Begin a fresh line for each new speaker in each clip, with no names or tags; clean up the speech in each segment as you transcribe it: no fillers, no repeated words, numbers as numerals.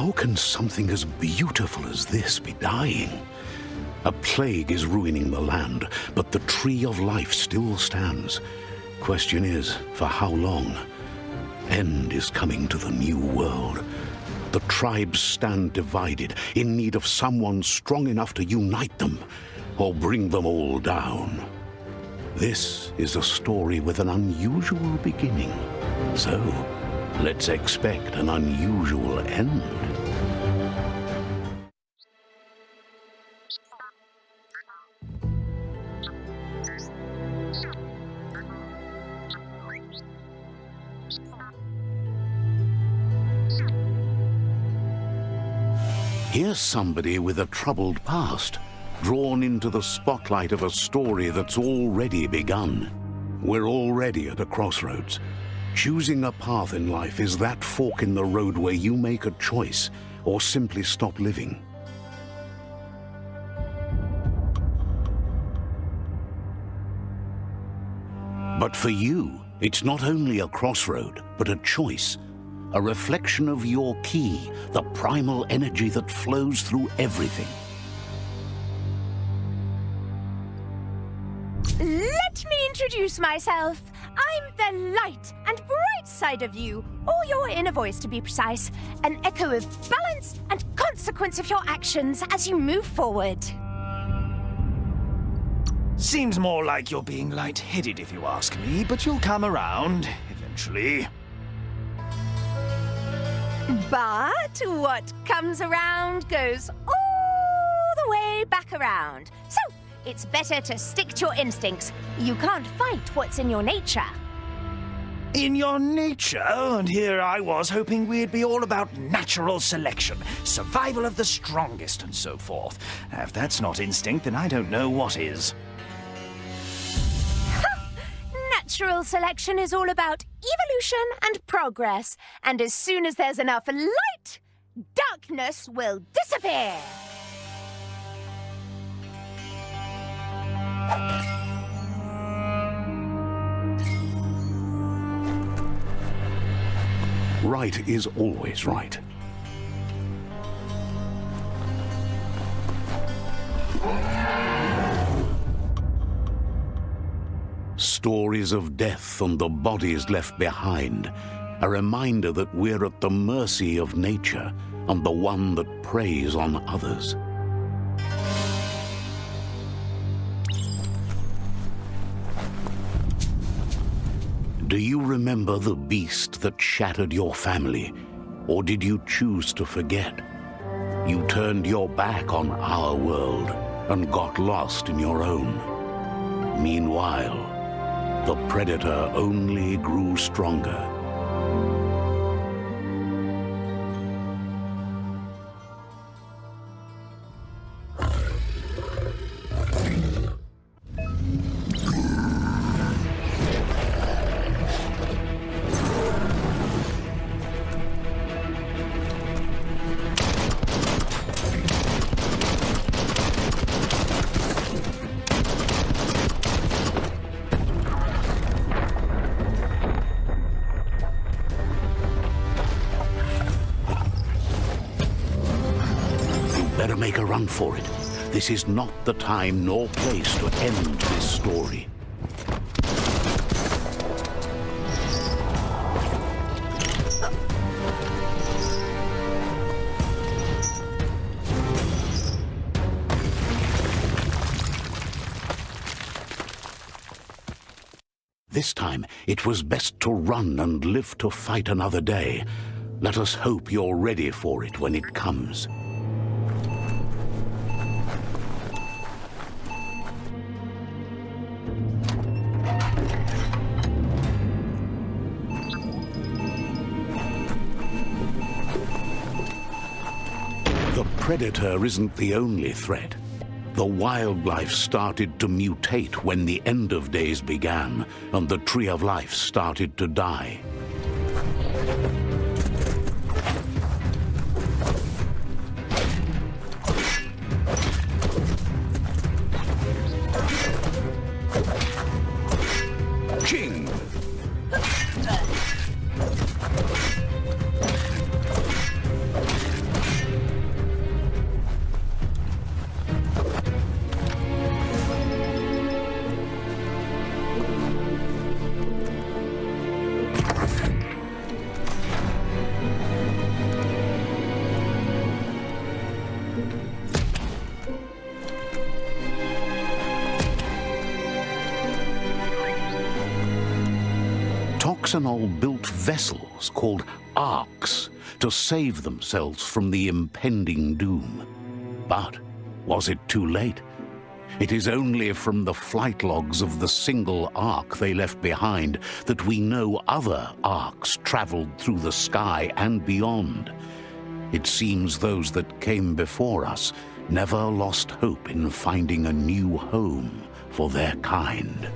How can something as beautiful as this be dying? A plague is ruining the land, but the tree of life still stands. Question is, for how long? End is coming to the new world. The tribes stand divided, in need of someone strong enough to unite them, or bring them all down. This is a story with an unusual beginning. So, let's expect an unusual end. Here's somebody with a troubled past, drawn into the spotlight of a story that's already begun. We're already at a crossroads. Choosing a path in life is that fork in the road where you make a choice or simply stop living. But for you, it's not only a crossroad, but a choice. A reflection of your key, the primal energy that flows through everything.
Let me introduce myself. I'm the light and bright side of you, or your inner voice to be precise, an echo of balance and consequence of your actions as you move forward.
Seems more like you're being light-headed if you ask me, but you'll come around eventually.
But what comes around goes all the way back around. So, it's better to stick to your instincts. You can't fight what's in your nature.
In your nature? And here I was hoping we'd be all about natural selection, survival of the strongest, and so forth. If that's not instinct, then I don't know what is.
Natural selection is all about evolution and progress. And as soon as there's enough light, darkness will disappear.
Right is always right. Stories of death and the bodies left behind, a reminder that we're at the mercy of nature and the one that preys on others. Do you remember the beast that shattered your family, or did you choose to forget? You turned your back on our world and got lost in your own. Meanwhile, the predator only grew stronger. Better make a run for it. This is not the time nor place to end this story. This time, it was best to run and live to fight another day. Let us hope you're ready for it when it comes. The predator isn't the only threat. The wildlife started to mutate when the end of days began, and the tree of life started to die. King! Toxanol built vessels called arks to save themselves from the impending doom. But was it too late? It is only from the flight logs of the single ark they left behind that we know other arks traveled through the sky and beyond. It seems those that came before us never lost hope in finding a new home for their kind.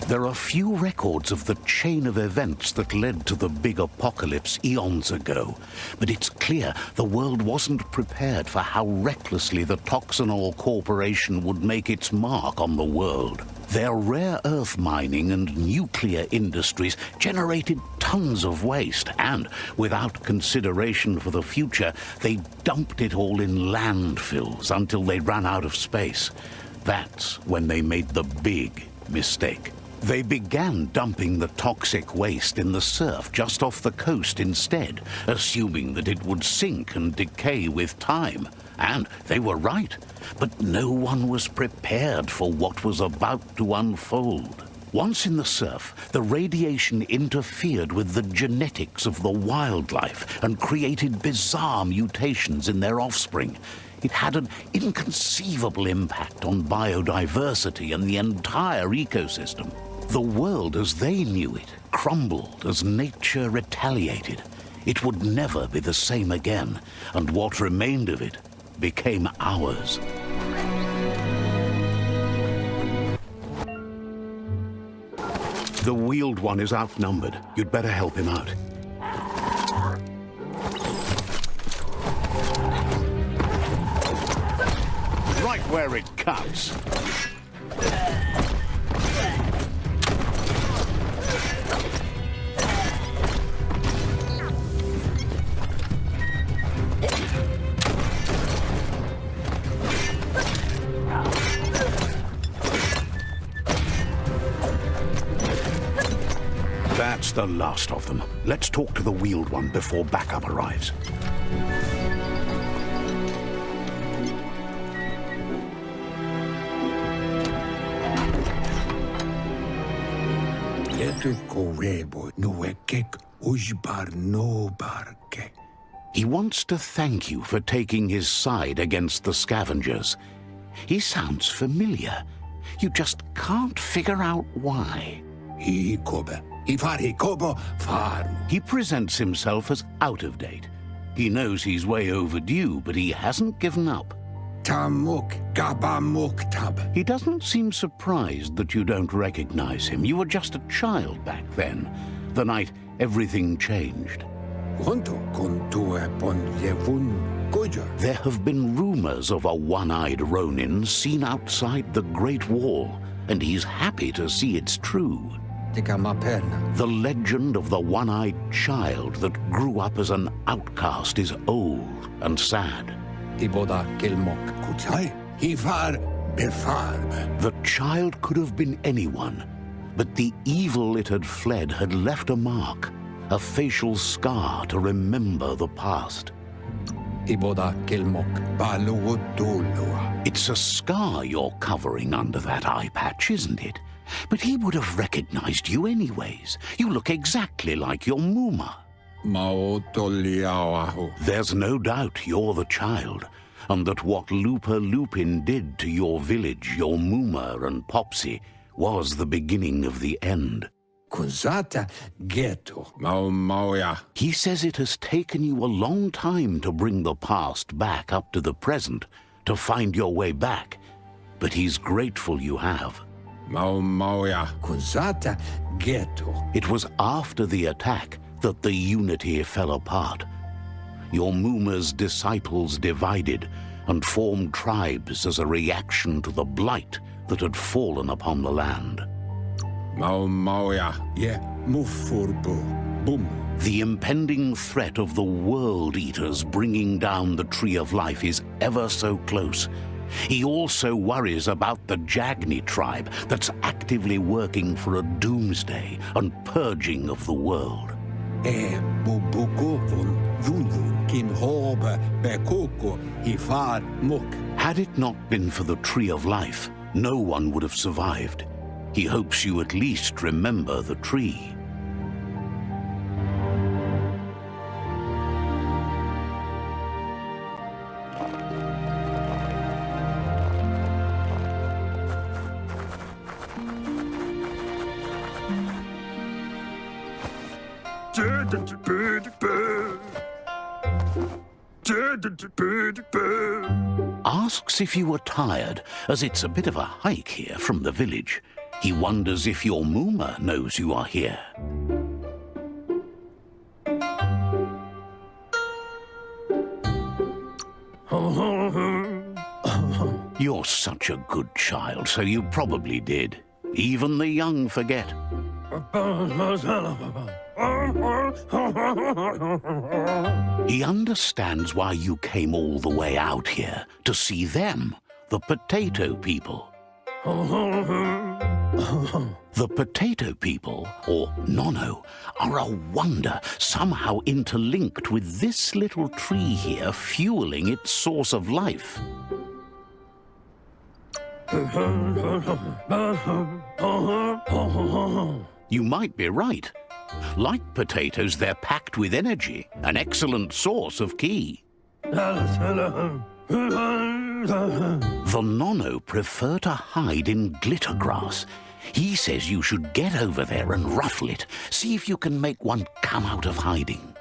There are few records of the chain of events that led to the big apocalypse eons ago, but it's clear the world wasn't prepared for how recklessly the Toxanol Corporation would make its mark on the world. Their rare earth mining and nuclear industries generated tons of waste, and without consideration for the future, they dumped it all in landfills until they ran out of space. That's when they made the big mistake. They began dumping the toxic waste in the surf just off the coast instead, assuming that it would sink and decay with time. And they were right, but no one was prepared for what was about to unfold. Once in the surf, the radiation interfered with the genetics of the wildlife and created bizarre mutations in their offspring. It had an inconceivable impact on biodiversity and the entire ecosystem. The world as they knew it crumbled as nature retaliated. It would never be the same again, and what remained of it became ours. The wheeled one is outnumbered. You'd better help him out. Right where it cuts. That's the last of them. Let's talk to the wheeled one before backup arrives. He wants to thank you for taking his side against the scavengers. He sounds familiar. You just can't figure out why. He presents himself as out of date. He knows he's way overdue, but he hasn't given up. He doesn't seem surprised that you don't recognize him. You were just a child back then, the night everything changed. There have been rumors of a one-eyed Ronin seen outside the Great Wall, and he's happy to see it's true. The legend of the one-eyed child that grew up as an outcast is old and sad. The child could have been anyone, but the evil it had fled had left a mark, a facial scar to remember the past. It's a scar you're covering under that eye patch, isn't it? But he would have recognized you anyways. You look exactly like your Muma. There's no doubt you're the child, and that what Lupa Lupin did to your village, your Muma and Popsy, was the beginning of the end. He says it has taken you a long time to bring the past back up to the present, to find your way back, but he's grateful you have. It was after the attack that the unity fell apart. Your Muma's disciples divided and formed tribes as a reaction to the blight that had fallen upon the land. The impending threat of the World Eaters bringing down the Tree of Life is ever so close. He also worries about the Jagni tribe that's actively working for a doomsday and purging of the world.
E bubuko von yunun kim hobe bekoko ifar muk.
Had it not been for the Tree of Life, no one would have survived. He hopes you at least remember the tree. Asks if you were tired, as it's a bit of a hike here from the village. He wonders if your Mooma knows you are here. You're such a good child, so you probably did. Even the young forget. He understands why you came all the way out here, to see them, the potato people. The potato people, or Nono, are a wonder, somehow interlinked with this little tree here, fueling its source of life. You might be right. Like potatoes, they're packed with energy, an excellent source of ki. The Nono prefer to hide in glitter grass. He says you should get over there and ruffle it. See if you can make one come out of hiding.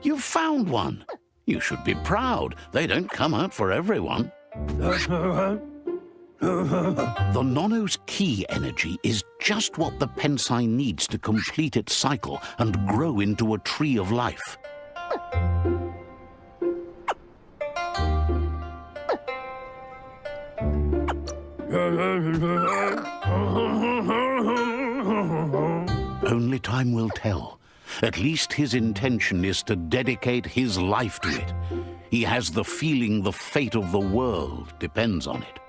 You found one. You should be proud. They don't come out for everyone. The Nono's ki energy is just what the Pensai needs to complete its cycle and grow into a tree of life. Only time will tell. At least his intention is to dedicate his life to it. He has the feeling the fate of the world depends on it.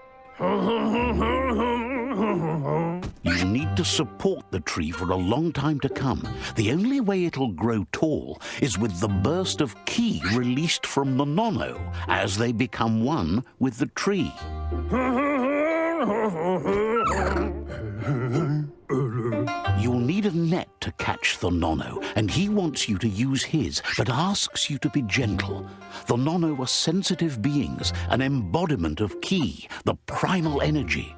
You need to support the tree for a long time to come. The only way it'll grow tall is with the burst of ki released from the Nono as they become one with the tree. You'll need a net to catch the Nono, and he wants you to use his, but asks you to be gentle. The Nono are sensitive beings, an embodiment of ki, the primal energy.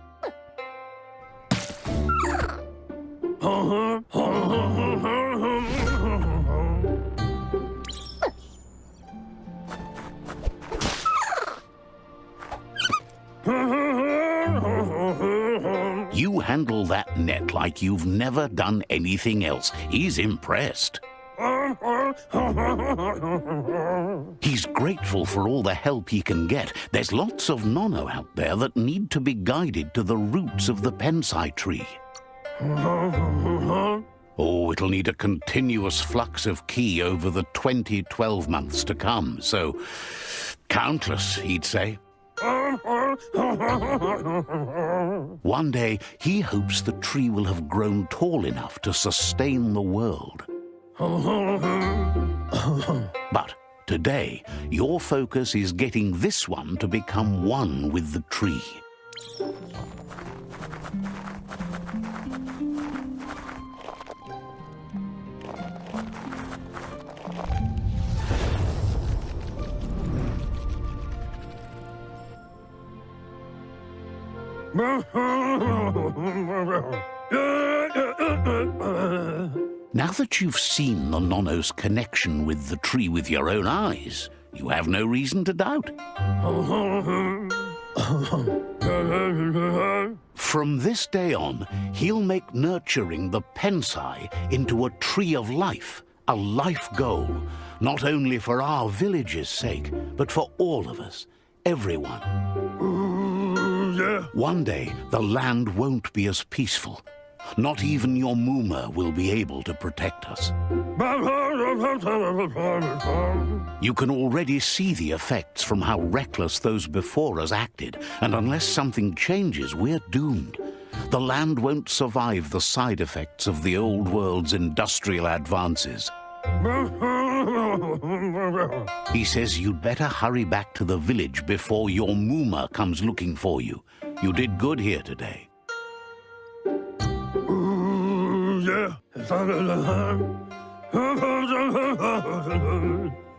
You handle that net like you've never done anything else. He's impressed. He's grateful for all the help he can get. There's lots of Nono out there that need to be guided to the roots of the Pensai tree. Oh, it'll need a continuous flux of ki over the 12 months to come, so countless, he'd say. One day, he hopes the tree will have grown tall enough to sustain the world. But today, your focus is getting this one to become one with the tree. Now that you've seen the Nono's connection with the tree with your own eyes, you have no reason to doubt. From this day on, he'll make nurturing the Pensai into a tree of life, a life goal, not only for our village's sake, but for all of us, everyone. One day, the land won't be as peaceful. Not even your Muma will be able to protect us. You can already see the effects from how reckless those before us acted, and unless something changes, we're doomed. The land won't survive the side effects of the old world's industrial advances. He says you'd better hurry back to the village before your Muma comes looking for you. You did good here today.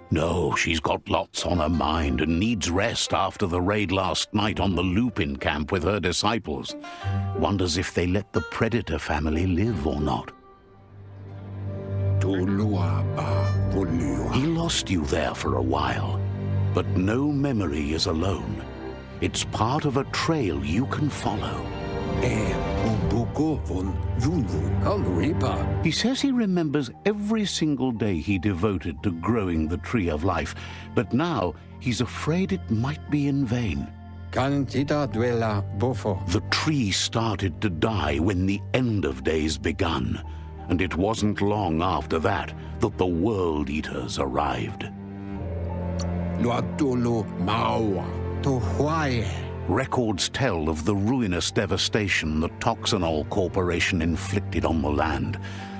No, she's got lots on her mind and needs rest after the raid last night on the Lupin camp with her disciples. Wonders if they let the Predator family live or not. He lost you there for a while, but no memory is alone. It's part of a trail you can follow. He says he remembers every single day he devoted to growing the Tree of Life, but now he's afraid it might be in vain. The tree started to die when the end of days begun, and it wasn't long after that that the World Eaters arrived. Records tell of the ruinous devastation the Toxanol Corporation inflicted on the land.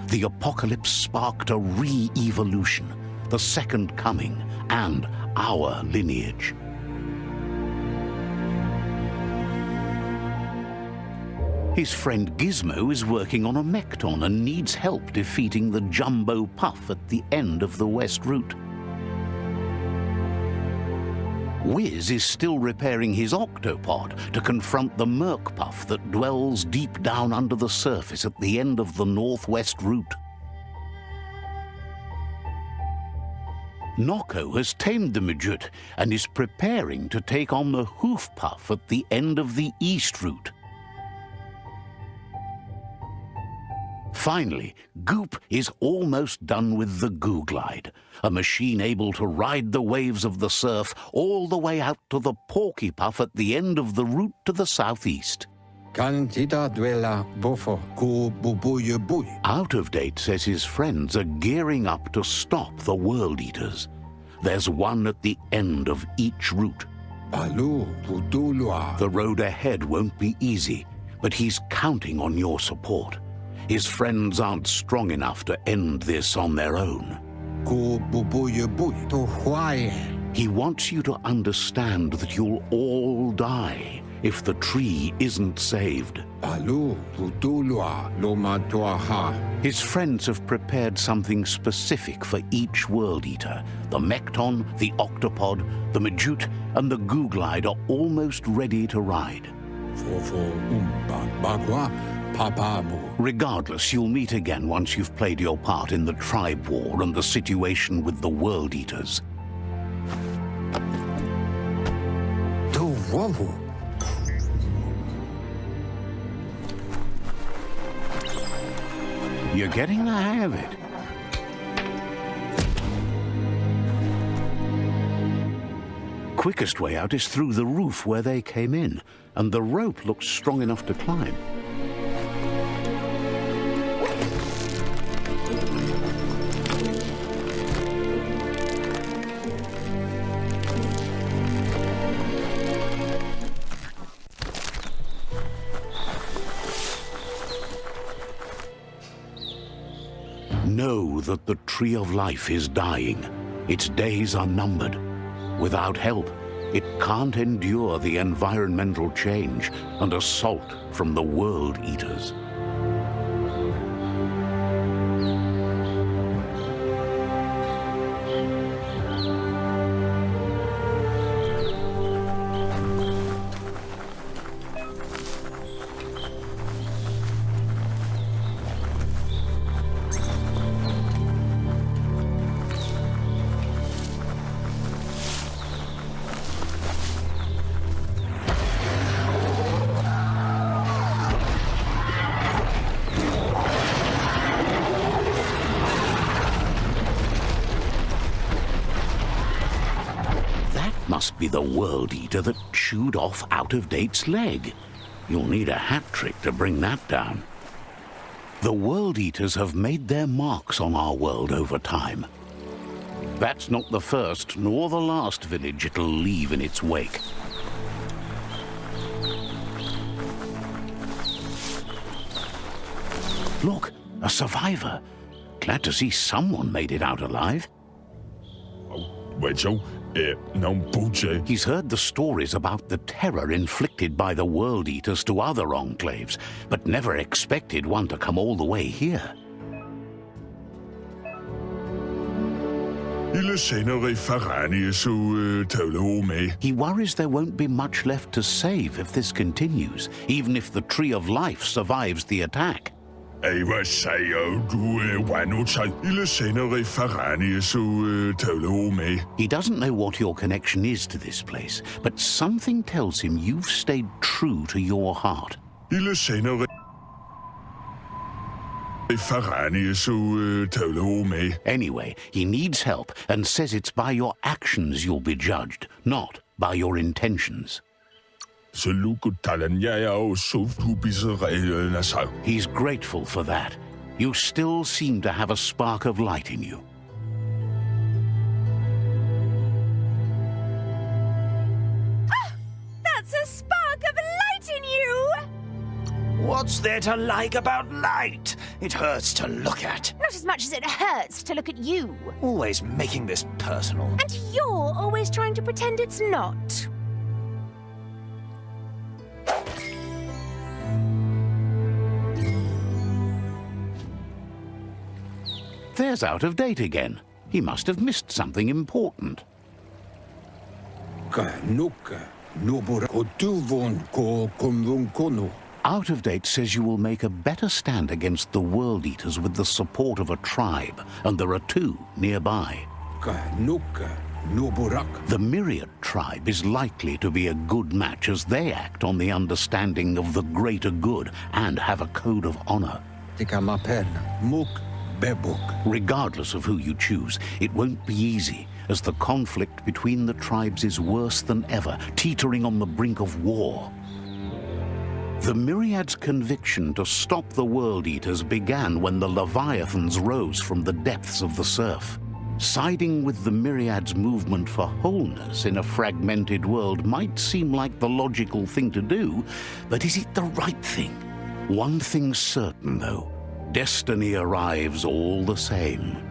The apocalypse sparked a re-evolution, the Second Coming, and our lineage. His friend Gizmo is working on a Mekton and needs help defeating the Jumbo Puff at the end of the West Route. Wiz is still repairing his octopod to confront the Merc Puff that dwells deep down under the surface at the end of the Northwest Route. Noko has tamed the Midget and is preparing to take on the Hoof Puff at the end of the East Route. Finally, Goop is almost done with the Goo Glide, a machine able to ride the waves of the surf all the way out to the Porky Puff at the end of the route to the southeast. Out of Date says his friends are gearing up to stop the World Eaters. There's one at the end of each route. The road ahead won't be easy, but he's counting on your support. His friends aren't strong enough to end this on their own. He wants you to understand that you'll all die if the tree isn't saved. His friends have prepared something specific for each World Eater. The Mekton, the Octopod, the Majute, and the Goo Glide are almost ready to ride. Regardless, you'll meet again once you've played your part in the tribe war and the situation with the World Eaters. You're getting the hang of it. Quickest way out is through the roof where they came in, and the rope looks strong enough to climb. Know that the Tree of Life is dying. Its days are numbered. Without help, it can't endure the environmental change and assault from the World Eaters. Must be the World Eater that chewed off Out of Date's leg. You'll need a hat trick to bring that down. The World Eaters have made their marks on our world over time. That's not the first nor the last village it'll leave in its wake. Look, a survivor. Glad to see someone made it out alive. He's heard the stories about the terror inflicted by the World Eaters to other enclaves, but never expected one to come all the way here. He worries there won't be much left to save if this continues, even if the Tree of Life survives the attack. He doesn't know what your connection is to this place, but something tells him you've stayed true to your heart. Anyway, he needs help and says it's by your actions you'll be judged, not by your intentions. He's grateful for that. You still seem to have a spark of light in you.
Ah, that's a spark of light in you!
What's there to like about light? It hurts to look at.
Not as much as it hurts to look at you.
Always making this personal.
And you're always trying to pretend it's not.
There's Out of Date again. He must have missed something important. Out of Date says you will make a better stand against the World Eaters with the support of a tribe, and there are two nearby. The Myriad tribe is likely to be a good match as they act on the understanding of the greater good and have a code of honor. Regardless of who you choose, it won't be easy, as the conflict between the tribes is worse than ever, teetering on the brink of war. The Myriad's conviction to stop the World Eaters began when the Leviathans rose from the depths of the surf. Siding with the Myriad's movement for wholeness in a fragmented world might seem like the logical thing to do, but is it the right thing? One thing's certain, though. Destiny arrives all the same.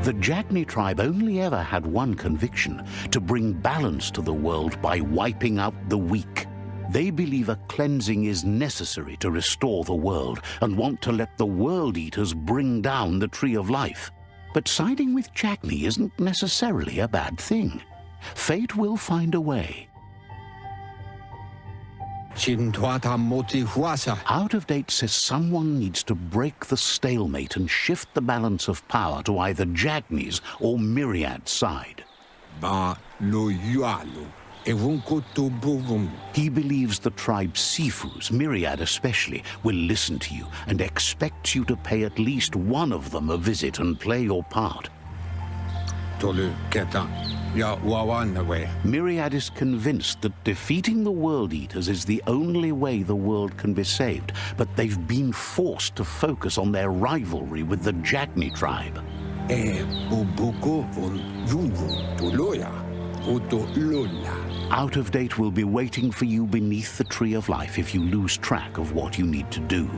The Jagni tribe only ever had one conviction: to bring balance to the world by wiping out the weak. They believe a cleansing is necessary to restore the world and want to let the World Eaters bring down the Tree of Life. But siding with Jagni isn't necessarily a bad thing. Fate will find a way. Out of Date says someone needs to break the stalemate and shift the balance of power to either Jagni's or Myriad's side. He believes the tribe's Sifus, Myriad especially, will listen to you and expects you to pay at least one of them a visit and play your part. Myriad is convinced that defeating the World Eaters is the only way the world can be saved, but they've been forced to focus on their rivalry with the Jagni tribe. Out of Date will be waiting for you beneath the Tree of Life if you lose track of what you need to do.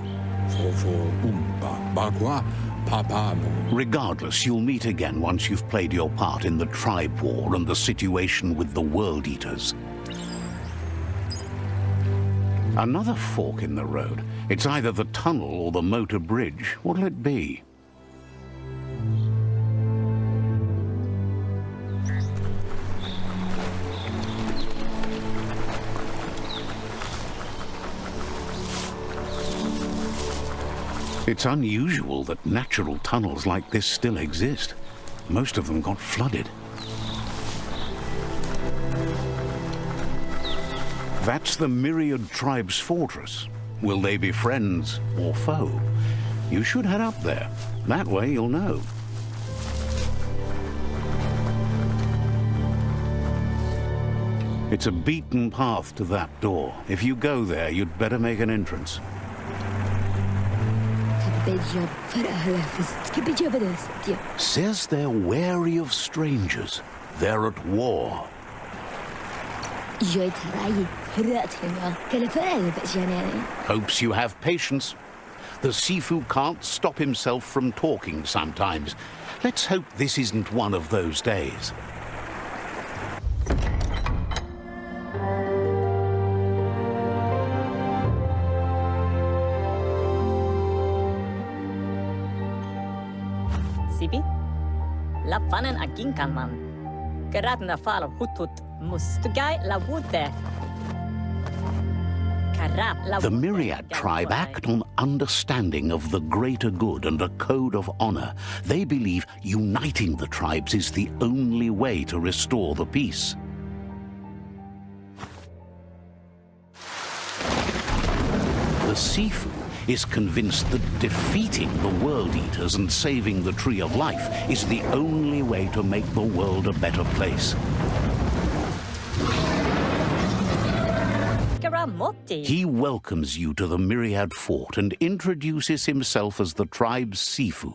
Regardless, you'll meet again once you've played your part in the tribe war and the situation with the World Eaters. Another fork in the road. It's either the tunnel or the motor bridge. What'll it be? It's unusual that natural tunnels like this still exist. Most of them got flooded. That's the Myriad tribe's fortress. Will they be friends or foe? You should head up there. That way you'll know. It's a beaten path to that door. If you go there, you'd better make an entrance. Says they're wary of strangers. They're at war. Hopes you have patience. The Sifu can't stop himself from talking sometimes. Let's hope this isn't one of those days.
Sibi? La fanen agin kan man. Gerat na fal hutut mus. Tugai la wute.
The Myriad tribe act on understanding of the greater good and a code of honor. They believe uniting the tribes is the only way to restore the peace. The Sifu is convinced that defeating the World Eaters and saving the Tree of Life is the only way to make the world a better place. He welcomes you to the Myriad Fort and introduces himself as the tribe's Sifu.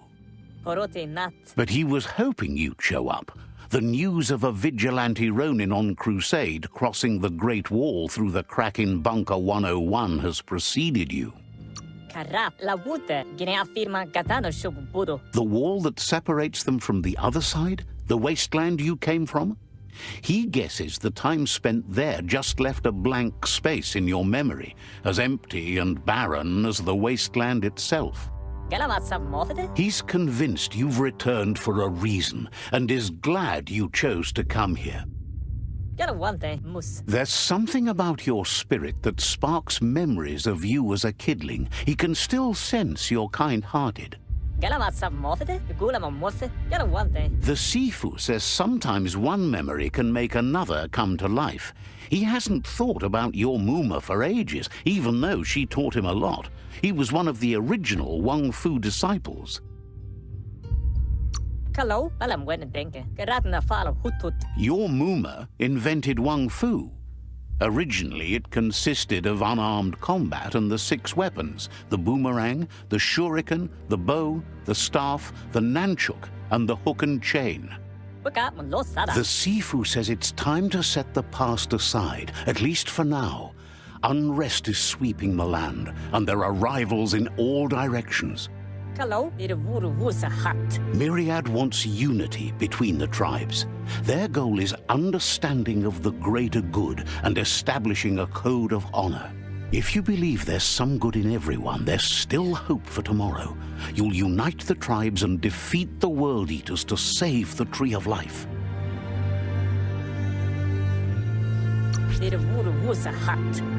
But he was hoping you'd show up. The news of a vigilante Ronin on crusade crossing the Great Wall through the crack in Bunker 101 has preceded you. The wall that separates them from the other side? The wasteland you came from? He guesses the time spent there just left a blank space in your memory, as empty and barren as the wasteland itself. He's convinced you've returned for a reason, and is glad you chose to come here. There's something about your spirit that sparks memories of you as a kidling. He can still sense you're kind-hearted. The Sifu says sometimes one memory can make another come to life. He hasn't thought about your Muma for ages, even though she taught him a lot. He was one of the original Wang Fu disciples. Your Muma invented Wang Fu. Originally, it consisted of unarmed combat and the 6 weapons: the boomerang, the shuriken, the bow, the staff, the nunchuk, and the hook and chain. The Sifu says it's time to set the past aside, at least for now. Unrest is sweeping the land, and there are rivals in all directions. Myriad wants unity between the tribes. Their goal is understanding of the greater good and establishing a code of honor. If you believe there's some good in everyone, there's still hope for tomorrow. You'll unite the tribes and defeat the World Eaters to save the Tree of Life.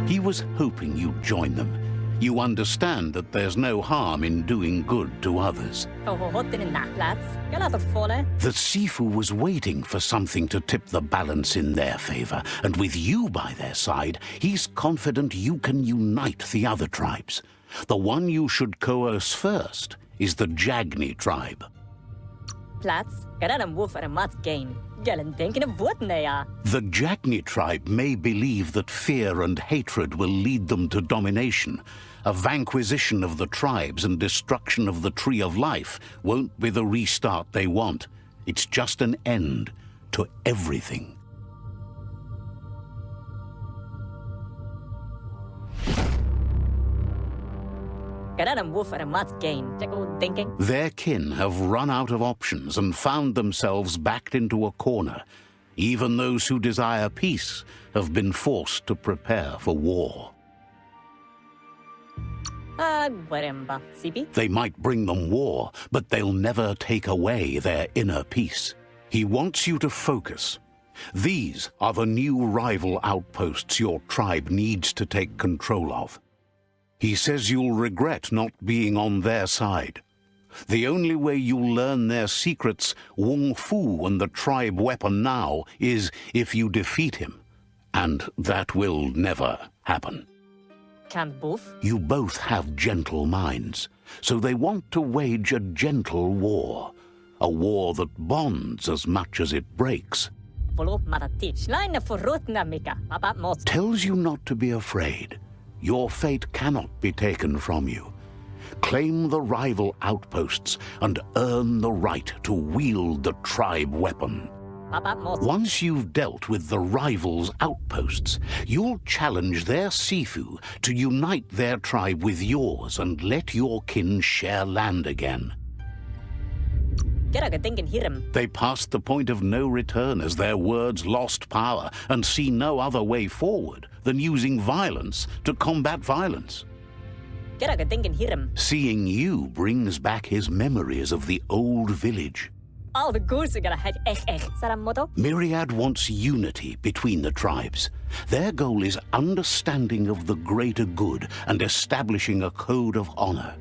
He was hoping you'd join them. You understand that there's no harm in doing good to others. The Sifu was waiting for something to tip the balance in their favor, and with you by their side, he's confident you can unite the other tribes. The one you should coerce first is the Jagni tribe. The Jagni tribe may believe that fear and hatred will lead them to domination. A vanquisition of the tribes and destruction of the Tree of Life won't be the restart they want. It's just an end to everything. Their kin have run out of options and found themselves backed into a corner. Even those who desire peace have been forced to prepare for war. They might bring them war, but they'll never take away their inner peace. He wants you to focus. These are the new rival outposts your tribe needs to take control of. He says you'll regret not being on their side. The only way you'll learn their secrets, Wung Fu and the tribe weapon now, is if you defeat him. And that will never happen.
Can't both?
You both have gentle minds, so they want to wage a gentle war. A war that bonds as much as it breaks.
follow Marati. Schleine forrotna mika. Papa mos.
Tells you not to be afraid. Your fate cannot be taken from you. Claim the rival outposts and earn the right to wield the tribe weapon.
Papa mos.
Once you've dealt with the rivals' outposts, you'll challenge their Sifu to unite their tribe with yours and let your kin share land again.
Keraga denken hiram.
They passed the point of no return as their words lost power and see no other way forward than using violence to combat violence.
Keraga denken hiram.
Seeing you brings back his memories of the old village.
All the goals are gonna have Saramoto.
Myriad wants unity between the tribes. Their goal is understanding of the greater good and establishing a code of honor.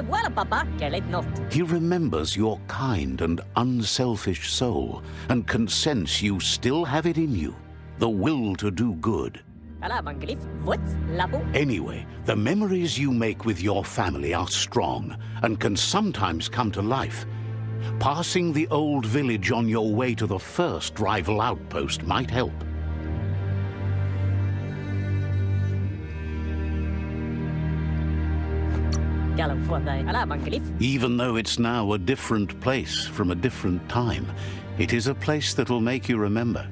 Wala papa, kelet not.
He remembers your kind and unselfish soul and can sense you still have it in you, the will to do good.
Kala manglif, what? Lapo.
Anyway, the memories you make with your family are strong and can sometimes come to life. Passing the old village on your way to the first rival outpost might help.
Kala manglif.
Even though it's now a different place from a different time, it is a place that'll make you remember.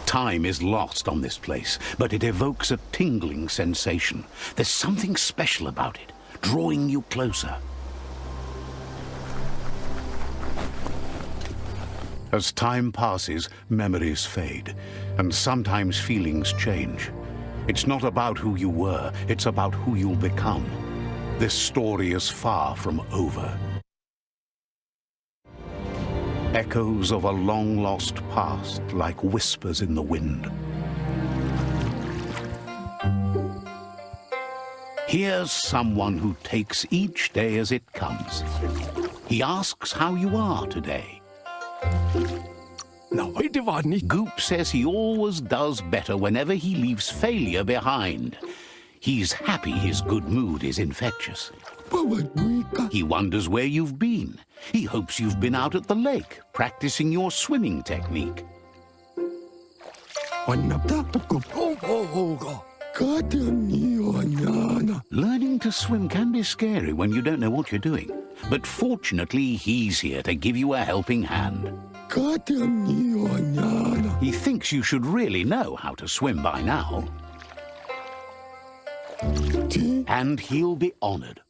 Time is lost on this place, but it evokes a tingling sensation. There's something special about it, drawing you closer. As time passes, memories fade, and sometimes feelings change. It's not about who you were, it's about who you'll become. This story is far from over. Echoes of a long-lost past, like whispers in the wind. Here's someone who takes each day as it comes. He asks how you are today. Goop says he always does better whenever he leaves failure behind. He's happy his good mood is infectious. He wonders where you've been. He hopes you've been out at the lake, practicing your swimming technique. Learning to swim can be scary when you don't know what you're doing. But fortunately, he's here to give you a helping hand. He thinks you should really know how to swim by now. And he'll be honored.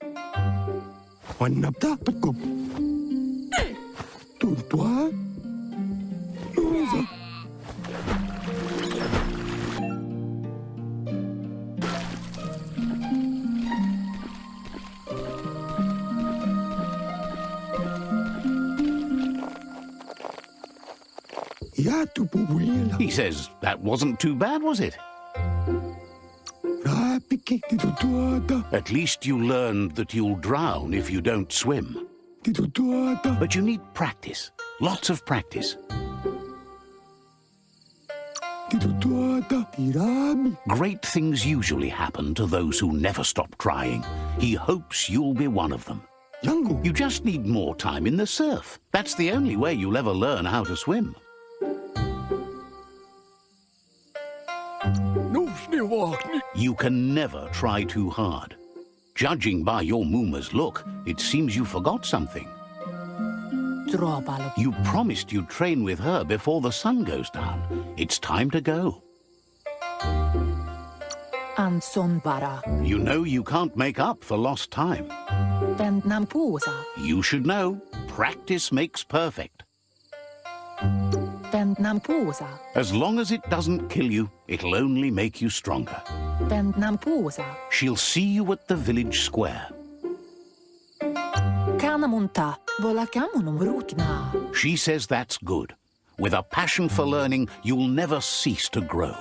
He says, that wasn't too bad, was it? At least you learned that you'll drown if you don't swim. But you need practice, lots of practice. Great things usually happen to those who never stop trying. He hopes you'll be one of them. You just need more time in the surf. That's the only way you'll ever learn how to swim. You can never try too hard. Judging by your Mooma's look, it seems you forgot something. You promised you'd train with her before the sun goes down. It's time to go. You know you can't make up for lost time. You should know, practice makes perfect. As long as it doesn't kill you, it'll only make you stronger. She'll see you at the village square. She says that's good. With a passion for learning, you'll never cease to grow.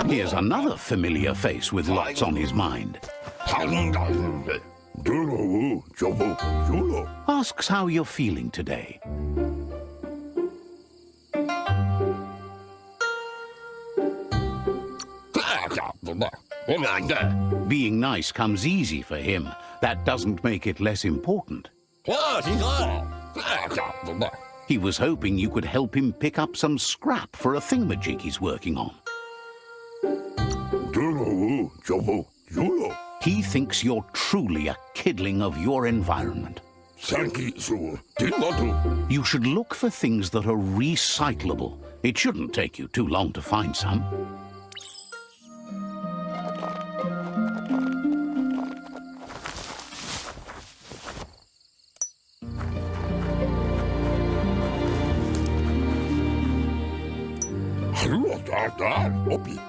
Here's another familiar face with lots on his mind. Asks how you're feeling today. Being nice comes easy for him. That doesn't make it less important. He was hoping you could help him pick up some scrap for a thingamajig he's working on. He thinks you're truly a kidling of your environment. You should look for things that are recyclable. It shouldn't take you too long to find some.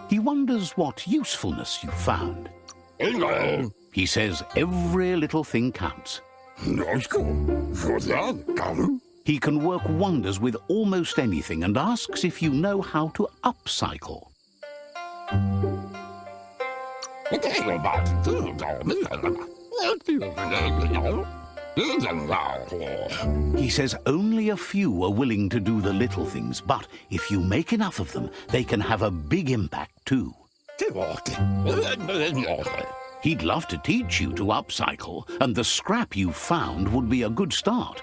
He wonders what usefulness you found. He says every little thing counts. He can work wonders with almost anything and asks if you know how to upcycle. He says only a few are willing to do the little things, but if you make enough of them, they can have a big impact too. He'd love to teach you to upcycle, and the scrap you found would be a good start.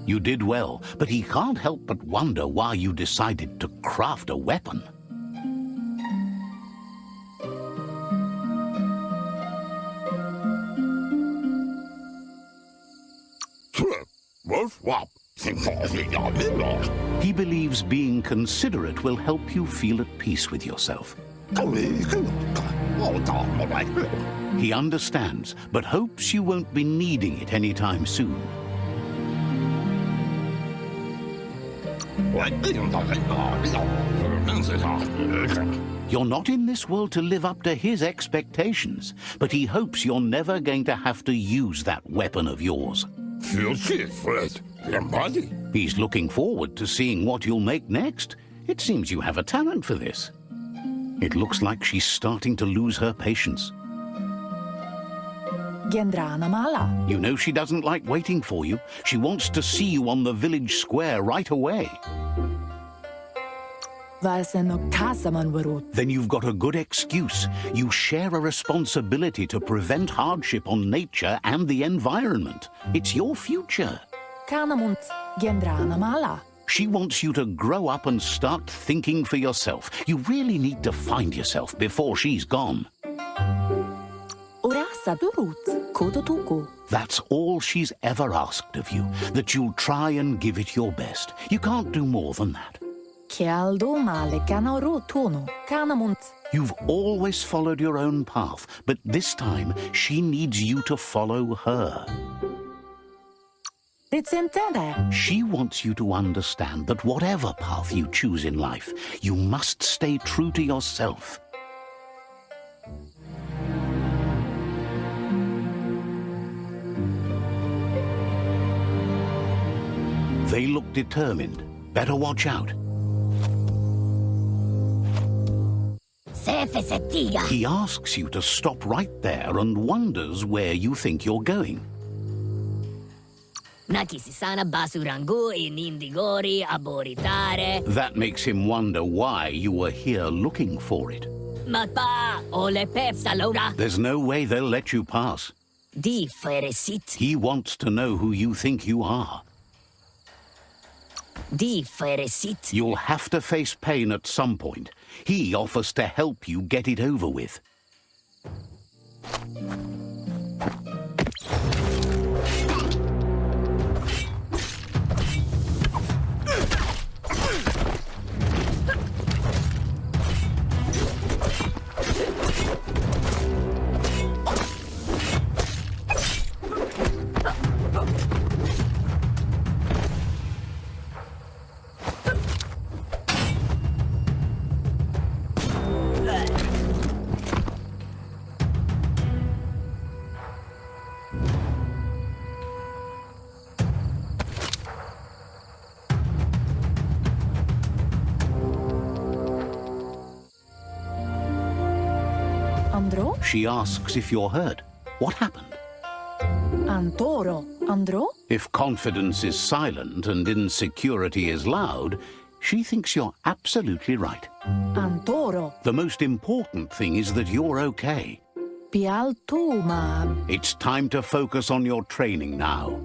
You did well, but he can't help but wonder why you decided to craft a weapon. He believes being considerate will help you feel at peace with yourself. He understands, but hopes you won't be needing it anytime soon. You're not in this world to live up to his expectations, but he hopes you're never going to have to use that weapon of yours. He's looking forward to seeing what you'll make next. It seems you have a talent for this. It looks like she's starting to lose her patience. You know she doesn't like waiting for you. She wants to see you on the village square right away. Then you've got a good excuse. You share a responsibility to prevent hardship on nature and the environment. It's your future. She wants you to grow up and start thinking for yourself. You really need to find yourself before she's gone. That's all she's ever asked of you, that you'll try and give it your best. You can't do more than that. You've always followed your own path, but this time she needs you to follow her. She wants you to understand that whatever path you choose in life, you must stay true to yourself. They look determined. Better watch out. He asks you to stop right there and wonders where you think you're going. That makes him wonder why you were here looking for it. There's no way they'll let you pass. He wants to know who you think you are. You'll have to face pain at some point. He offers to help you get it over with.
Andro?
She asks if you're hurt. What happened?
Antoro. Andro?
If confidence is silent and insecurity is loud, she thinks you're absolutely right.
Antoro.
The most important thing is that you're okay.
Pial tu, ma...
It's time to focus on your training now.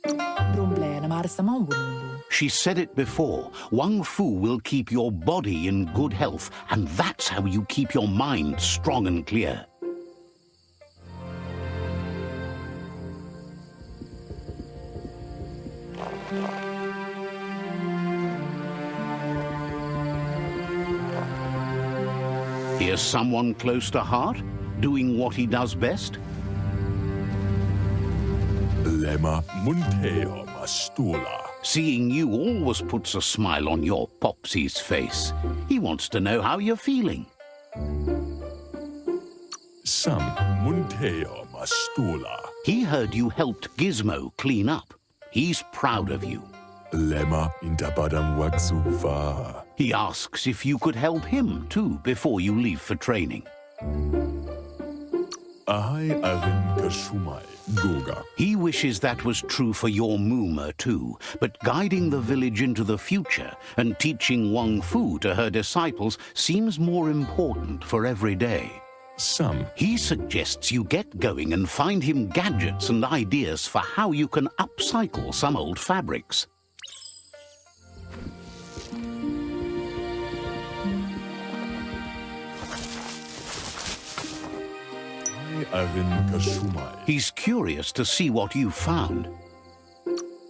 Brumblene marsamon bundu.
She said it before. Wang Fu will keep your body in good health, and that's how you keep your mind strong and clear. Here's someone close to heart, doing what he does best.
Lema munteo mastula.
Seeing you always puts a smile on your Popsy's face. He wants to know how you're feeling.
Sam munteo mastula.
He heard you helped Gizmo clean up. He's proud of you.
Lema intabadam waxuva.
He asks if you could help him too before you leave for training.
Ahai arin kashumai goga.
He wishes that was true for your Mooma too, but guiding the village into the future and teaching Wang Fu to her disciples seems more important for every day.
Sam
He suggests you get going and find him gadgets and ideas for how you can upcycle some old fabrics.
arin kashumai.
He's curious to see what you found.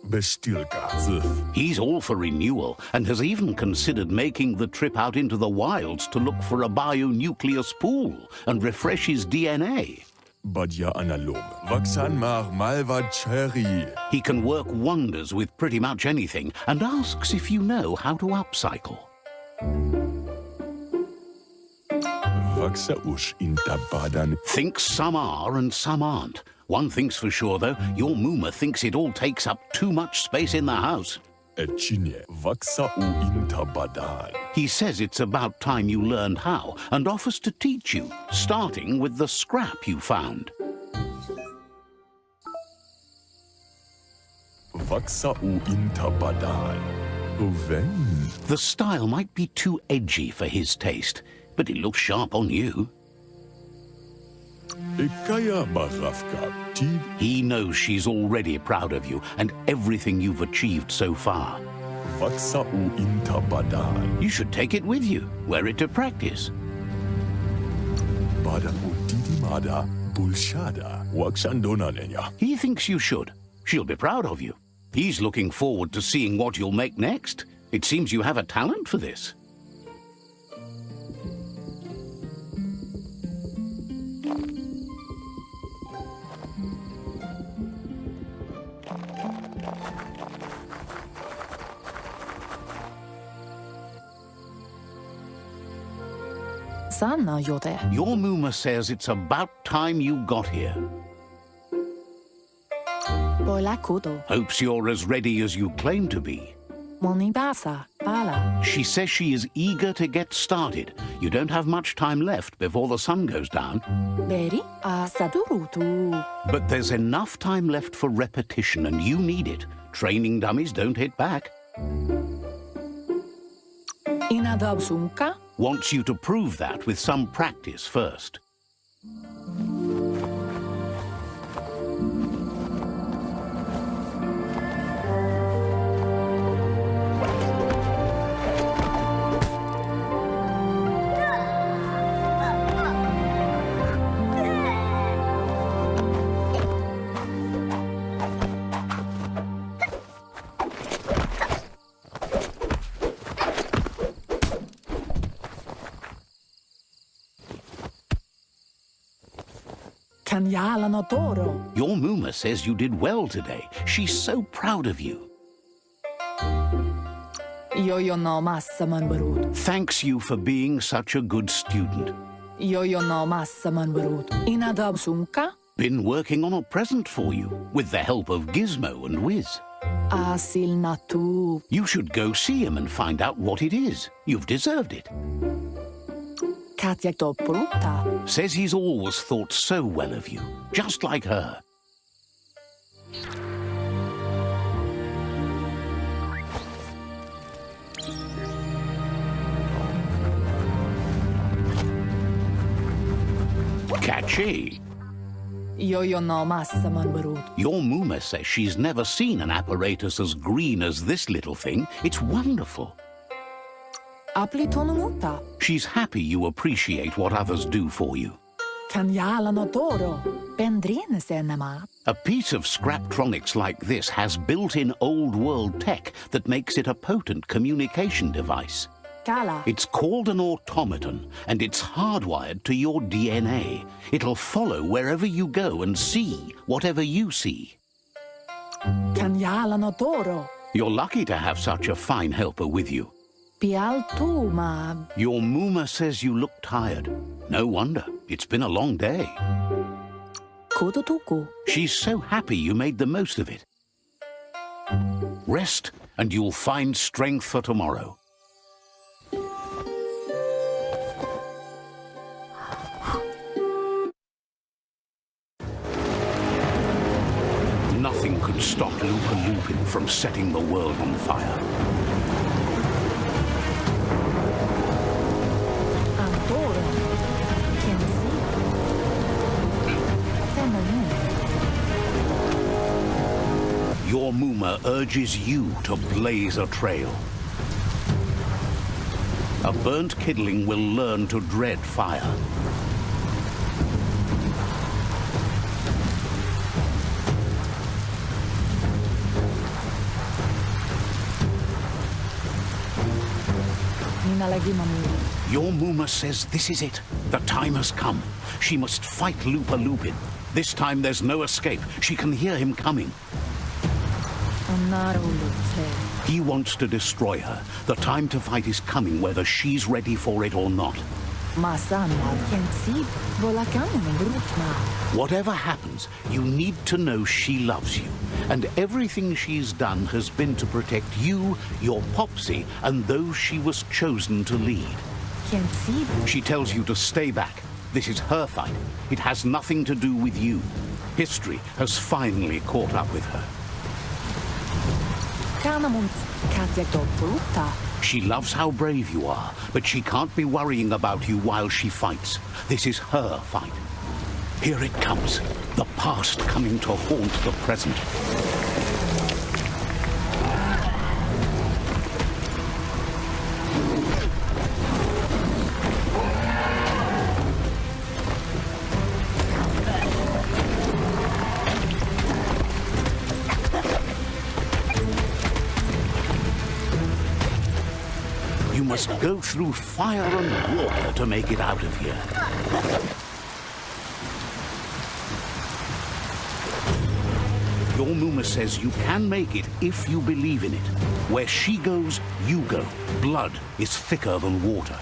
Bestilka zif.
He's all for renewal and has even considered making the trip out into the wilds to look for a bionucleus pool and refresh his DNA.
Badja analog. Waxan mar malva cherry.
He can work wonders with pretty much anything and asks if you know how to upcycle.
Waxa ush intabadan.
Thinks some are and some aren't. One thing's for sure, though, your Mooma thinks it all takes up too much space in the house.
Echine. Waxa u intabadan.
He says it's about time you learned how and offers to teach you, starting with the scrap you found.
Waxa u intabadan. Uven.
The style might be too edgy for his taste, but it looks sharp on you.
Ekaya marafka. Tid.
He knows she's already proud of you and everything you've achieved so far.
Waxa u intabadan.
You should take it with you, wear it to practice.
Badan u didimada. Bulshada. Waxandona nenya.
He thinks you should. She'll be proud of you. He's looking forward to seeing what you'll make next. It seems you have a talent for this.
Sanna jote.
Your Mooma says it's about time you got here.
Boila kudo.
Hopes you're as ready as you claim to be.
Moni basa. Bala.
She says she is eager to get started. You don't have much time left before the sun goes down.
Beri. Sadurutu.
But there's enough time left for repetition, and you need it. Training dummies don't hit back.
Inadabsunka.
Wants you to prove that with some practice first.
Kanyala no toro.
Your Mooma says you did well today. She's so proud of you.
Yo no massa man barut.
Thanks you for being such a good student.
Yo no massa man barut. Inadabsunka.
Been working on a present for you, with the help of Gizmo and Wiz.
Asil natu.
You should go see him and find out what it is. You've deserved it.
Katjaktopoluta.
Says he's always thought so well of you, just like her. Catchy.
Jojo no massaman barut.
Your Muma says she's never seen an apparatus as green as this little thing. It's wonderful.
Aplitonumuta.
She's happy you appreciate what others do for you.
Kanjala no toro. Bendrine senema.
A piece of Scraptronics like this has built-in old-world tech that makes it a potent communication device.
Kala.
It's called an automaton, and it's hardwired to your DNA. It'll follow wherever you go and see whatever you see.
Kanjala no toro.
You're lucky to have such a fine helper with you.
Pialtuma.
Your Muma says you look tired. No wonder. It's been a long day.
Kututuku.
She's so happy you made the most of it. Rest, and you'll find strength for tomorrow. Nothing could stop Lupin from setting the world on fire.
Antoro. Kensi. Temomun.
Your Muma urges you to blaze a trail. A burnt kidling will learn to dread fire. Your Muma says this is it. The time has come. She must fight Lupin. This time there's no escape. She can hear him coming. He wants to destroy her. The time to fight is coming, whether she's ready for it or not. Whatever happens, you need to know she loves you. And everything she's done has been to protect you, your Popsy, and those she was chosen to lead. She tells you to stay back. This is her fight. It has nothing to do with you. History has finally caught up with her. She loves how brave you are, but she can't be worrying about you while she fights. This is her fight. Here it comes. The past coming to haunt the present. You must go through fire and water to make it out of here. Your Muma says you can make it if you believe in it. Where she goes, you go. Blood is thicker than water.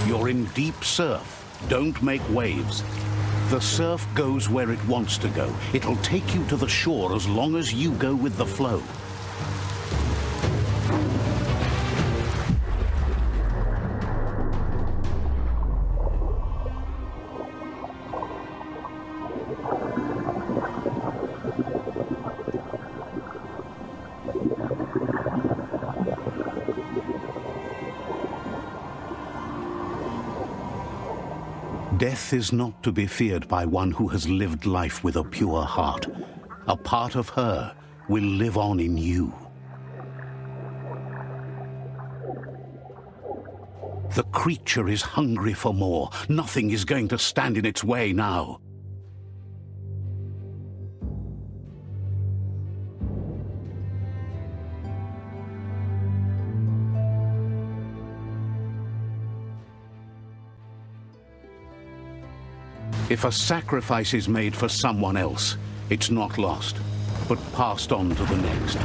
You're in deep surf. Don't make waves. The surf goes where it wants to go. It'll take you to the shore as long as you go with the flow. Death is not to be feared by one who has lived life with a pure heart. A part of her will live on in you. The creature is hungry for more. Nothing is going to stand in its way now. If a sacrifice is made for someone else, it's not lost, but passed on to the next.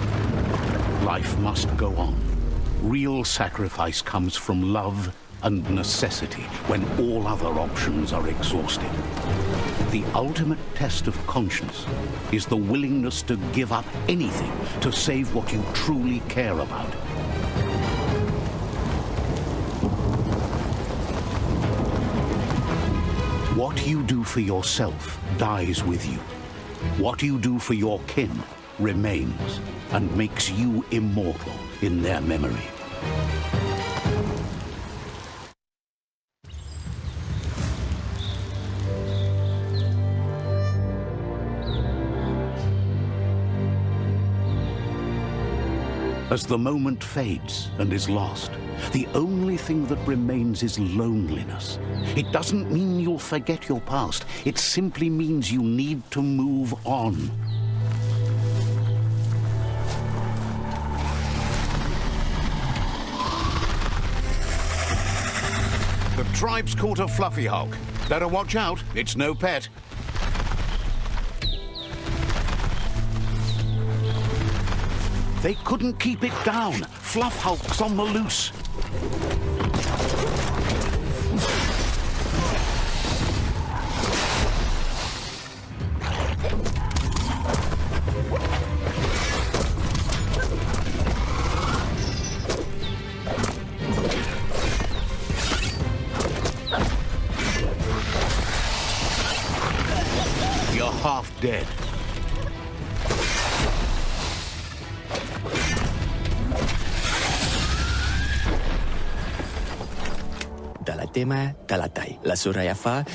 Life must go on. Real sacrifice comes from love and necessity when all other options are exhausted. The ultimate test of conscience is the willingness to give up anything to save what you truly care about. What you do for yourself dies with you. What you do for your kin remains and makes you immortal in their memory. As the moment fades and is lost, the only thing that remains is loneliness. It doesn't mean you'll forget your past. It simply means you need to move on. The tribe's caught a fluffy hulk. Better watch out, it's no pet. They couldn't keep it down. Fluff Hulk's on the loose. You're half dead.
Dalatema, Dalatai, La Surayafa,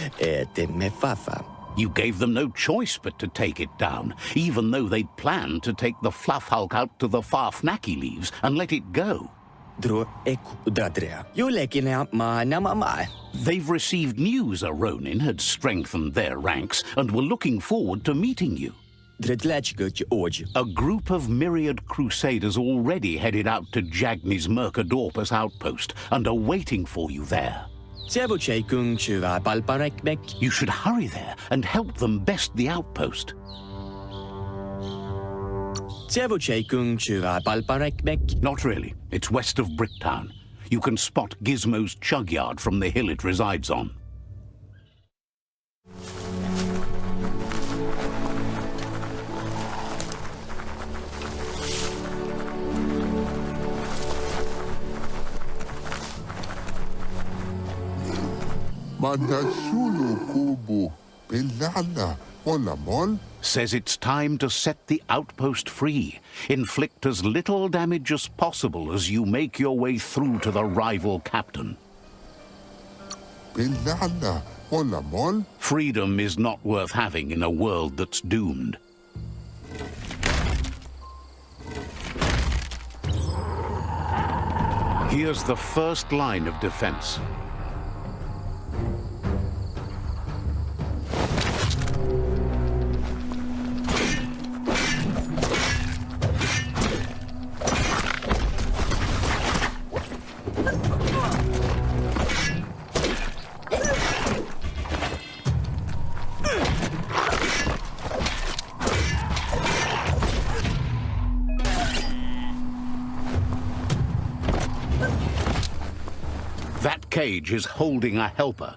Temefafa.
You gave them no choice but to take it down, even though they'd planned to take the Fluff Hulk out to the Farfnaki leaves and let it go.
Dro Eku Dradrea. Yulekina Ma Namama.
They've received news a Ronin had strengthened their ranks and were looking forward to meeting you.
Dredlechgut Oj.
A group of myriad crusaders already headed out to Jagni's Mercadorpus outpost and are waiting for you there.
Sevuche Kung Chuva Balparekmek.
You should hurry there and help them best the outpost.
Sevuche Kung Chuva Balparekmek.
Not really. It's west of Bricktown. You can spot Gizmo's chug yard from the hill it resides on.
Manasulu kubu pilala olamol.
Says it's time to set the outpost free. Inflict as little damage as possible as you make your way through to the rival captain.
Pilala olamol.
Freedom is not worth having in a world that's doomed. Here's the first line of defense. That cage is holding a helper.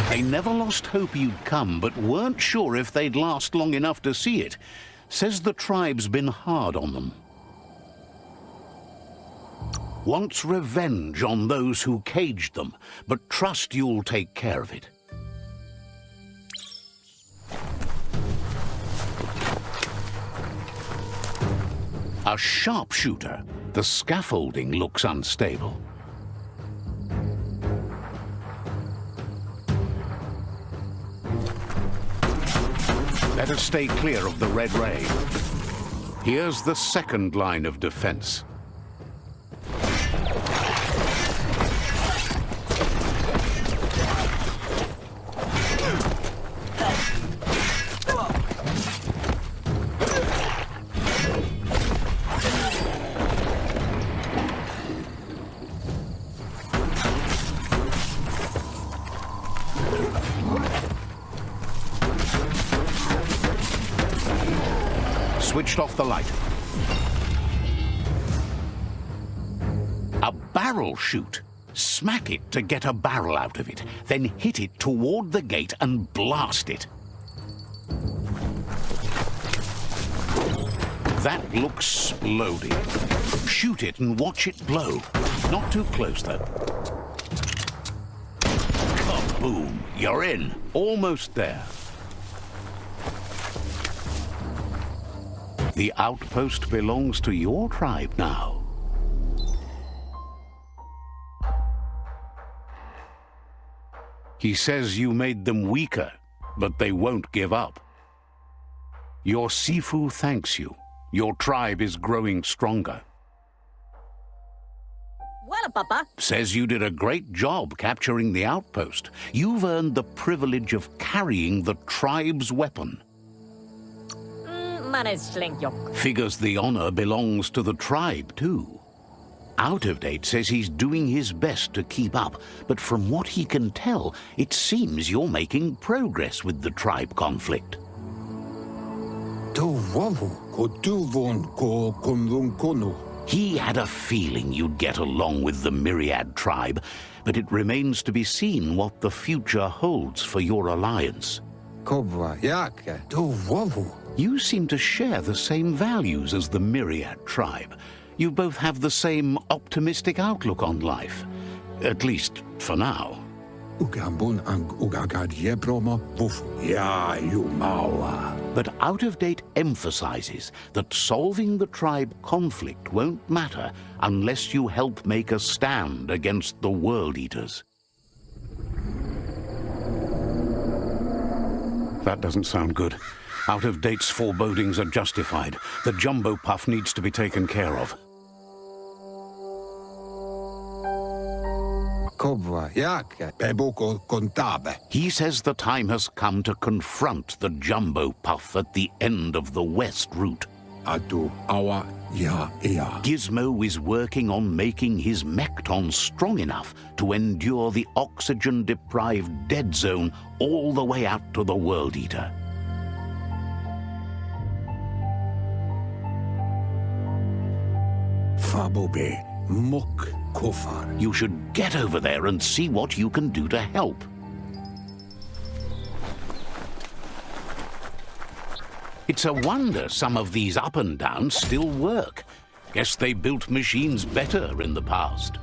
They never lost hope you'd come, but weren't sure if they'd last long enough to see it. Says the tribe's been hard on them. Wants revenge on those who caged them, but trust you'll take care of it. A sharpshooter. The scaffolding looks unstable. Better stay clear of the red ray. Here's the second line of defense. switched off the light. A barrel shoot. Smack it to get a barrel out of it, then hit it toward the gate and blast it. That looks sploding. Shoot it and watch it blow. Not too close, though. Kaboom! You're in. Almost there. The outpost belongs to your tribe now. He says you made them weaker, but they won't give up. Your Sifu thanks you. Your tribe is growing stronger.
Well, Papa.
Says you did a great job capturing the outpost. You've earned the privilege of carrying the tribe's weapon. Figures the honor belongs to the tribe, too. Out of Date says he's doing his best to keep up, but from what he can tell, it seems you're making progress with the tribe conflict. He had a feeling you'd get along with the Myriad tribe, but it remains to be seen what the future holds for your alliance. You seem to share the same values as the Myriad tribe. You both have the same optimistic outlook on life. At least, for now. But Out of Date emphasizes that solving the tribe conflict won't matter unless you help make a stand against the World Eaters. That doesn't sound good. Out of Date's forebodings are justified. The jumbo puff needs to be taken care of. He says the time has come to confront the jumbo puff at the end of the west route. Gizmo is working on making his Mekton strong enough to endure the oxygen-deprived dead zone all the way out to the World Eater. You should get over there and see what you can do to help. It's a wonder some of these up and downs still work. Guess they built machines better in the past.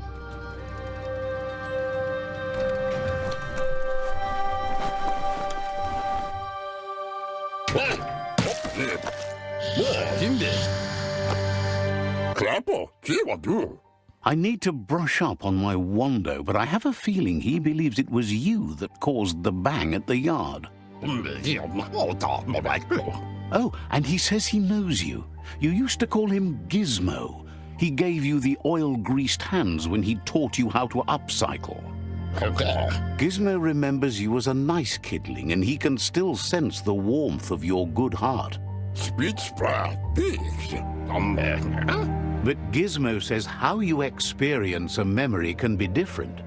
I need to brush up on my Wando, but I have a feeling he believes it was you that caused the bang at the yard. Oh, and he says he knows you. You used to call him Gizmo. He gave you the oil-greased hands when he taught you how to upcycle. Gizmo remembers you as a nice kidling, and he can still sense the warmth of your good heart. But Gizmo says how you experience a memory can be different.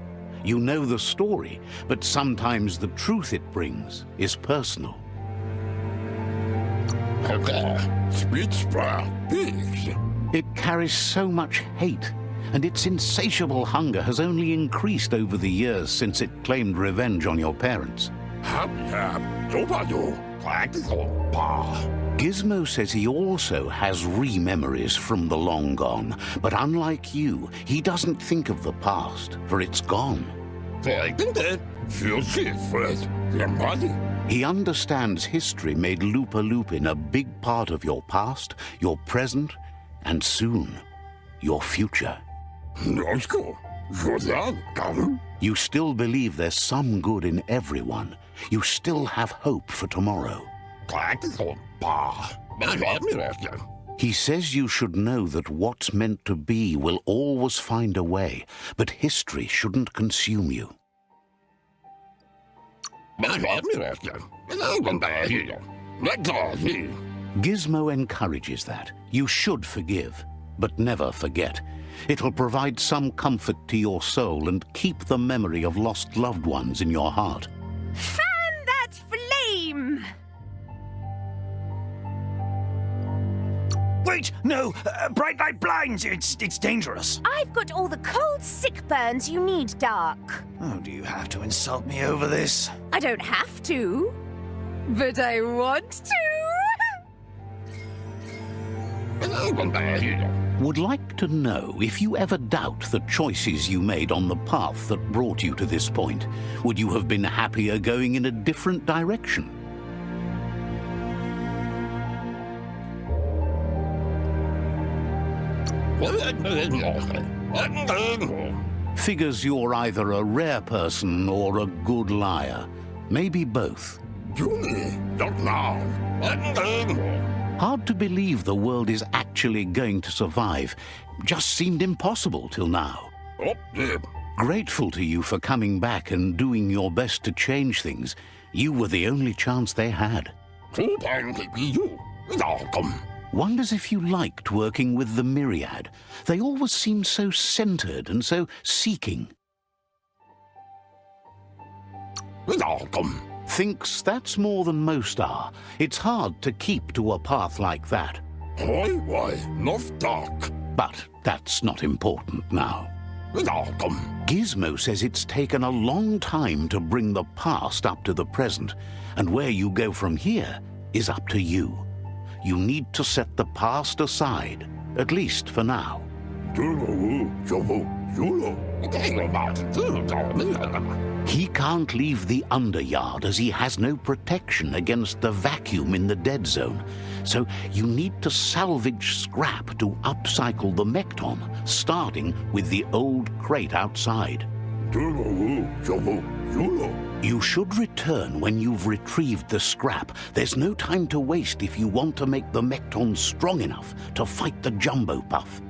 You know the story, but sometimes the truth it brings is personal. It carries so much hate, and its insatiable hunger has only increased over the years since it claimed revenge on your parents. Gizmo says he also has re-memories from the long gone, but unlike you, he doesn't think of the past, for it's gone. He understands history made Lupa Lupin a big part of your past, your present, and soon, your future. You still believe there's some good in everyone. You still have hope for tomorrow. He says you should know that what's meant to be will always find a way, but history shouldn't consume you. Gizmo encourages that. You should forgive, but never forget. It'll provide some comfort to your soul and keep the memory of lost loved ones in your heart.
Fan that flame!
Wait! No! Bright light blinds! It's dangerous.
I've got all the cold, sick burns you need, Dark.
Oh, do you have to insult me over this?
I don't have to, but I want to.
Would like to know if you ever doubt the choices you made on the path that brought you to this point. Would you have been happier going in a different direction? Figures you're either a rare person or a good liar. Maybe both. Hard to believe the world is actually going to survive. Just seemed impossible till now. Grateful to you for coming back and doing your best to change things. You were the only chance they had. Wonders if you liked working with the Myriad. They always seemed so centered and so seeking. Thinks that's more than most are. It's hard to keep to a path like that. But that's not important now. Gizmo says it's taken a long time to bring the past up to the present, and where you go from here is up to you. You need to set the past aside, at least for now. He can't leave the Underyard as he has no protection against the vacuum in the dead zone. So you need to salvage scrap to upcycle the Mekton, starting with the old crate outside. You should return when you've retrieved the scrap. There's no time to waste if you want to make the Mekton strong enough to fight the Jumbo Puff.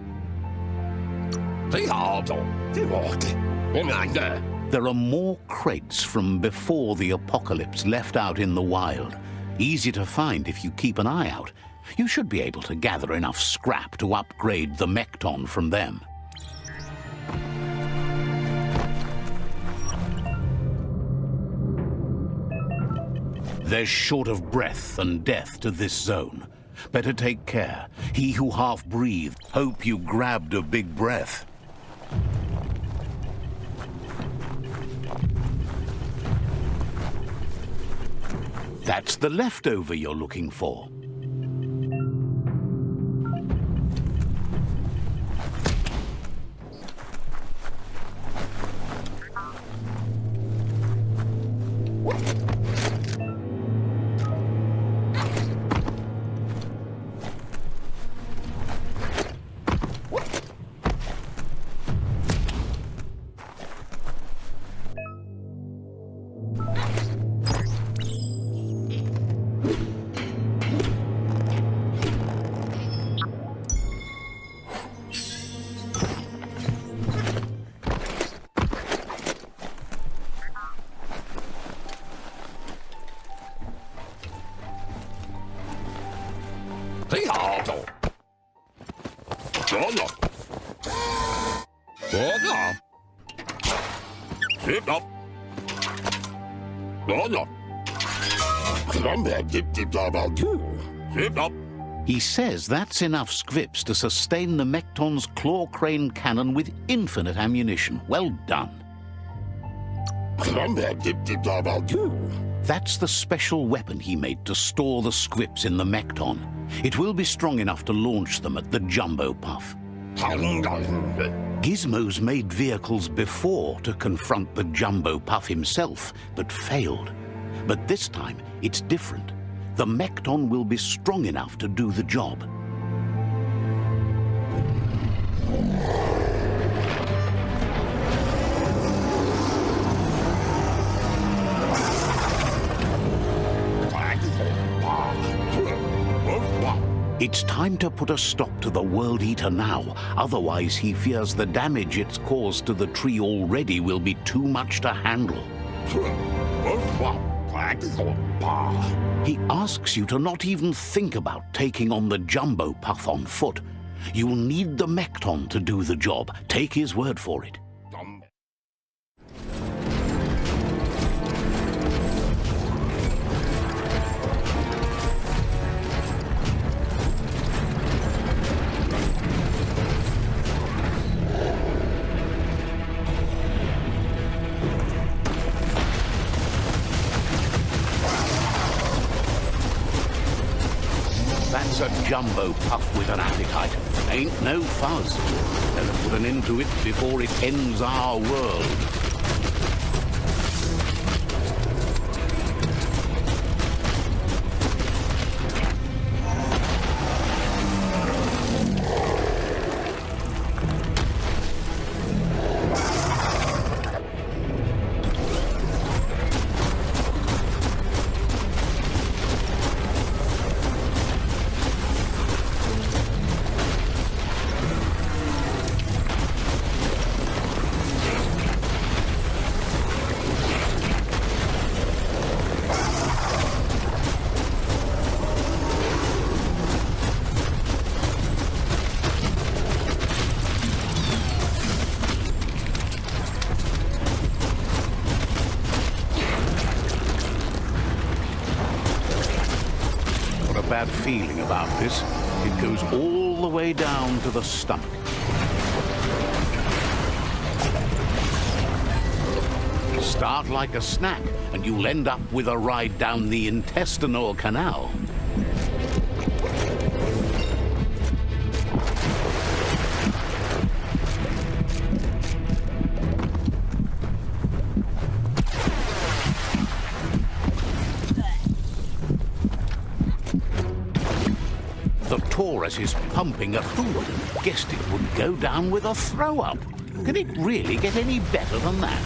There are more crates from before the apocalypse left out in the wild. Easy to find if you keep an eye out. You should be able to gather enough scrap to upgrade the Mekton from them. There's short of breath and death to this zone. Better take care. He who half breathed, hope you grabbed a big breath. That's the leftover you're looking for. He says that's enough squips to sustain the Mekton's claw crane cannon with infinite ammunition. Well done. That's the special weapon he made to store the squips in the Mekton. It will be strong enough to launch them at the Jumbo Puff. Gizmo's made vehicles before to confront the Jumbo Puff himself, but failed. But this time, it's different. The Mekton will be strong enough to do the job. It's time to put a stop to the World Eater now. Otherwise, he fears the damage it's caused to the tree already will be too much to handle. He asks you to not even think about taking on the Jumbo Puff on foot. You'll need the Mekton to do the job. Take his word for it. That's a jumbo puff with an appetite. Ain't no fuzz. Better put an end to it before it ends our world. Bad feeling about this. It goes all the way down to the stomach. Start like a snack, and you'll end up with a ride down the intestinal canal. The Taurus is pumping a food. Guessed it would go down with a throw-up. Can it really get any better than that?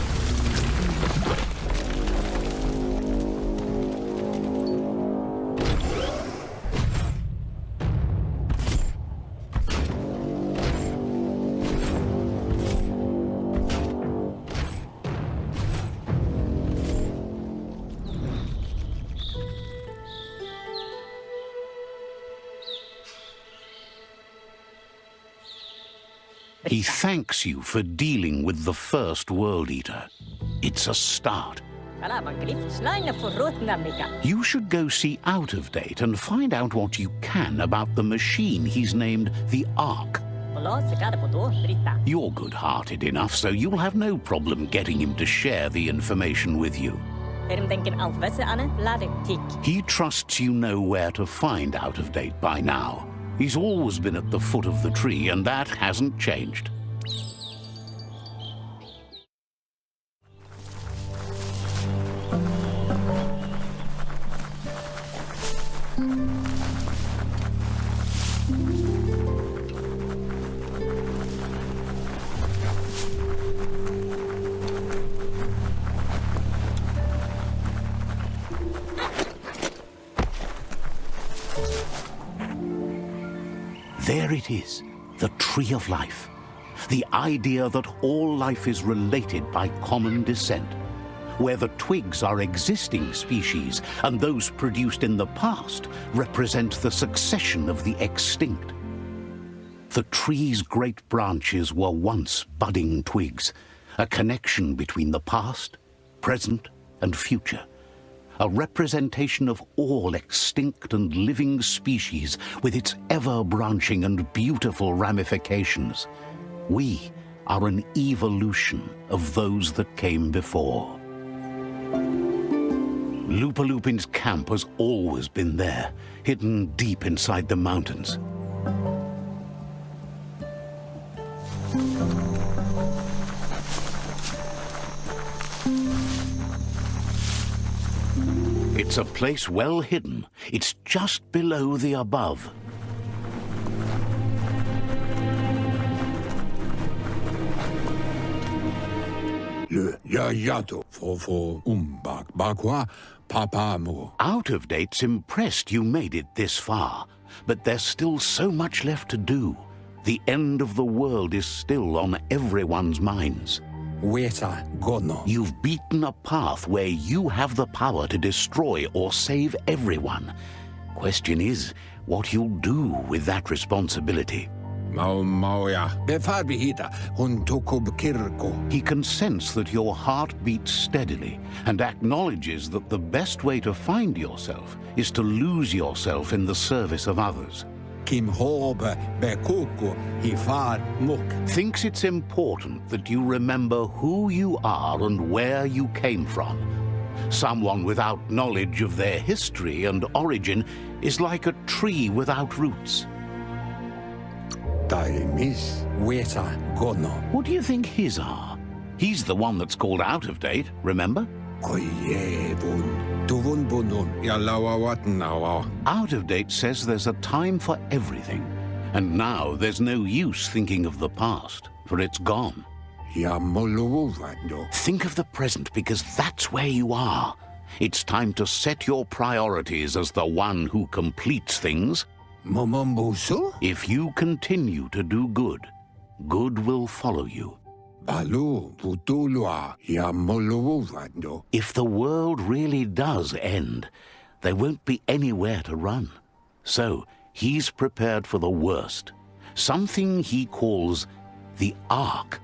He thanks you for dealing with the first World Eater. It's a start. You should go see Out of Date and find out what you can about the machine he's named the Ark. You're good-hearted enough, so you'll have no problem getting him to share the information with you. He trusts you know where to find Out of Date by now. He's always been at the foot of the tree, and that hasn't changed. There it is, the Tree of Life. The idea that all life is related by common descent, where the twigs are existing species and those produced in the past represent the succession of the extinct. The tree's great branches were once budding twigs, a connection between the past, present, and future. A representation of all extinct and living species with its ever-branching and beautiful ramifications. We are an evolution of those that came before. Loopalupin's camp has always been there, hidden deep inside the mountains. It's a place well hidden. It's just below the above. Out of Date's impressed you made it this far, but there's still so much left to do. The end of the world is still on everyone's minds. You've beaten a path where you have the power to destroy or save everyone. Question is, what you'll do with that responsibility. He can sense that your heart beats steadily and acknowledges that the best way to find yourself is to lose yourself in the service of others. Thinks it's important that you remember who you are and where you came from. Someone without knowledge of their history and origin is like a tree without roots.
Taimis, Weta, Gono,
What do you think his are? He's the one that's called out of date, remember?
Koyevun, Tuvun Bunun, Yalawawat Nawa.
Out of date says there's a time for everything. And now there's no use thinking of the past, for it's gone.
Yamoluwando,
Think of the present, because that's where you are. It's time to set your priorities as the one who completes things.
Momombusu,
If you continue to do good, good will follow you.
Balu, Putulua, Yamoluwando.
If the world really does end, there won't be anywhere to run. So he's prepared for the worst, something he calls the Ark.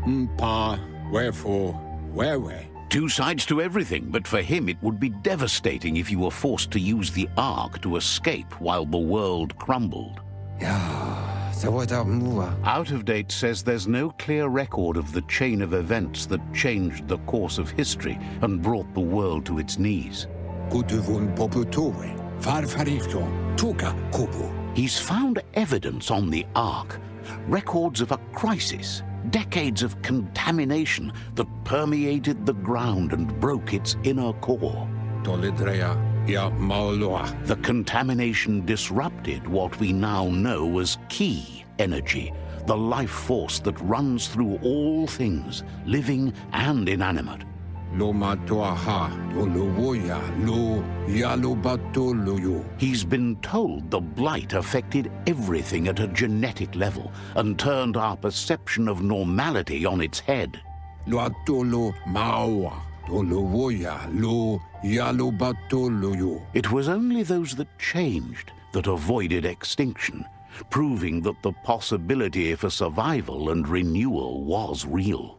Mpa, wherefore, where?
Two sides to everything, but for him it would be devastating if you were forced to use the Ark to escape while the world crumbled.
Ya, Sawata Mua.
Out of date says there's no clear record of the chain of events that changed the course of history and brought the world to its knees.
Kutuvun Poputue, Farfarifto, Tuka Kupu.
He's found evidence on the Ark, records of a crisis, decades of contamination that permeated the ground and broke its inner core.
Tolidrea, Ya Maoloa.
The contamination disrupted what we now know as Ki energy, the life force that runs through all things, living and inanimate.
Loma Toaha, Toluwoya, Lu, Yalubatoluyu.
He's been told the blight affected everything at a genetic level and turned our perception of normality on its head.
Luatolo Maua, Toluwoya, Lu, Yalubatoluyu.
It was only those that changed that avoided extinction, proving that the possibility for survival and renewal was real.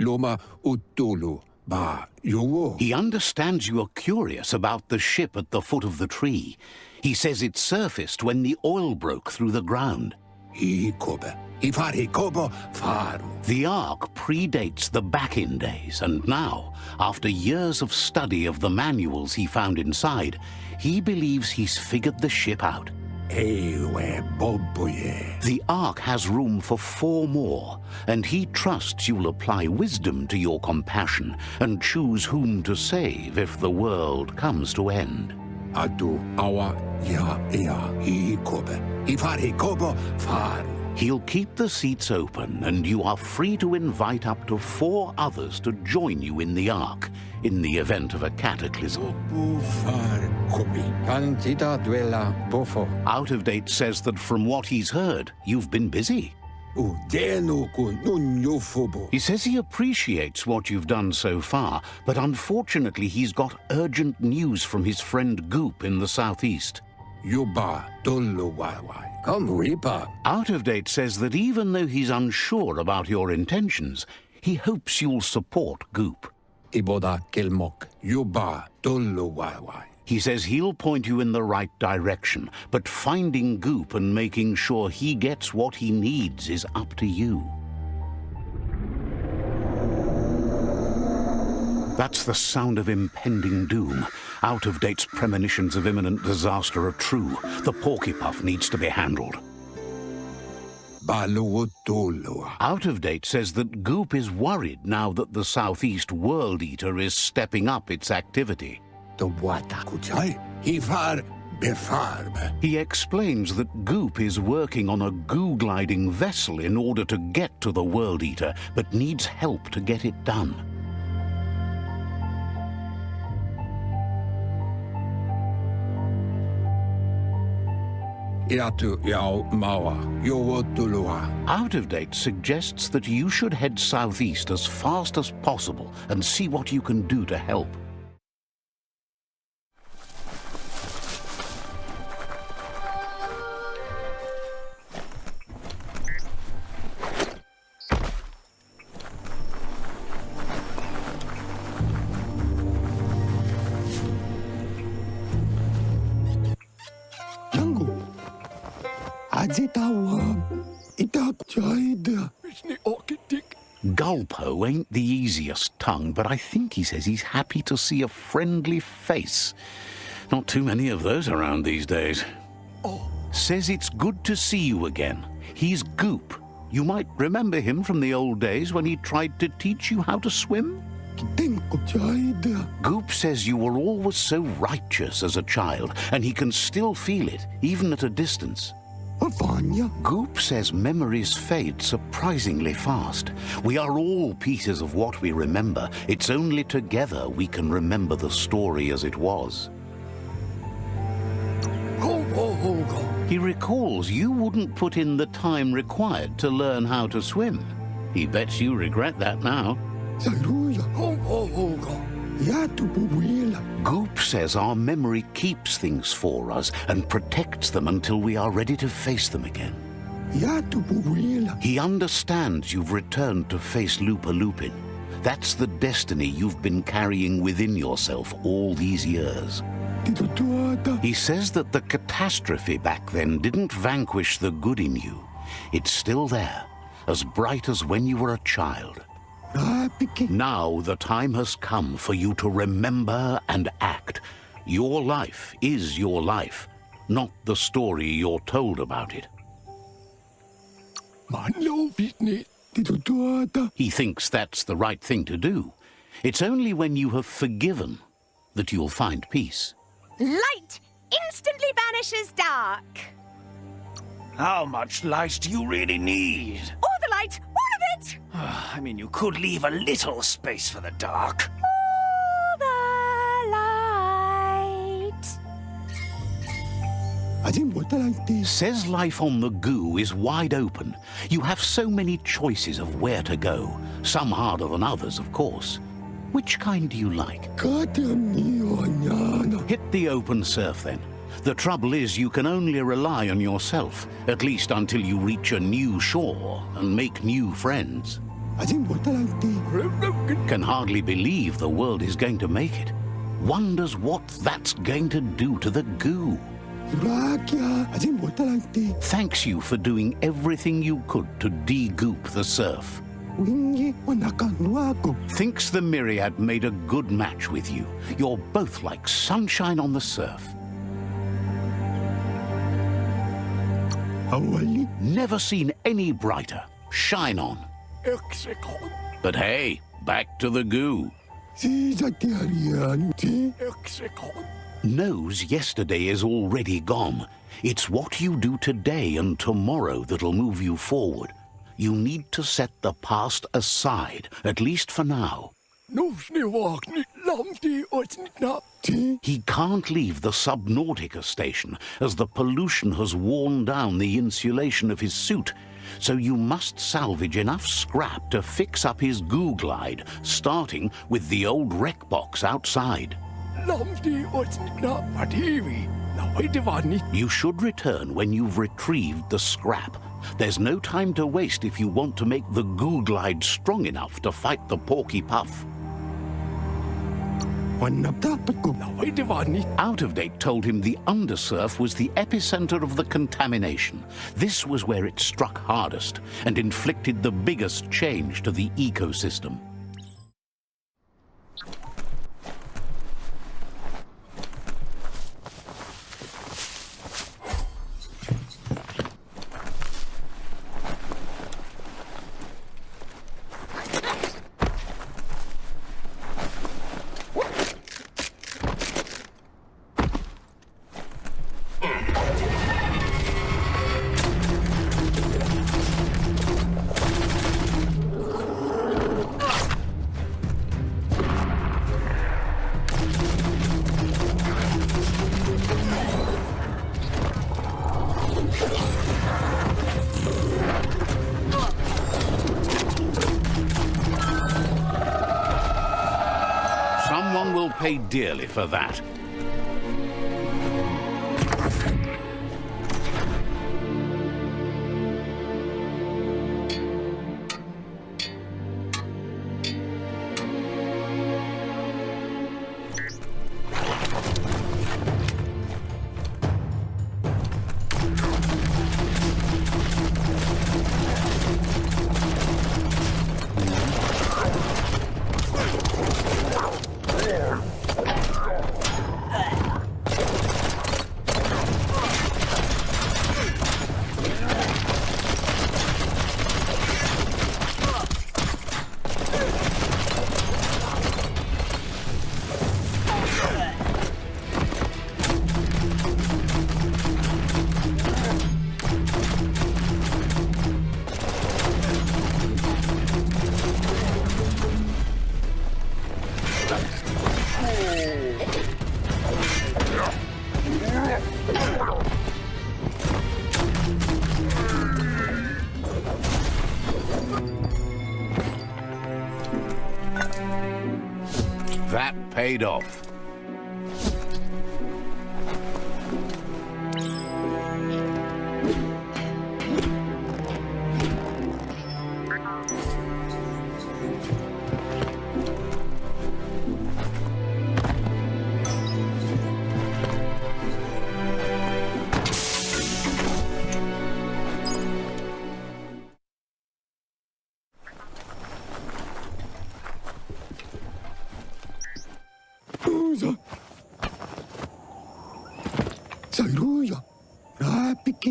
Loma Utulu. Ba, you.
He understands you are curious about the ship at the foot of the tree. He says it surfaced when the oil broke through the ground.
Ikobe, Ifari Kobo, Faru.
The Ark predates the back-in days, and now, after years of study of the manuals he found inside, he believes he's figured the ship out.
Ewe Boboye.
The Ark has room for 4 more, and he trusts you'll apply wisdom to your compassion and choose whom to save if the world comes to end.
Adu Awa Ya Ikobe, Ifari Kobo, Faru.
He'll keep the seats open, and you are free to invite up to 4 others to join you in the Ark in the event of a cataclysm.
Bufar Kobi. Cantita Duela Bofo.
Out of date says that from what he's heard, you've been busy.
Udenu kun Nunyofobo.
He says he appreciates what you've done so far, but unfortunately he's got urgent news from his friend Goop in the southeast.
Yuba Dolo Waiwai. Come Ripa.
Out of date says that even though he's unsure about your intentions, he hopes you'll support Goop.
Iboda Kilmok. Yuba Dolo Waiwai.
He says he'll point you in the right direction, but finding Goop and making sure he gets what he needs is up to you. That's the sound of impending doom. Out of date's premonitions of imminent disaster are true. The porcupine needs to be handled.
Baluotolo.
Out of date says that Goop is worried now that the Southeast World Eater is stepping up its activity.
The Wata Kuchai. Ifar Befarbe.
He explains that Goop is working on a goo-gliding vessel in order to get to the World Eater, but needs help to get it done.
Iatu Yao Mawa. Yowotulua.
Out of date suggests that you should head southeast as fast as possible and see what you can do to help.
Ajitawa. Itak Jaida.
Vishni Orkidik.
Gulpo ain't the easiest tongue, but I think he says he's happy to see a friendly face. Not too many of those around these days. Says it's good to see you again. He's Goop. You might remember him from the old days when he tried to teach you how to swim. Goop says you were always so righteous as a child, and he can still feel it, even at a distance. Goop says memories fade surprisingly fast. We are all pieces of what we remember. It's only together we can remember the story as it was. He recalls you wouldn't put in the time required to learn how to swim. He bets you regret that now. Goop says our memory keeps things for us and protects them until we are ready to face them again. He understands you've returned to face Lupa Lupin. That's the destiny you've been carrying within yourself all these years. He says that the catastrophe back then didn't vanquish the good in you. It's still there, as bright as when you were a child. Now the time has come for you to remember and act. Your life is your life, not the story you're told about it. He thinks that's the right thing to do. It's only when you have forgiven that you'll find peace.
Light instantly banishes dark.
How much light do you really need?
All the light, all of it!
I mean, you could leave a little space for the dark.
All the light.
Says life on the goo is wide open. You have so many choices of where to go. Some harder than others, of course. Which kind do you like? Hit the open surf, then. The trouble is you can only rely on yourself, at least until you reach a new shore and make new friends. Can hardly believe the world is going to make it. Wonders what that's going to do to the goo. Thanks you for doing everything you could to de-goop the surf. Thinks the Myriad made a good match with you. You're both like sunshine on the surf. Never seen any brighter. Shine on. But hey, back to the goo. Knows yesterday is already gone. It's what you do today and tomorrow that'll move you forward. You need to set the past aside, at least for now. He can't leave the Subnautica station, as the pollution has worn down the insulation of his suit, so you must salvage enough scrap to fix up his goo glide, starting with the old wreck box outside. You should return when you've retrieved the scrap. There's no time to waste if you want to make the goo glide strong enough to fight the Porky Puff. Out of Date told him the undersurf was the epicenter of the contamination. This was where it struck hardest and inflicted the biggest change to the ecosystem. Someone will pay dearly for that. paid off.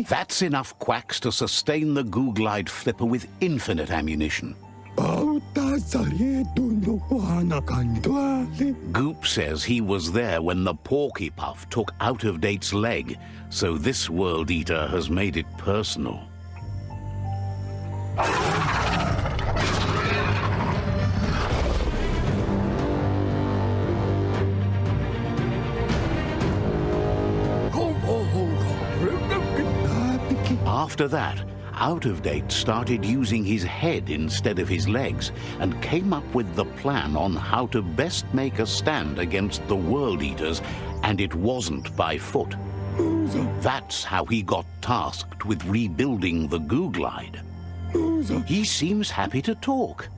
That's enough quacks to sustain the Googlide flipper with infinite ammunition. Goop says he was there when the Porky Puff took Out-of-Date's leg, so this World Eater has made it personal. After that, Out-of-Date started using his head instead of his legs and came up with the plan on how to best make a stand against the World Eaters, and it wasn't by foot. That's how he got tasked with rebuilding the Googlide. He seems happy to talk.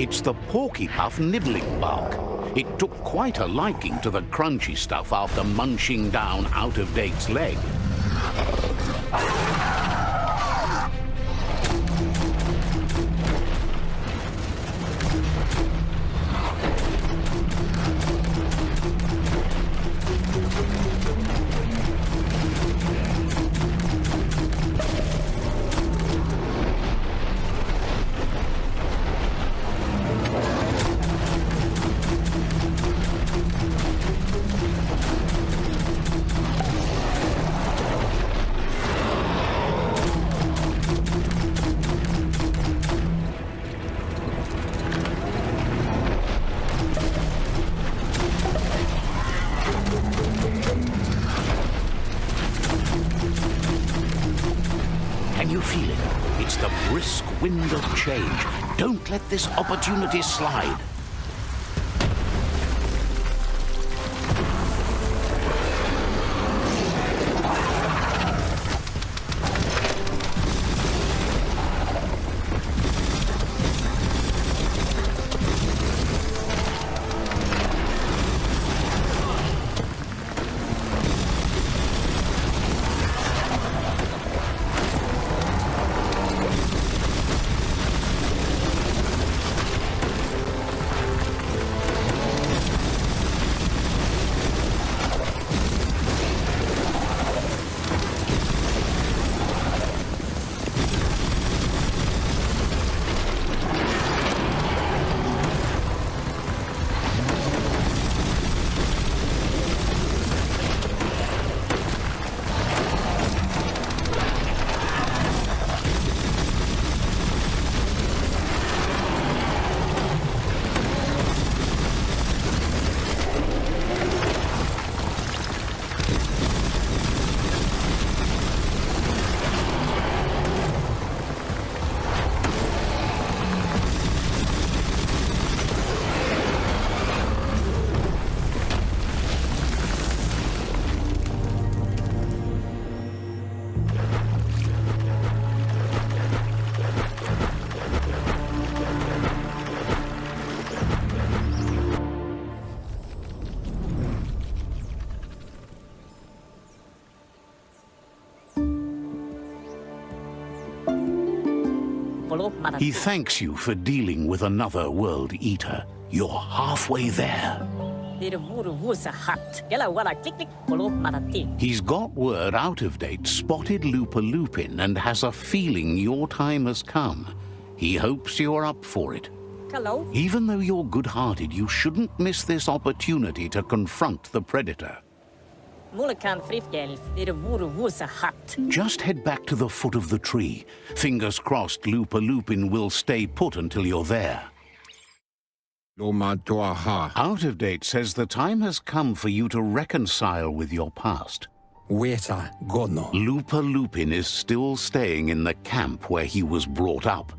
It's the Porky Puff nibbling bark. It took quite a liking to the crunchy stuff after munching down Out-of-Date's leg. Can you feel it? It's the brisk wind of change. Don't let this opportunity slide. He thanks you for dealing with another World Eater. You're halfway there. He's got word Out-of-Date spotted Loopalupin and has a feeling your time has come. He hopes you're up for it.
Hello.
Even though you're good-hearted, you shouldn't miss this opportunity to confront the Predator.
Mulle kan frifgelf, det vore vusa hatt.
Just head back to the foot of the tree. Fingers crossed Lupa Lupin will stay put until you're there.
Loma toa ha.
Out of Date says the time has come for you to reconcile with your past.
Weta gono.
Lupa Lupin is still staying in the camp where he was brought up.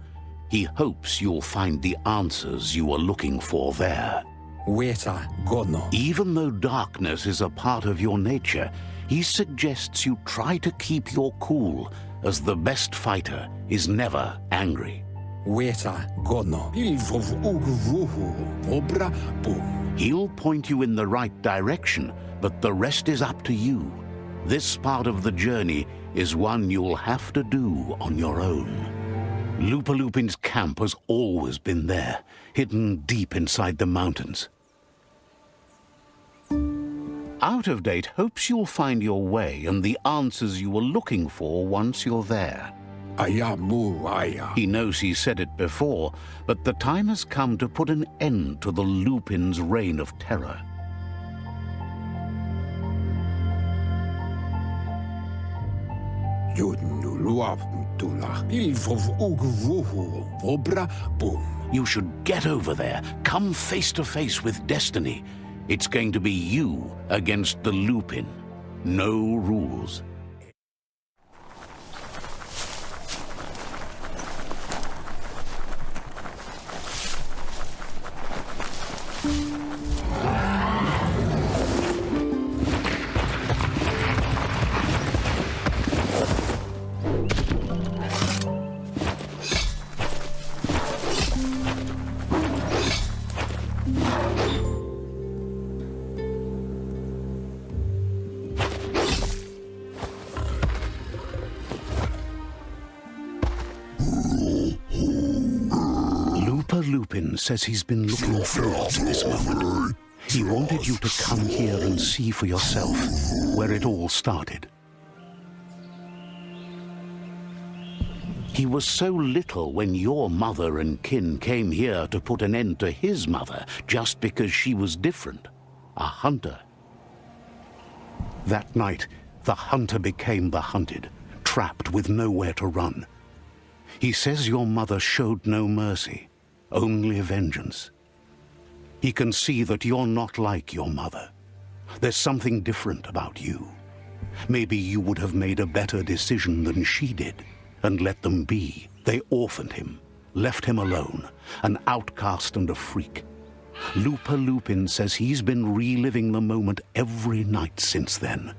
He hopes you'll find the answers you are looking for there.
Weta gono.
Even though darkness is a part of your nature, he suggests you try to keep your cool, as the best fighter is never angry.
Weta gono. Ilvov uguvuhu. Vobra boom.
He'll point you in the right direction, but the rest is up to you. This part of the journey is one you'll have to do on your own. Lupa Lupin's camp has always been there, hidden deep inside the mountains. Out of Date hopes you'll find your way and the answers you were looking for once you're there.
Aya mu aya.
He knows he said it before, but the time has come to put an end to the Lupin's reign of terror. You should get over there, come face to face with destiny. It's going to be you against the Lupin. No rules. Lupin says he's been looking forward to this moment. He wanted you to come here and see for yourself where it all started. He was so little when your mother and kin came here to put an end to his mother just because she was different, a hunter. That night, the hunter became the hunted, trapped with nowhere to run. He says your mother showed no mercy. Only vengeance. He can see that you're not like your mother. There's something different about you. Maybe you would have made a better decision than she did, and let them be. They orphaned him, left him alone, an outcast and a freak. Lupa Lupin says he's been reliving the moment every night since then.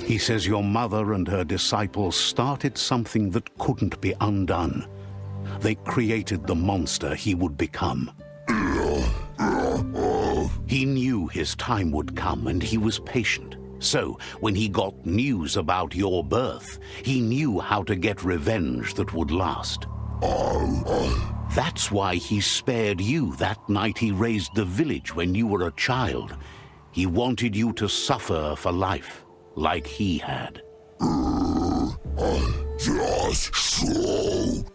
He says your mother and her disciples started something that couldn't be undone. They created the monster he would become. He knew his time would come and he was patient. So, when he got news about your birth, he knew how to get revenge that would last. That's why he spared you that night he raised the village when you were a child. He wanted you to suffer for life. Like he had.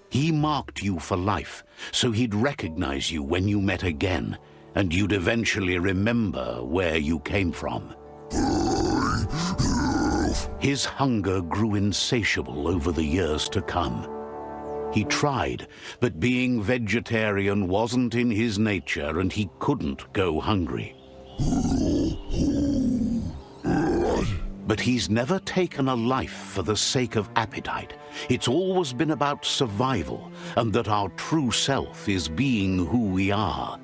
He marked you for life, so he'd recognize you when you met again, and you'd eventually remember where you came from. His hunger grew insatiable over the years to come. He tried, but being vegetarian wasn't in his nature, and he couldn't go hungry. But he's never taken a life for the sake of appetite. It's always been about survival, and that our true self is being who we are.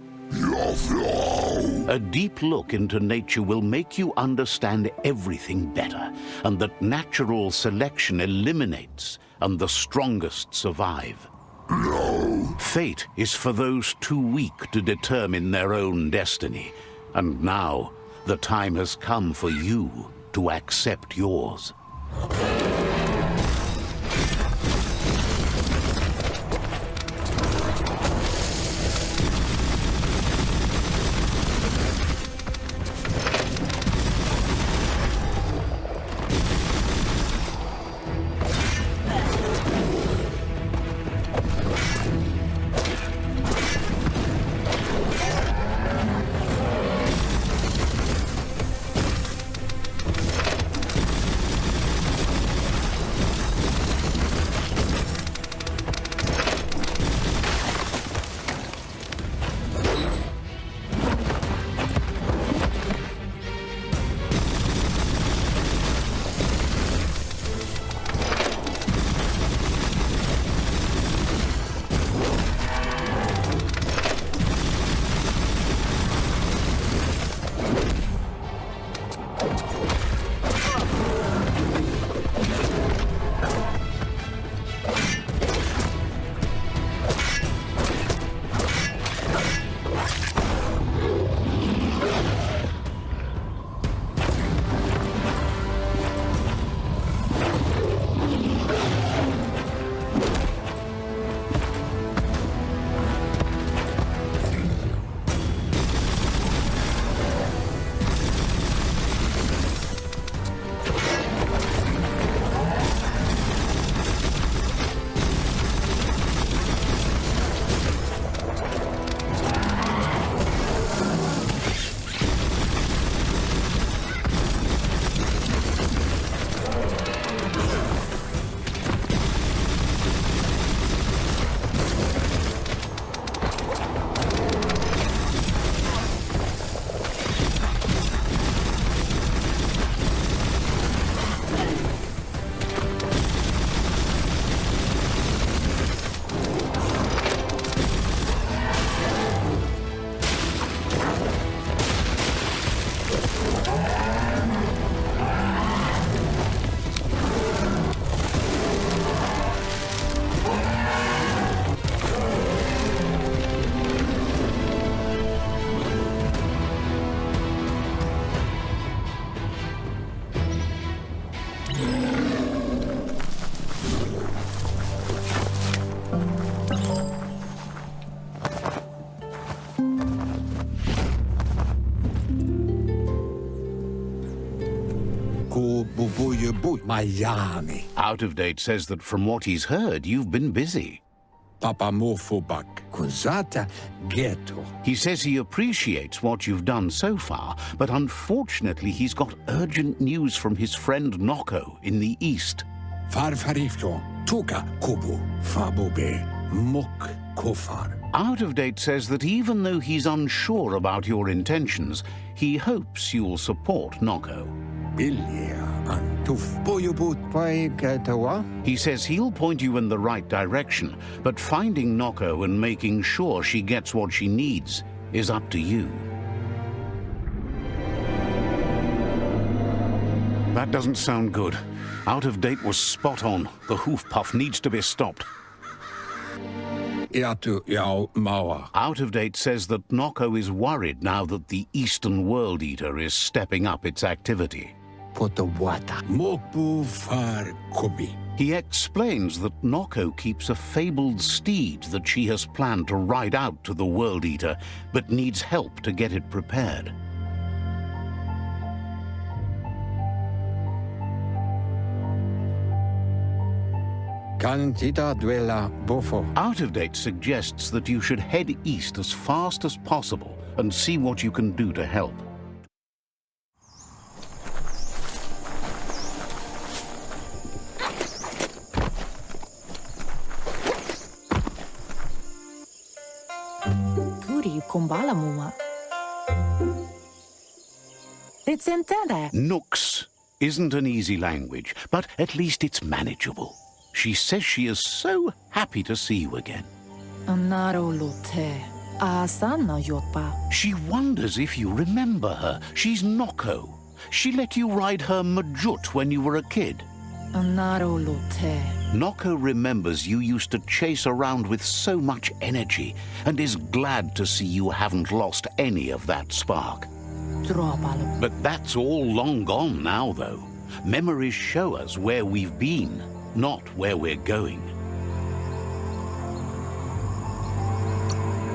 A deep look into nature will make you understand everything better, and that natural selection eliminates, and the strongest survive. Fate is for those too weak to determine their own destiny, and now the time has come for you to accept yours.
Buyabut Mayani.
Out of Date says that from what he's heard, you've been busy.
Papa Mofobak. Kuzata Ghetto.
He says he appreciates what you've done so far, but unfortunately he's got urgent news from his friend Noko in the east.
Farfarifto. Tuka Kubu. Fabube. Mok Kofar.
Out of Date says that even though he's unsure about your intentions, he hopes you'll support Noko.
Bilia Antuf. Buyabut Paigatawa.
He says he'll point you in the right direction, but finding Noko and making sure she gets what she needs is up to you. That doesn't sound good. Out of Date was spot on. The hoof puff needs to be stopped.
Iatu Yao Mawa.
Out of Date says that Noko is worried now that the Eastern World Eater is stepping up its activity.
Potawata. Mopu Far Kobi.
He explains that Noko keeps a fabled steed that she has planned to ride out to the World Eater, but needs help to get it prepared.
Cantita Duela Bofo.
Out of Date suggests that you should head east as fast as possible and see what you can do to help.
Puri kumbala mua. It's intended.
Nooks isn't an easy language, but at least it's manageable. She says she is so happy to see you again.
Naro lute. Asana yotpa.
She wonders if you remember her. She's Noko. She let you ride her Majut when you were a kid.
Naro lute.
Noko remembers you used to chase around with so much energy and is glad to see you haven't lost any of that spark.
Dropalo.
But that's all long gone now, though. Memories show us where we've been, not where we're going.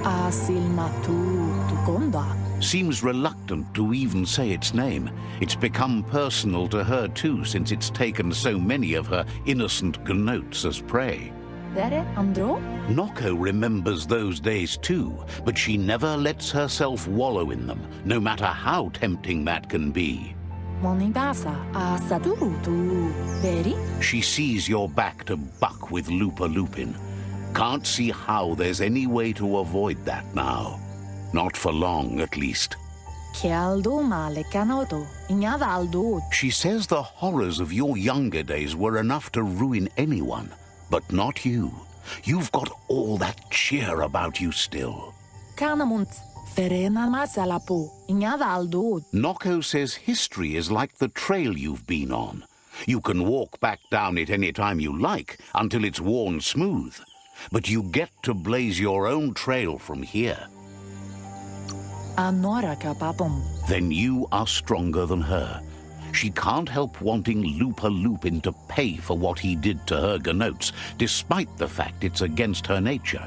Asilmatu tukonda.
Seems reluctant to even say its name. It's become personal to her too, since it's taken so many of her innocent gnotes as prey.
Dere andro?
Noko remembers those days too, but she never lets herself wallow in them, no matter how tempting that can be.
Monibasa asadurutu. Beri?
She sees you're back to buck with Lupa Lupin. Can't see how there's any way to avoid that now. Not for long, at least.
Kialdo male canoto. Ignadaldo.
She says the horrors of your younger days were enough to ruin anyone, but not you. You've got all that cheer about you still.
Canamunt. Ferena masalapu. Ignadaldo.
Noko says history is like the trail you've been on. You can walk back down it any time you like, until it's worn smooth. But you get to blaze your own trail from here.
Anora kapapum.
Then you are stronger than her. She can't help wanting Lupa Lupin to pay for what he did to her gnotes, despite the fact it's against her nature.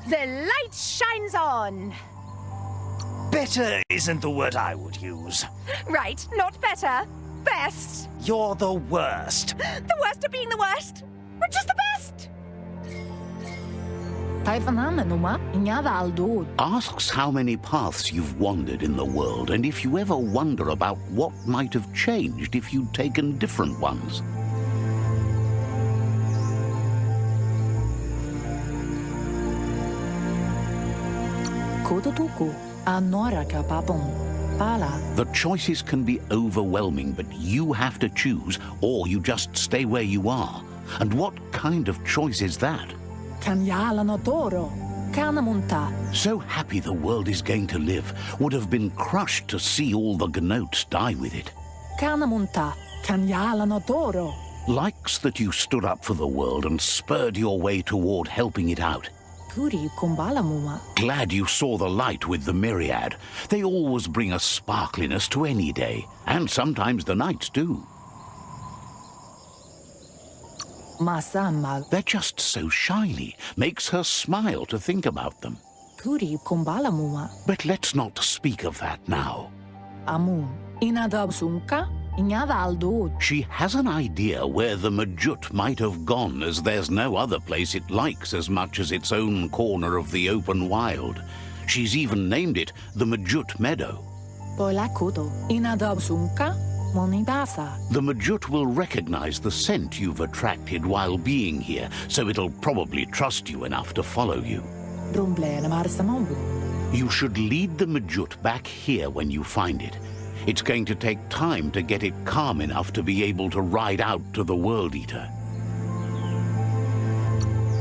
The light shines on.
Better isn't the word I would use.
Right, not better. Best.
You're the worst.
The worst of being the worst. We're just the best.
Paifanamenuma. Ignadaldo.
Asks how many paths you've wandered in the world, and if you ever wonder about what might have changed if you'd taken different ones.
Kototuku. Anora kapapum. Pala.
The choices can be overwhelming, but you have to choose, or you just stay where you are. And what kind of choice is that?
Kanyalano toro. Canamunta.
So happy the world is going to live, would have been crushed to see all the gnotes die with it.
Canamunta. Kanyalano toro.
Likes that you stood up for the world and spurred your way toward helping it out.
Puri kumbalamuma.
Glad you saw the light with the myriad. They always bring a sparkliness to any day, and sometimes the nights too.
Masamal.
They're just so shiny, makes her smile to think about them.
Puri kumbalamuma.
But let's not speak of that now.
Amun. Inadabsunka. Inga Valdo.
She has an idea where the Majut might have gone, as there's no other place it likes as much as its own corner of the open wild. She's even named it the Majut Meadow.
Polakuto. Inadabsunka. Monibasa.
The Majut will recognize the scent you've attracted while being here, so it'll probably trust you enough to follow you.
Drumblene Marsamongu.
You should lead the Majut back here when you find it. It's going to take time to get it calm enough to be able to ride out to the World Eater.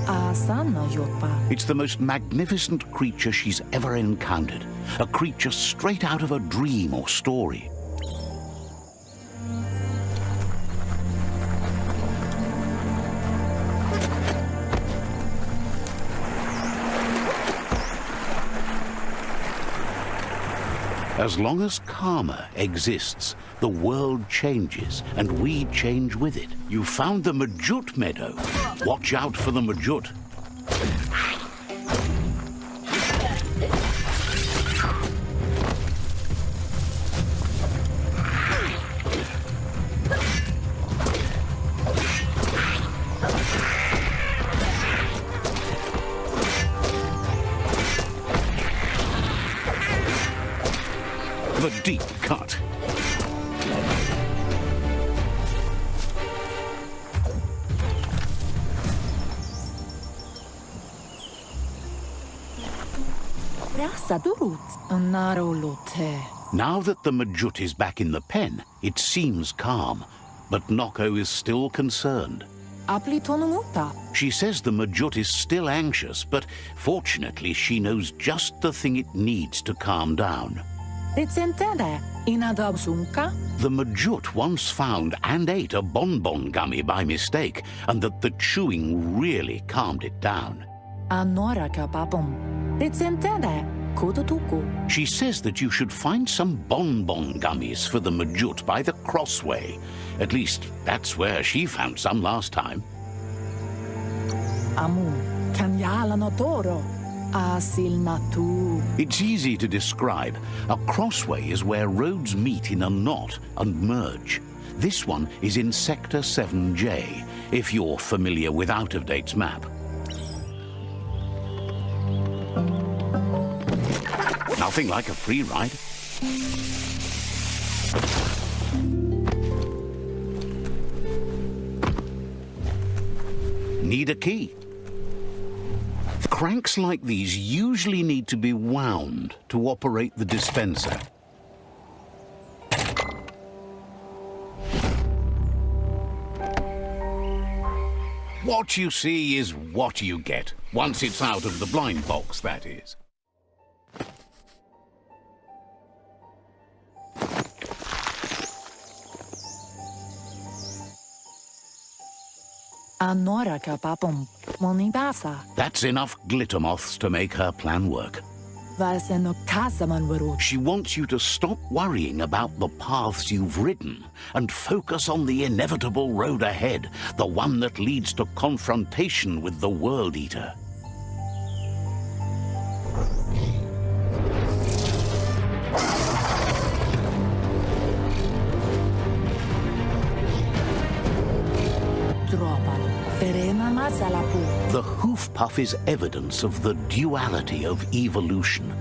Asana Yotpa.
It's the most magnificent creature she's ever encountered. A creature straight out of a dream or story. As long as karma exists, the world changes, and we change with it. You found the Majut Meadow. Watch out for the Majut. The deep cut.
Rasa Durut. Narolote.
Now that the Majut is back in the pen, it seems calm, but Noko is still concerned.
Aplitonomuta.
She says the Majut is still anxious, but fortunately she knows just the thing it needs to calm down.
Ritsentede. Inadabsunka.
The Majut once found and ate a bonbon gummy by mistake, and that the chewing really calmed it down.
Anora kapapum. Ritsentede. Kototuku.
She says that you should find some bonbon gummies for the Majut by the crossway. At least, that's where she found some last time.
Amu. Kanyala notoro. Asil natu.
It's easy to describe. A crossway is where roads meet in a knot and merge. This one is in Sector 7J, if you're familiar with Out-of-Date's map. Nothing like a free ride. Need a key. Cranks like these usually need to be wound to operate the dispenser. What you see is what you get, once it's out of the blind box, that is.
Anora kapapum. Monibasa.
That's enough glitter moths to make her plan work.
Vaseno kasaman varut.
She wants you to stop worrying about the paths you've ridden and focus on the inevitable road ahead, the one that leads to confrontation with the World Eater. The hoof puff is evidence of the duality of evolution,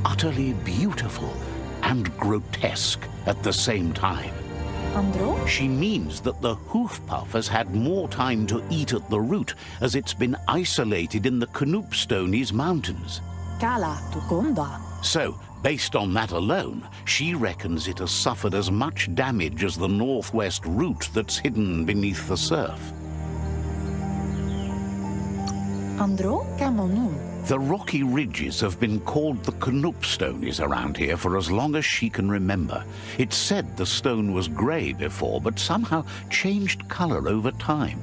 utterly beautiful and grotesque at the same time.
Andro?
She means that the hoof puff has had more time to eat at the root as it's been isolated in the Knoopstonies mountains.
Kala tukonda.
So, based on that alone, she reckons it has suffered as much damage as the northwest route that's hidden beneath the surf.
Andro kamonu.
The rocky ridges have been called the Knoopstonies around here for as long as she can remember. It's said the stone was grey before, but somehow changed colour over time.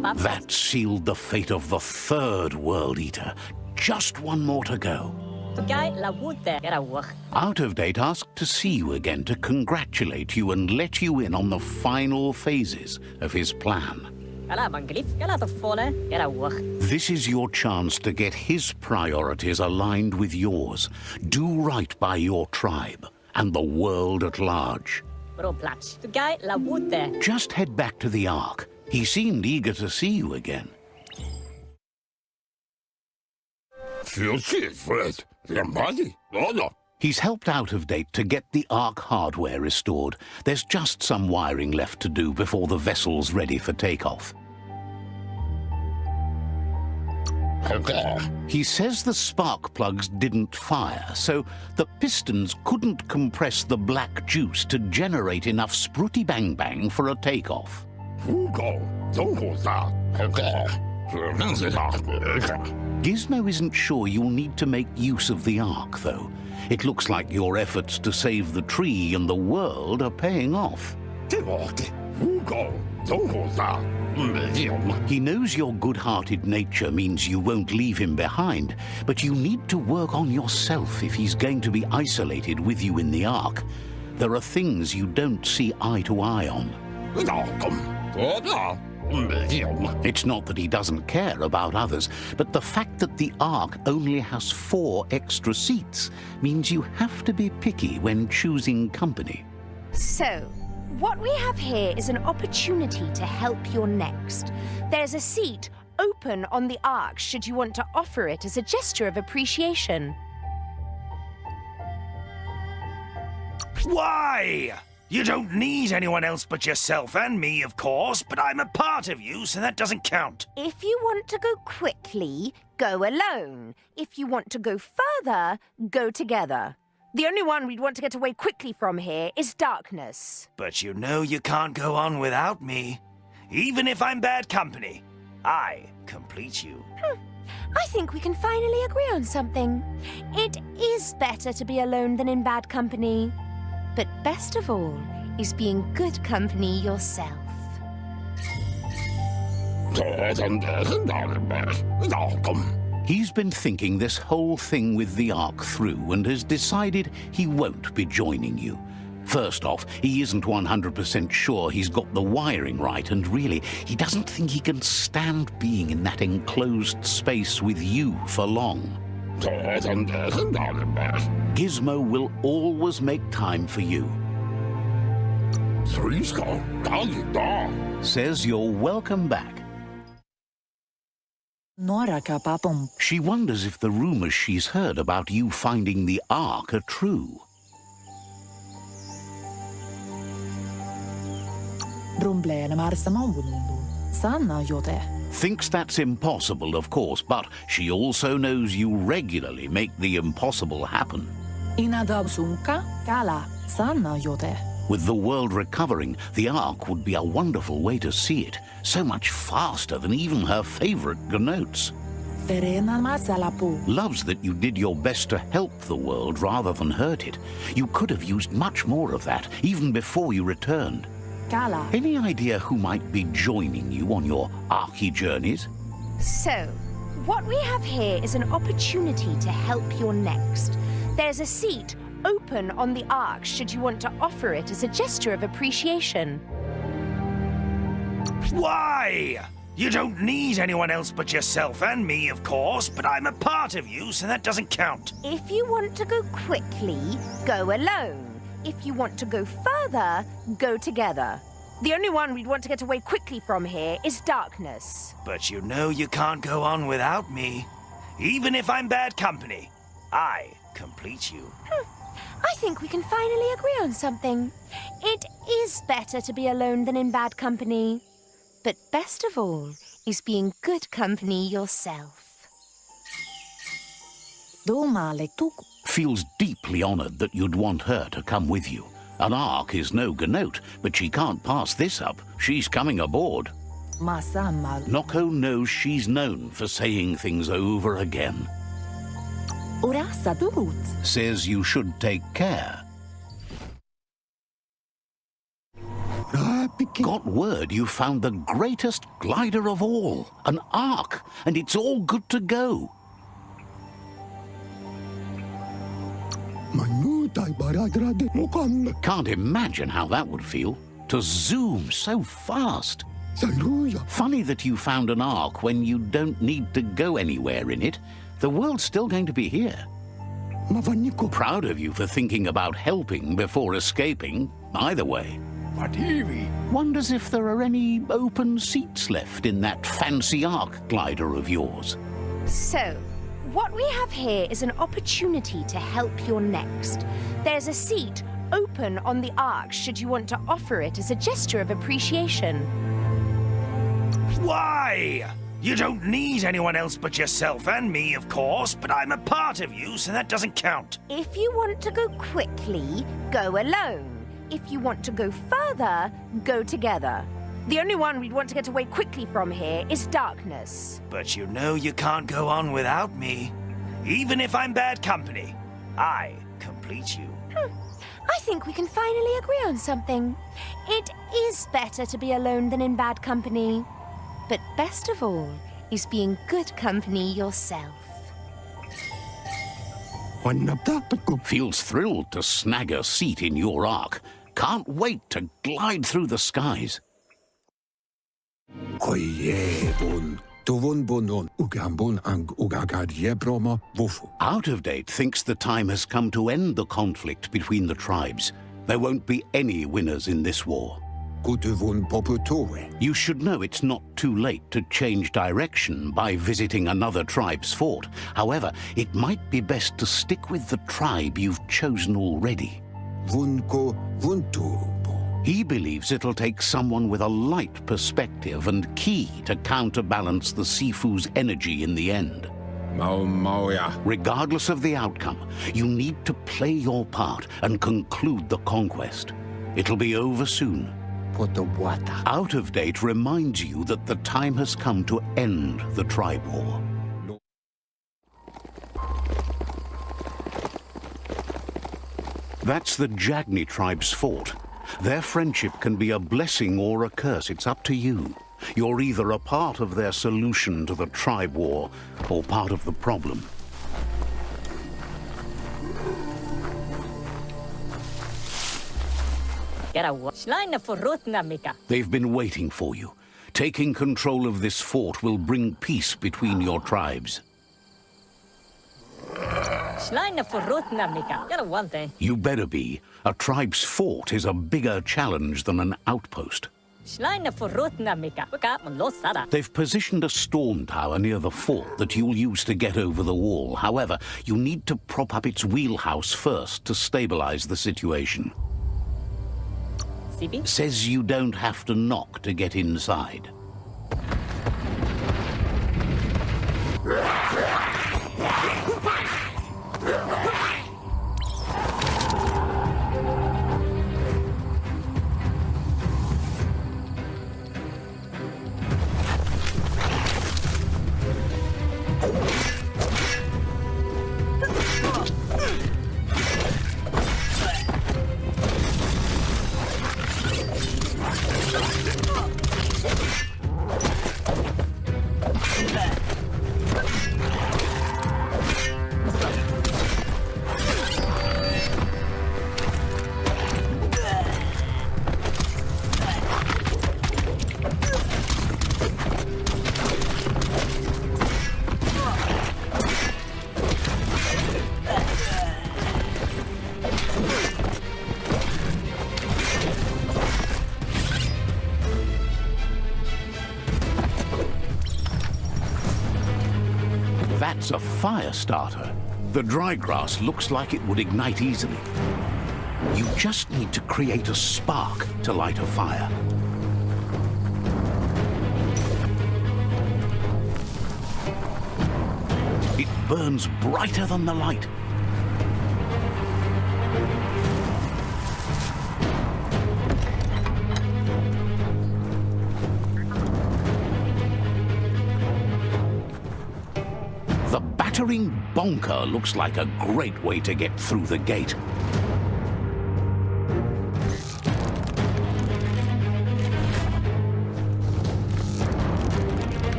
papa.
That sealed the fate of the third World Eater. Just one more to go.
Tugai la wute era wach.
Out of Date asked to see you again to congratulate you and let you in on the final phases of his plan.
Kala banglif, kala to fone era wach.
This is your chance to get his priorities aligned with yours. Do right by your tribe and the world at large.
Bro plats. Tugai la wute.
Just head back to the Ark. He seemed eager to see you again. He's helped Out of Date to get the Ark hardware restored. There's just some wiring left to do before the vessel's ready for takeoff. He says the spark plugs didn't fire, so the pistons couldn't compress the black juice to generate enough sprooty bang bang for a takeoff. Gizmo isn't sure you'll need to make use of the Ark, though. It looks like your efforts to save the tree and the world are paying off. He knows your good-hearted nature means you won't leave him behind, but you need to work on yourself if he's going to be isolated with you in the Ark. There are things you don't see eye to eye on. It's not that he doesn't care about others, but the fact that the Ark only has 4 extra seats means you have to be picky when choosing company.
So, what we have here is an opportunity to help your next. There's a seat open on the Ark should you want to offer it as a gesture of appreciation.
Why? You don't need anyone else but yourself and me, of course, but I'm a part of you, so that doesn't count.
If you want to go quickly, go alone. If you want to go further, go together. The only one we'd want to get away quickly from here is darkness.
But you know you can't go on without me. Even if I'm bad company, I complete you.
I think we can finally agree on something. It is better to be alone than in bad company. But best of all is being good company yourself.
He's been thinking this whole thing with the Ark through and has decided he won't be joining you. First off, he isn't 100% sure he's got the wiring right, and really, he doesn't think he can stand being in that enclosed space with you for long. Gizmo will always make time for you. Says you're welcome back.
Nora ka papum.
She wonders if the rumors she's heard about you finding the Ark are true.
Rumble na marsamambunundu. Sanna yote.
Thinks that's impossible, of course, but she also knows you regularly make the impossible happen.
Inadabsunka kala. Sanna yote.
With the world recovering, the Ark would be a wonderful way to see it. So much faster than even her favorite gnotes.
Verena masalapu.
Loves that you did your best to help the world rather than hurt it. You could have used much more of that, even before you returned.
Kala.
Any idea who might be joining you on your Arky journeys?
So, what we have here is an opportunity to help your next. There's a seat open on the Ark should you want to offer it as a gesture of appreciation.
Why? You don't need anyone else but yourself and me, of course, but I'm a part of you, so that doesn't count.
If you want to go quickly, go alone. If you want to go further, go together. The only one we'd want to get away quickly from here is darkness.
But you know you can't go on without me. Even if I'm bad company, I complete you.
I think we can finally agree on something. It is better to be alone than in bad company. But best of all is being good company yourself.
Feels deeply honored that you'd want her to come with you. An Ark is no gnote, but she can't pass this up. She's coming aboard.
Masamal.
Noko knows she's known for saying things over again.
Urasa durut.
Says you should take care. Got word you found the greatest glider of all, an Ark, and it's all good to go. Can't imagine how that would feel, to zoom so fast. Funny that you found an Ark when you don't need to go anywhere in it. The world's still going to be here. Proud of you for thinking about helping before escaping, either way. Wonders if there are any open seats left in that fancy Ark glider of yours.
So, what we have here is an opportunity to help your next. There's a seat open on the Ark should you want to offer it as a gesture of appreciation.
Why? You don't need anyone else but yourself and me, of course, but I'm a part of you, so that doesn't count.
If you want to go quickly, go alone. If you want to go further, go together. The only one we'd want to get away quickly from here is darkness.
But you know you can't go on without me. Even if I'm bad company, I complete you.
I think we can finally agree on something. It is better to be alone than in bad company. But best of all is being good company yourself.
Feels thrilled to snag a seat in your Ark. Can't wait to glide through the skies. Out of Date thinks the time has come to end the conflict between the tribes. There won't be any winners in this war. You should know it's not too late to change direction by visiting another tribe's fort. However, it might be best to stick with the tribe you've chosen already. He believes it'll take someone with a light perspective and key to counterbalance the Sifu's energy in the end. Regardless of the outcome, you need to play your part and conclude the conquest. It'll be over soon. Out of Date reminds you that the time has come to end the tribe war. That's the Jagni tribe's fort. Their friendship can be a blessing or a curse. It's up to you. You're either a part of their solution to the tribe war or part of the problem. They've been waiting for you. Taking control of this fort will bring peace between your tribes. You better be. A tribe's fort is a bigger challenge than an outpost. They've positioned a storm tower near the fort that you'll use to get over the wall. However, you need to prop up its wheelhouse first to stabilize the situation. Says you don't have to knock to get inside. That's a fire starter. The dry grass looks like it would ignite easily. You just need to create a spark to light a fire. It burns brighter than the light. The battering bonker looks like a great way to get through the gate.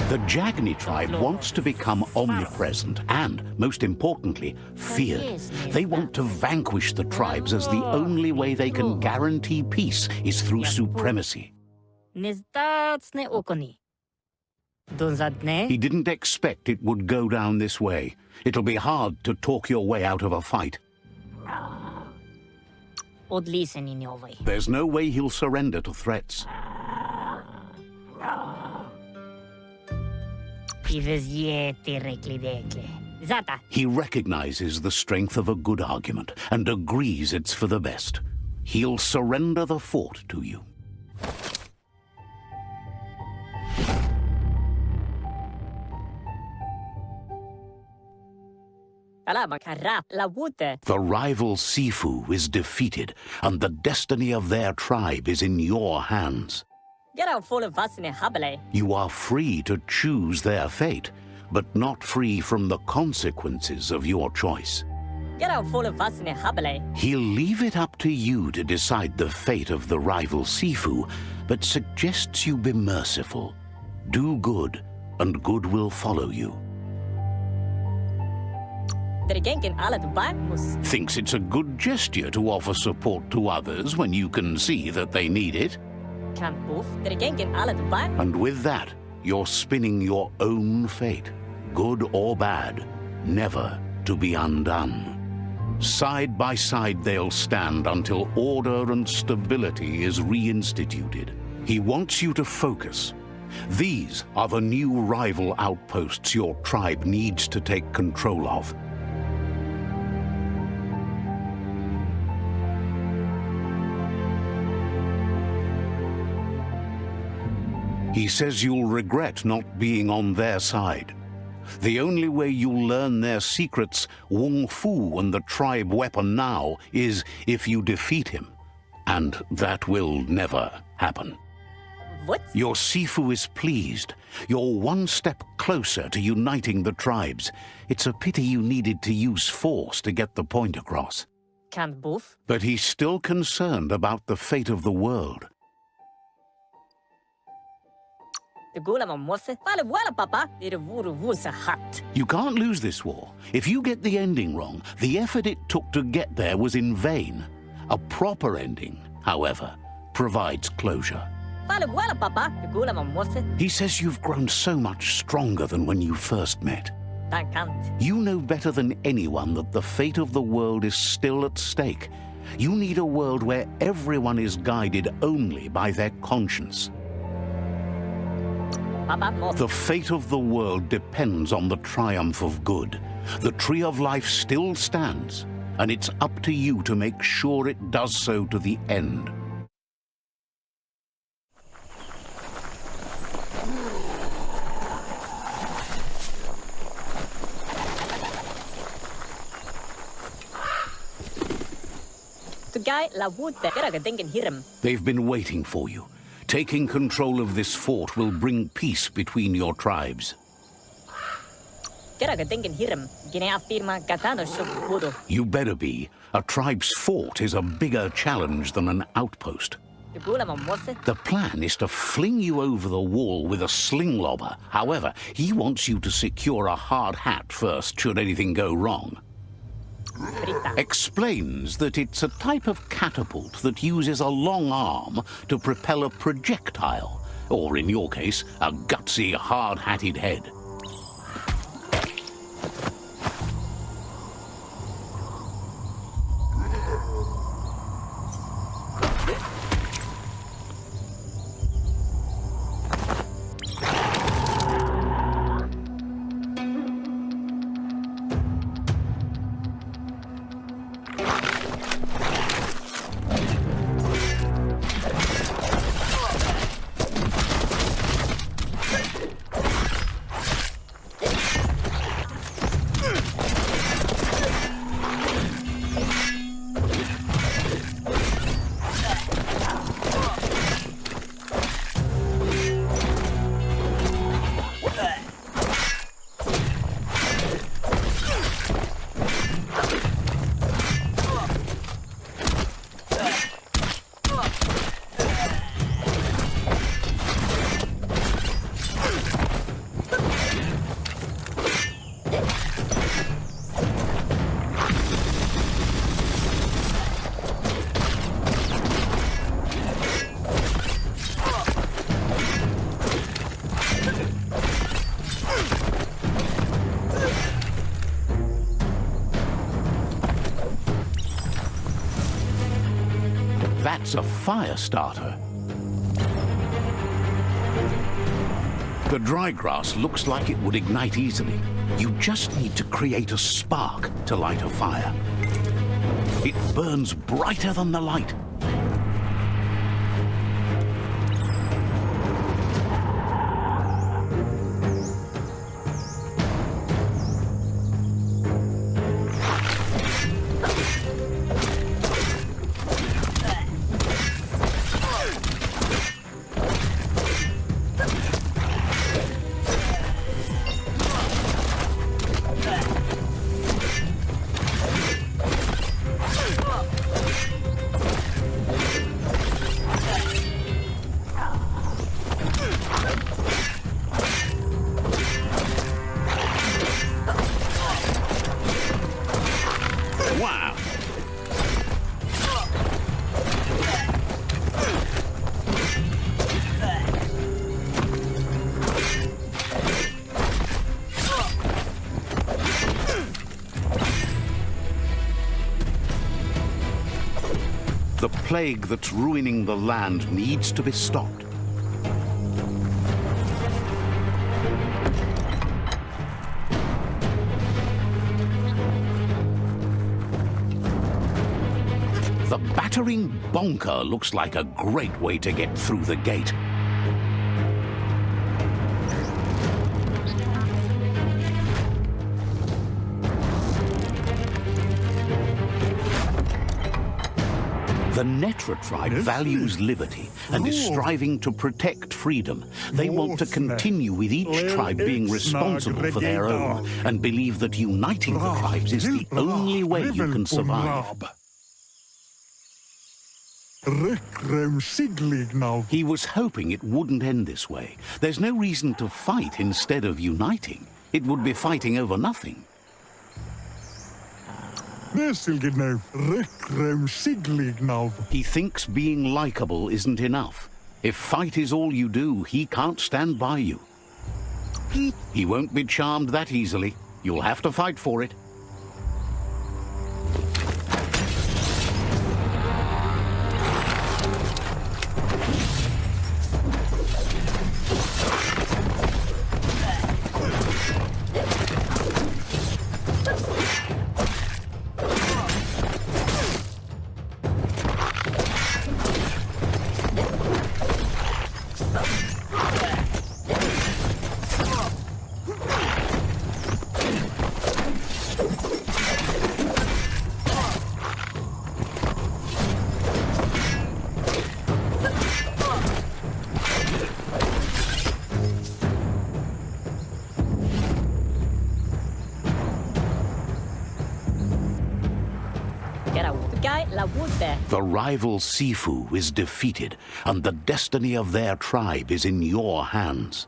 The Jagni tribe wants to become omnipresent and, most importantly, feared. They want to vanquish the tribes as the only way they can guarantee peace is through supremacy.
Нездацне окони. Донзадне.
He didn't expect it would go down this way. It'll be hard to talk your way out of a fight.
Odliseni njovoj.
There's no way he'll surrender to threats.
I vezjeti rekli dekle. Zata.
He recognizes the strength of a good argument and agrees it's for the best. He'll surrender the fort to you.
Alaba karap la wute.
The rival Sifu is defeated, and the destiny of their tribe is in your hands.
Get out full of vasine habele.
You are free to choose their fate, but not free from the consequences of your choice.
Get out full of vasine habele.
He'll leave it up to you to decide the fate of the rival Sifu, but suggests you be merciful. Do good, and good will follow you.
Dergenken alle mus.
Thinks it's a good gesture to offer support to others when you can see that they need it.
Kan boef. Dergenken alle
And with that, you're spinning your own fate, good or bad, never to be undone. Side by side they'll stand until order and stability is reinstituted. He wants you to focus. These are the new rival outposts your tribe needs to take control of. He says you'll regret not being on their side. The only way you'll learn their secrets, Wung Fu and the tribe weapon now, is if you defeat him. And that will never happen.
What?
Your Sifu is pleased. You're one step closer to uniting the tribes. It's a pity you needed to use force to get the point across.
Kan boef.
But he's still concerned about the fate of the world.
De gula ma mosse. Vale wala papa. De vuru wusa hat.
You can't lose this war. If you get the ending wrong, the effort it took to get there was in vain. A proper ending, however, provides closure.
Vale wala papa. De gula ma mosse.
He says you've grown so much stronger than when you first met.
Dan kant.
You know better than anyone that the fate of the world is still at stake. You need a world where everyone is guided only by their conscience.
Papa mos.
The fate of the world depends on the triumph of good. The tree of life still stands, and it's up to you to make sure it does so to the end.
Tu guy la wute. Kera gedenken hiram.
They've been waiting for you. Taking control of this fort will bring peace between your tribes.
Kera gedenken hiram. Gine afirma katano shuk wudo.
You better be. A tribe's fort is a bigger challenge than an outpost.
De gula ma mosse.
The plan is to fling you over the wall with a sling lobber. However, he wants you to secure a hard hat first should anything go wrong.
Frita.
Explains that it's a type of catapult that uses a long arm to propel a projectile, or in your case, a gutsy, hard-hatted head. That's a fire starter. The dry grass looks like it would ignite easily. You just need to create a spark to light a fire. It burns brighter than the light. Wow! The plague that's ruining the land needs to be stopped. The battering bonker looks like a great way to get through the gate. The Netra tribe values liberty and is striving to protect freedom. They want to continue with each tribe being responsible for their own and believe that uniting the tribes is the only way you can survive. He was hoping it wouldn't end this way. There's no reason to fight instead of uniting. It would be fighting over nothing. He thinks being likable isn't enough. If fight is all you do, he can't stand by you. He won't be charmed that easily. You'll have to fight for it. The rival Sifu is defeated, and the destiny of their tribe is in your hands.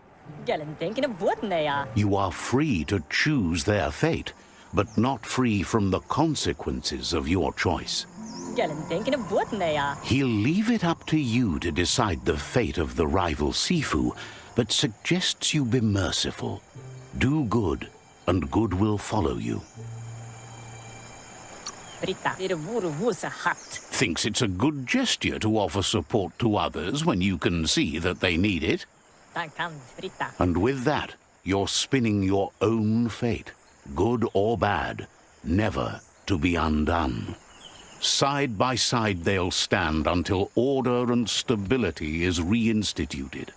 You are free to choose their fate, but not free from the consequences of your choice. He'll leave it up to you to decide the fate of the rival Sifu, but suggests you be merciful. Do good, and good will follow you. Thinks it's a good gesture to offer support to others when you can see that they need it. And with that, you're spinning your own fate, good or bad, never to be undone. Side by side they'll stand until order and stability is reinstituted.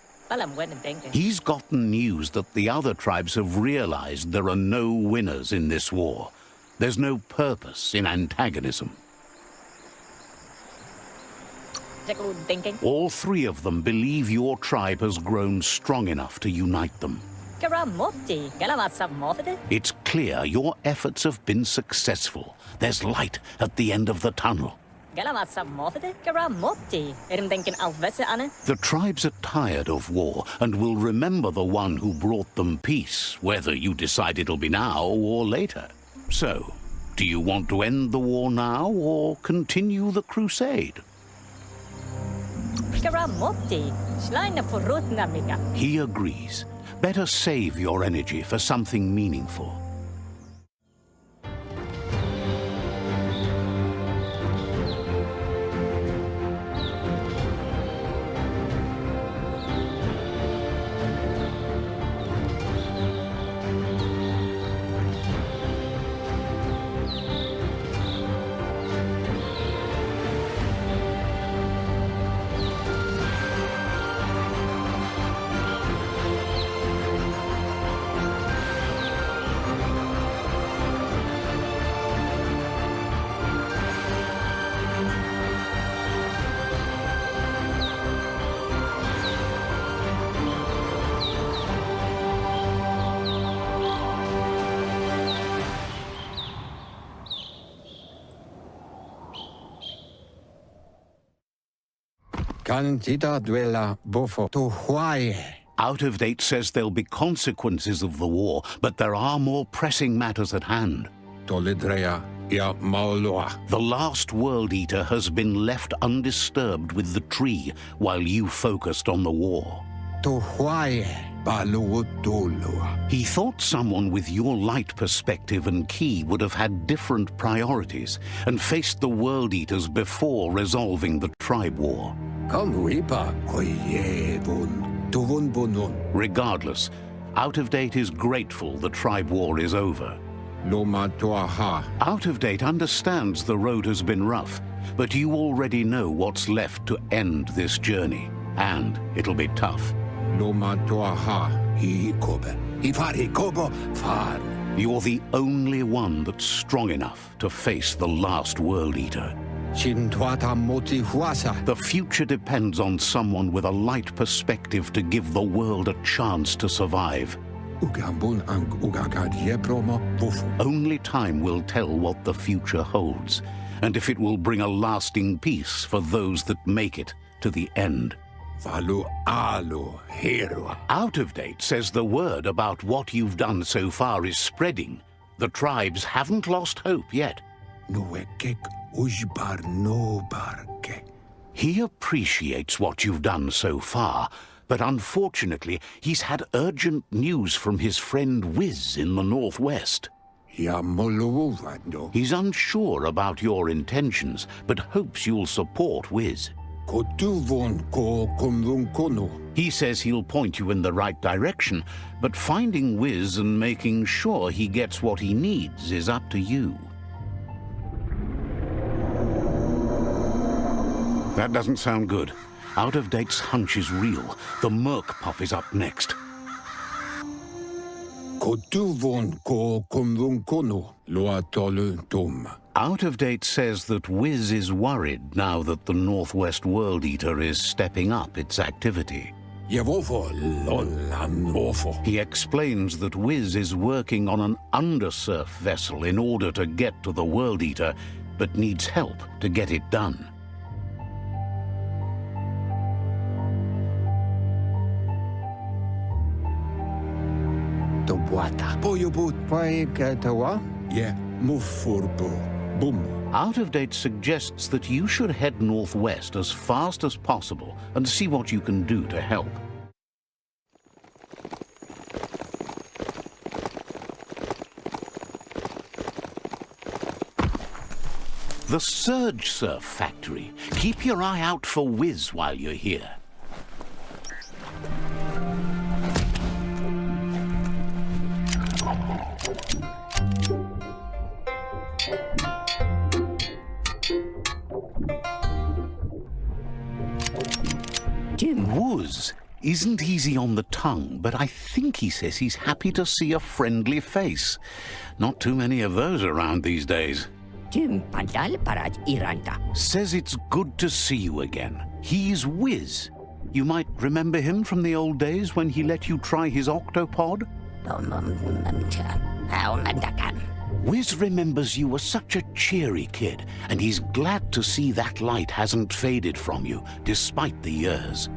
He's gotten news that the other tribes have realized there are no winners in this war. There's no purpose in antagonism. All three of them believe your tribe has grown strong enough to unite them. It's clear your efforts have been successful. There's light at the end of the tunnel. The tribes are tired of war and will remember the one who brought them peace, whether you decide it'll be now or later. So, do you want to end the war now or continue the crusade? He agrees. Better save your energy for something meaningful.
Cantita duela bofo to Hawaii.
Out of Date says there'll be consequences of the war, but there are more pressing matters at hand.
Toledrea ia maoloa.
The last World Eater has been left undisturbed with the tree while you focused on the war.
To Hawaii. Baluotolua.
He thought someone with your light perspective and key would have had different priorities and faced the World Eaters before resolving the tribe war.
Kamuipa koyevun. Tuvun bunun.
Regardless, Out of Date is grateful the tribe war is over.
Loma toaha.
Out of Date understands the road has been rough, but you already know what's left to end this journey, and it'll be tough.
Loma toaha. Hikobe. Ifari kobo fan.
You're the only one that's strong enough to face the last World Eater.
Chintuata moti huasa.
The future depends on someone with a light perspective to give the world a chance to survive.
Ugambun ang ugagad promo bufu.
Only time will tell what the future holds, and if it will bring a lasting peace for those that make it to the end.
Valu alu hero.
Out of Date says the word about what you've done so far is spreading. The tribes haven't lost hope yet.
Nuekek ujbar no barke.
He appreciates what you've done so far, but unfortunately he's had urgent news from his friend Wiz in the northwest.
Ya moluwando.
He's unsure about your intentions, but hopes you'll support Wiz.
Kotuvon ko kumlun kono.
He says he'll point you in the right direction, but finding Wiz and making sure he gets what he needs is up to you. That doesn't sound good. Out of Date's hunch is real. The Merc Puff is up next.
Kotuvon ko kumlun kono. Loa tolu dum.
Out of Date says that Wiz is worried now that the Northwest World Eater is stepping up its activity.
Yevofo lolanofo.
He explains that Wiz is working on an undersurf vessel in order to get to the World Eater, but needs help to get it done.
To wata. Boyobut pai katawa. Yeah, mufurbo. Boom.
Out of Date suggests that you should head northwest as fast as possible and see what you can do to help. The Surge Surf Factory. Keep your eye out for Wiz while you're here. Wuz isn't easy on the tongue, but I think he says he's happy to see a friendly face. Not too many of those around these days. Says it's good to see you again. He's Wiz. You might remember him from the old days when he let you try his octopod? Wiz remembers you were such a cheery kid, and he's glad to see that light hasn't faded from you, despite the years.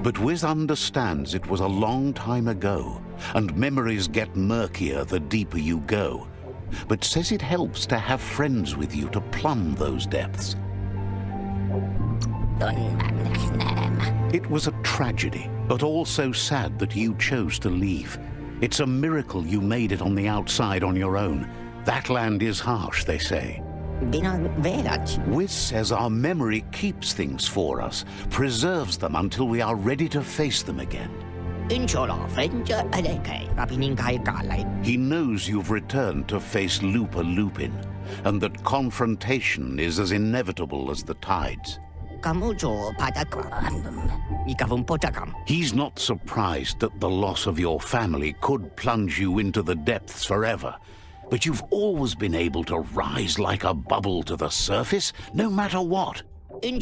But Wiz understands it was a long time ago, and memories get murkier the deeper you go, but says it helps to have friends with you to plumb those depths. It was a tragedy, but also sad that you chose to leave. It's a miracle you made it on the outside on your own. That land is harsh, they say. Wiz says our memory keeps things for us, preserves them until we are ready to face them again. He knows you've returned to face Lupa Lupin, and that confrontation is as inevitable as the tides. He's not surprised that the loss of your family could plunge you into the depths forever, but you've always been able to rise like a bubble to the surface, no matter what. He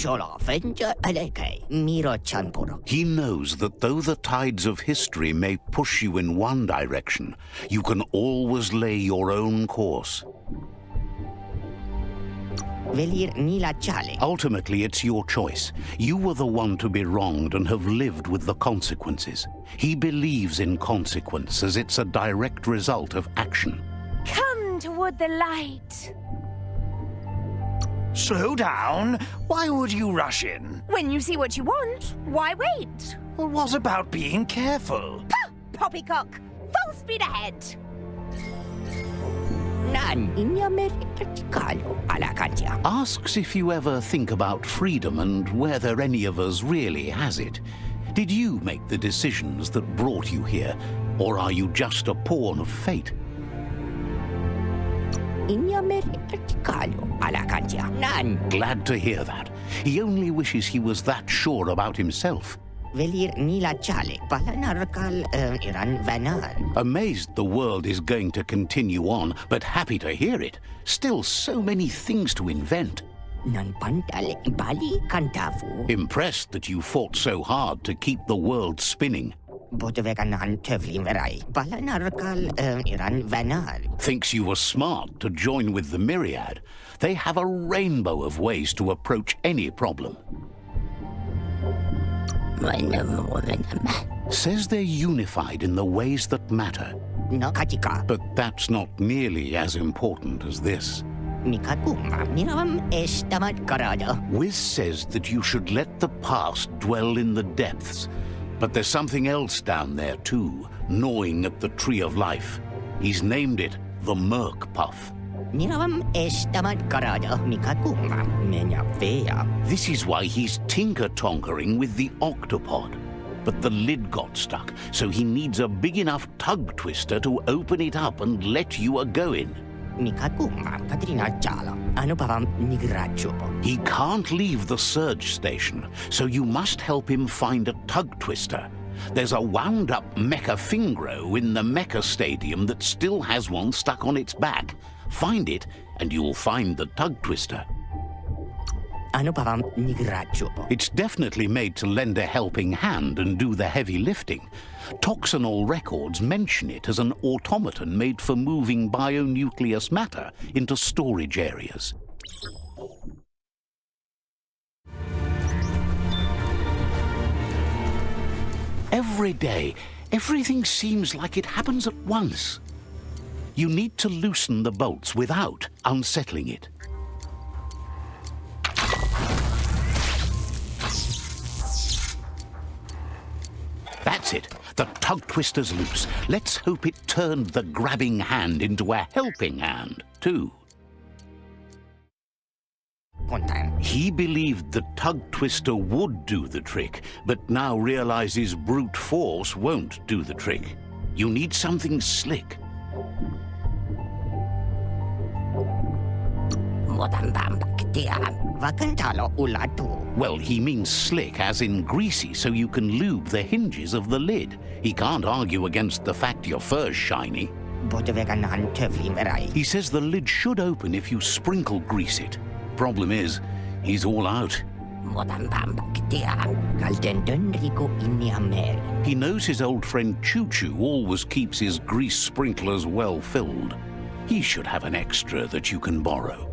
knows that though the tides of history may push you in one direction, you can always lay your own course.
Velir nila chale.
Ultimately, it's your choice. You were the one to be wronged and have lived with the consequences. He believes in consequence as it's a direct result of action.
Come toward the light.
Slow down. Why would you rush in?
When you see what you want, why wait?
Well, what about being careful?
Poppycock, full speed ahead.
Nan inya merikalo alakantia.
Asks if you ever think about freedom and whether any of us really has it. Did you make the decisions that brought you here, or are you just a pawn of fate?
Inya merikalo alakantia. Nan
Glad to hear that. He only wishes he was that sure about himself.
velir nila chale. Palanarkal iran vanar.
Amazed the world is going to continue on, but happy to hear it. Still so many things to invent.
Nan pantale bali kantafu.
Impressed that you fought so hard to keep the world spinning.
Botevekanan tövlin verai. Palanarkal iran vanar.
Thinks you were smart to join with the Myriad. They have a rainbow of ways to approach any problem. Says they're unified in the ways that matter.
No katika.
But that's not nearly as important as this.
Mikakumva miravam estamat karada.
Wiz says that you should let the past dwell in the depths. But there's something else down there too, gnawing at the Tree of Life. He's named it the Merc Puff.
Miravam estamat karada. Mikakumva menya vea.
This is why he's tinker-tonkering with the octopod. But the lid got stuck, so he needs a big enough tug twister to open it up and let you a-go-in.
Mikakumva patrina chala. Anupavam nigrachupo.
He can't leave the surge station, so you must help him find a tug twister. There's a wound-up mecha fingro in the mecha stadium that still has one stuck on its back. Find it, and you'll find the tug twister.
Anupavam nigrachupo.
It's definitely made to lend a helping hand and do the heavy lifting. Toxanol records mention it as an automaton made for moving bionucleus matter into storage areas. Every day, everything seems like it happens at once. You need to loosen the bolts without unsettling it. That's it. The tug twister's loose. Let's hope it turned the grabbing hand into a helping hand, too.
Kontan.
He believed the tug twister would do the trick, but now realizes brute force won't do the trick. You need something slick.
Vakantalo ulatu.
Well, he means slick, as in greasy, so you can lube the hinges of the lid. He can't argue against the fact your fur's shiny.
Botevekanan tövlin verai.
He says the lid should open if you sprinkle grease it. Problem is, he's all out.
Kaltendun rico inia meri.
He knows his old friend Choo Choo always keeps his grease sprinklers well filled. He should have an extra that you can borrow.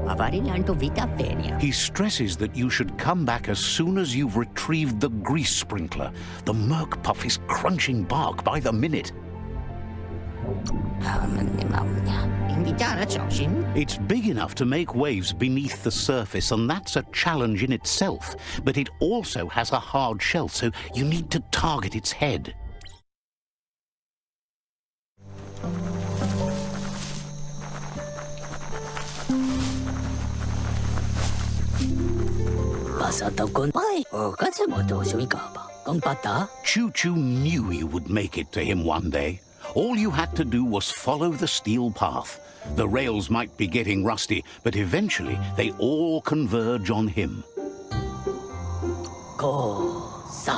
Avarilanto vita venia.
He stresses that you should come back as soon as you've retrieved the grease sprinkler. The Merc Puff is crunching bark by the minute.
Invitara choshin.
It's big enough to make waves beneath the surface, and that's a challenge in itself. But it also has a hard shell, so you need to target its head. Choo Choo knew you would make it to him one day. All you had to do was follow the steel path. The rails might be getting rusty, but eventually they all converge on him.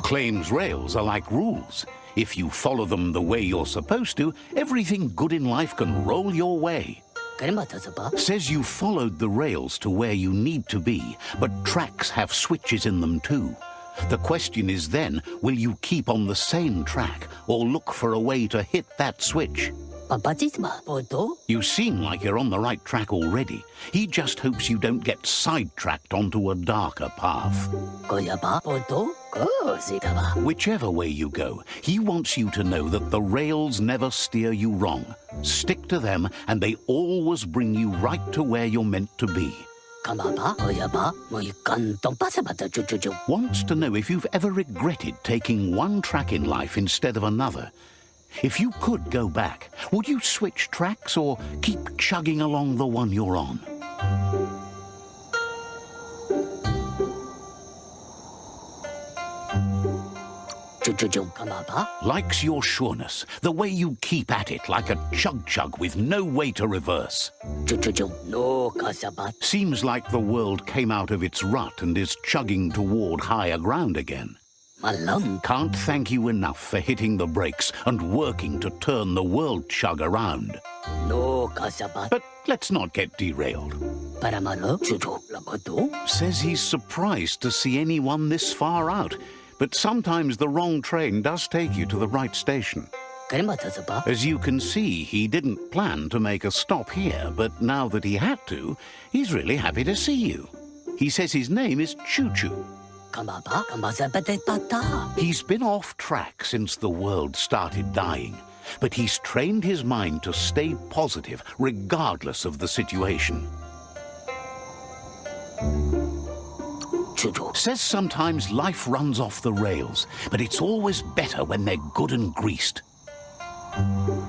Claims rails are like rules. If you follow them the way you're supposed to, everything good in life can roll your way. Says you followed the rails to where you need to be, but tracks have switches in them too. The question is then, will you keep on the same track or look for a way to hit that switch?
Papatisma, Poto?
You seem like you're on the right track already. He just hopes you don't get sidetracked onto a darker path.
Koyaba, Poto? Kozitaba.
Whichever way you go, he wants you to know that the rails never steer you wrong. Stick to them, and they always bring you right to where you're meant to be.
Kamaba, Koyaba, Moykanton Pasabata Chuchu.
Wants to know if you've ever regretted taking one track in life instead of another. If you could go back, would you switch tracks or keep chugging along the one you're on?
Chuchu, Kamaba?
Likes your sureness, the way you keep at it like a chug-chug with no way to reverse.
Chuchu, no Kasabat.
Seems like the world came out of its rut and is chugging toward higher ground again.
Malam.
Can't thank you enough for hitting the brakes and working to turn the world chug around.
No Kasabat.
But let's not get derailed.
Paramalo, Chuchu, Lakoto?
Says he's surprised to see anyone this far out, but sometimes the wrong train does take you to the right station.
Karimatasaba?
As you can see, he didn't plan to make a stop here, but now that he had to, he's really happy to see you. He says his name is Choo Choo.
Kamaba, Kambasabate Pata.
He's been off track since the world started dying, but he's trained his mind to stay positive regardless of the situation.
Chuchu.
Says sometimes life runs off the rails, but it's always better when they're good and greased.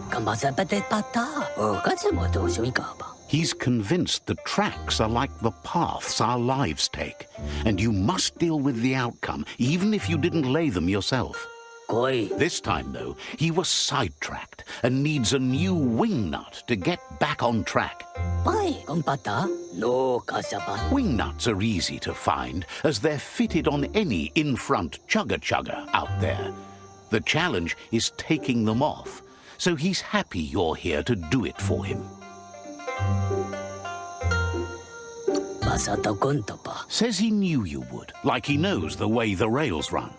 Kambasabate Pata. Okazumoto Shuikaba.
He's convinced the tracks are like the paths our lives take, and you must deal with the outcome, even if you didn't lay them yourself.
Koi.
This time, though, he was sidetracked and needs a new wing nut to get back on track.
Pai, Kompata? No Kasabat.
Wing nuts are easy to find, as they're fitted on any in-front chugger-chugger out there. The challenge is taking them off, so he's happy you're here to do it for him.
Masato Kuntapa.
Says he knew you would, like he knows the way the rails run.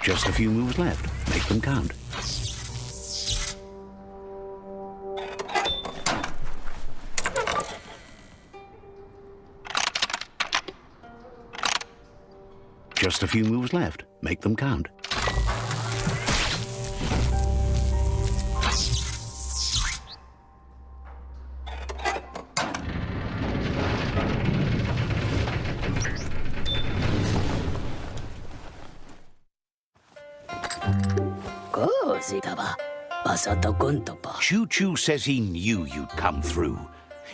Just a few moves left. Make them count. Just a few moves left. Make them count.
Kozitaba. Masato Kuntapa.
Choo Choo says he knew you'd come through.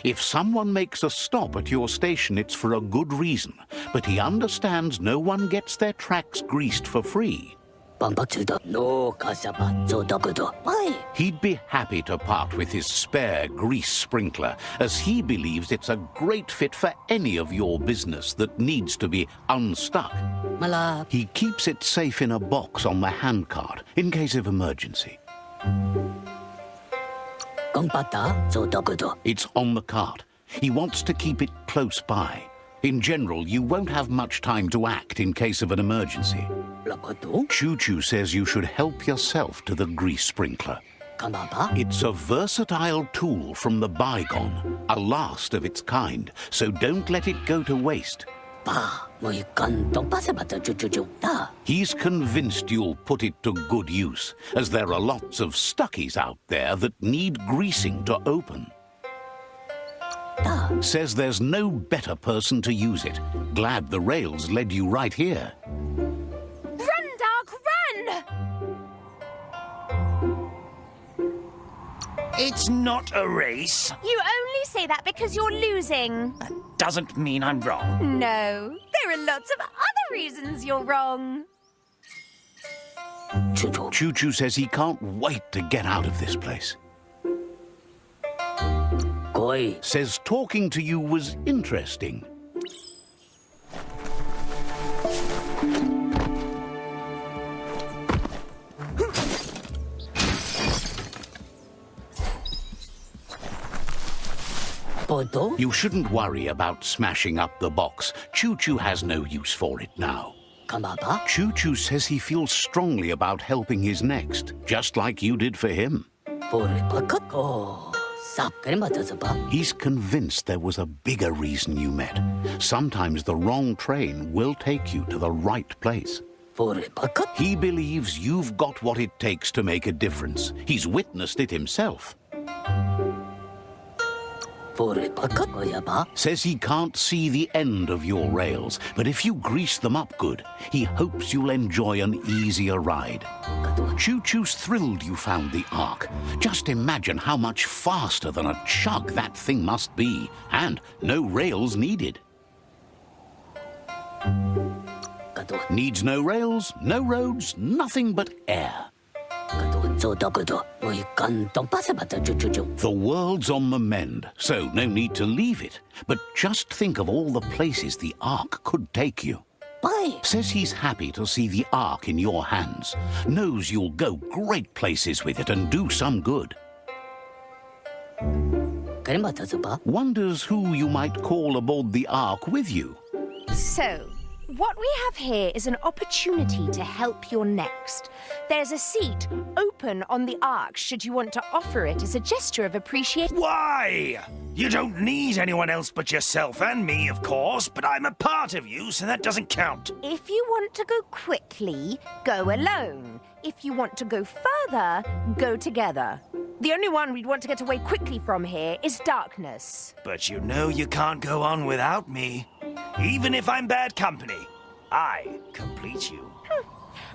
If someone makes a stop at your station, it's for a good reason. But he understands no one gets their tracks greased for free.
Pampatsuda. No Kasabat. Zodakudo. Pai.
He'd be happy to part with his spare grease sprinkler, as he believes it's a great fit for any of your business that needs to be unstuck.
Malap.
He keeps it safe in a box on the handcart in case of emergency.
Kompata. Zodakudo.
It's on the cart. He wants to keep it close by. In general, you won't have much time to act in case of an emergency.
Lakoto.
Choo Choo says you should help yourself to the grease sprinkler.
Kamaba.
It's a versatile tool from the bygone, a last of its kind, so don't let it go to waste.
Pa. Moykanton Pasabata Chuchu. Ta.
He's convinced you'll put it to good use, as there are lots of stuckies out there that need greasing to open.
Ta.
Says there's no better person to use it. Glad the rails led you right here.
Run, dog, run!
It's not a race.
You only say that because you're losing.
That doesn't mean I'm wrong.
No, there are lots of other reasons you're wrong.
Chuchu.
Choo Choo says he can't wait to get out of this place.
Koi.
Says talking to you was interesting.
Kodo?
You shouldn't worry about smashing up the box. Choo-Choo has no use for it now.
Kamaba?
Choo-Choo says he feels strongly about helping his next, just like you did for him.
Puripakat? Oh, sakre matazaba.
He's convinced there was a bigger reason you met. Sometimes the wrong train will take you to the right place.
Puripakat?
He believes you've got what it takes to make a difference. He's witnessed it himself.
Puripakat oyaba?
Says he can't see the end of your rails, but if you grease them up good, he hopes you'll enjoy an easier ride.
Kadua.
Choo-Choo's thrilled you found the Ark. Just imagine how much faster than a chug that thing must be, and no rails needed.
Kadua.
Needs no rails, no roads, nothing but air.
Kadua. Zodokodo. Oy kantong pasabata chuchuchu.
The world's on the mend, so no need to leave it. But just think of all the places the Ark could take you.
Bye.
Says he's happy to see the Ark in your hands. Knows you'll go great places with it and do some good.
Kare matazaba?
Wonders who you might call aboard the Ark with you.
So, what we have here is an opportunity to help your next. There's a seat open on the Ark should you want to offer it as a gesture of appreciation.
Why? You don't need anyone else but yourself and me, of course, but I'm a part of you, so that doesn't count.
If you want to go quickly, go alone. If you want to go further, go together. The only one we'd want to get away quickly from here is darkness.
But you know you can't go on without me. Even if I'm bad company, I complete you.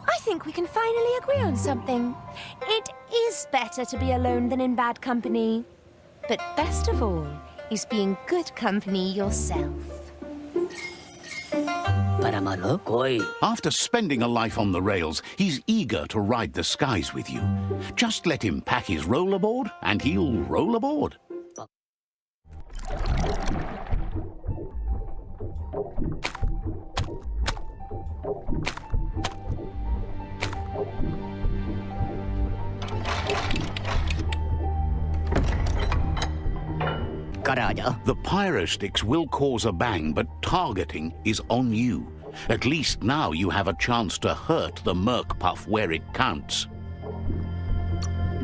I think we can finally agree on something. It is better to be alone than in bad company. But best of all is being good company yourself.
Paramalo koi.
After spending a life on the rails, he's eager to ride the skies with you. Just let him pack his rollerboard, and he'll roll aboard.
Karaya.
The pyro sticks will cause a bang, but targeting is on you. At least now you have a chance to hurt the Merc Puff where it counts.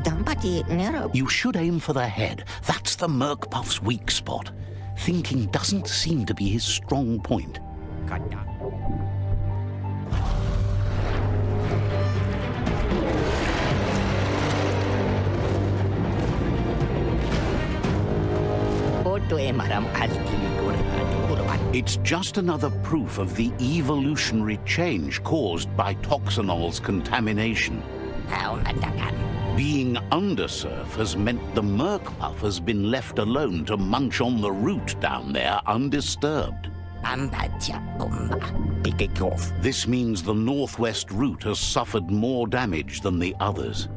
Dampati nero.
You should aim for the head. That's the Merc Puff's weak spot. Thinking doesn't seem to be his strong point.
Kata.
It's just another proof of the evolutionary change caused by Toxanol's contamination. Being undersurf has meant the Merc Puff has been left alone to munch on the root down there undisturbed. This means the northwest route has suffered more damage than the others.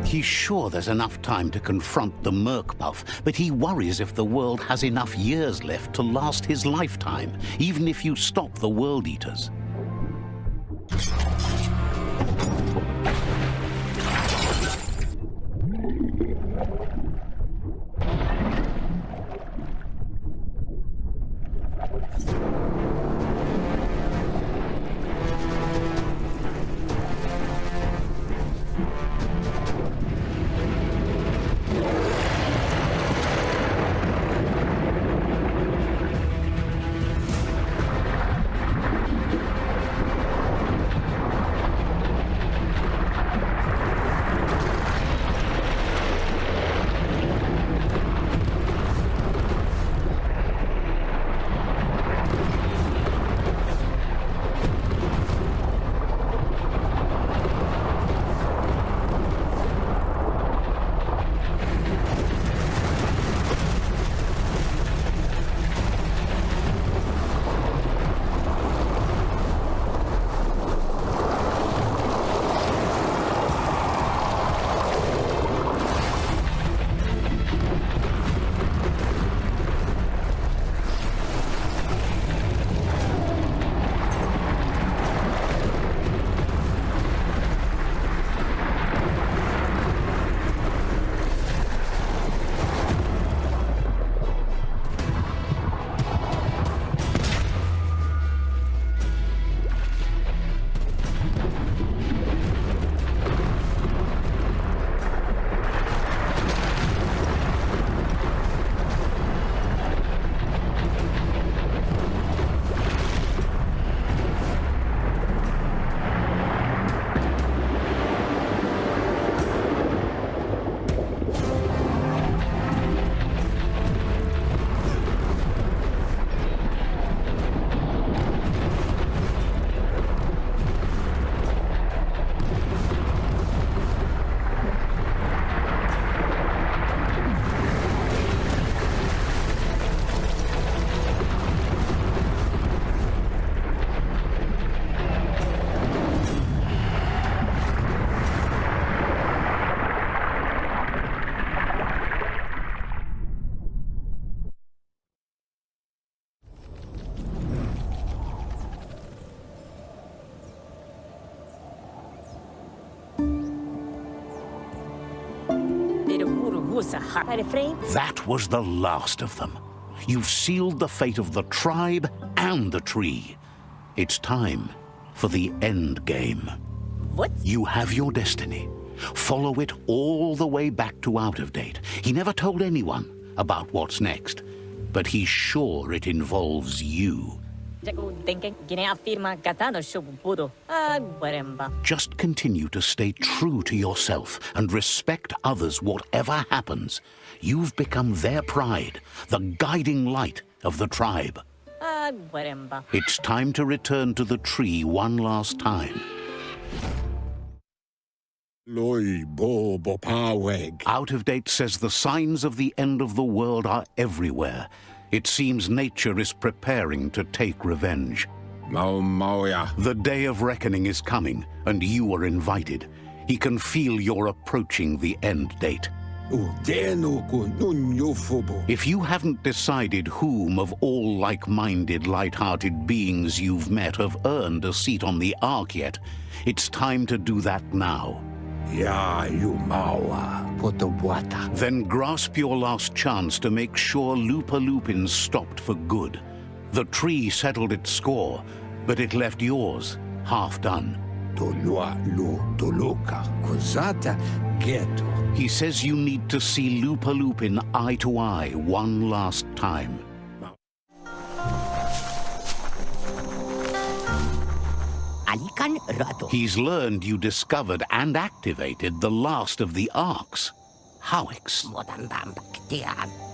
He's sure there's enough time to confront the Merc Puff, but he worries if the world has enough years left to last his lifetime, even if you stop the World Eaters.
wusa hat. I refrain.
That was the last of them. You've sealed the fate of the tribe and the tree. It's time for the end game.
What?
You have your destiny. Follow it all the way back to Out of Date. He never told anyone about what's next, but he's sure it involves you. Just continue to stay true to yourself and respect others whatever happens. You've become their pride, the guiding light of the tribe. It's time to return to the tree one last time.
Loi bobo paweg.
Out of Date says the signs of the end of the world are everywhere. It seems nature is preparing to take revenge.
Mauya.
The day of reckoning is coming, and you are invited. He can feel you're approaching the end date. If you haven't decided whom of all like-minded, light-hearted beings you've met have earned a seat on the Ark yet, it's time to do that now.
Ya you mawa. Potobwata.
Then grasp your last chance to make sure Lupa Lupin stopped for good. The tree settled its score, but it left yours half done.
Tolua lu toluka. Kozata ghetto.
He says you need to see Lupa Lupin eye to eye one last time. He's learned you discovered and activated the last of the arcs. Howix.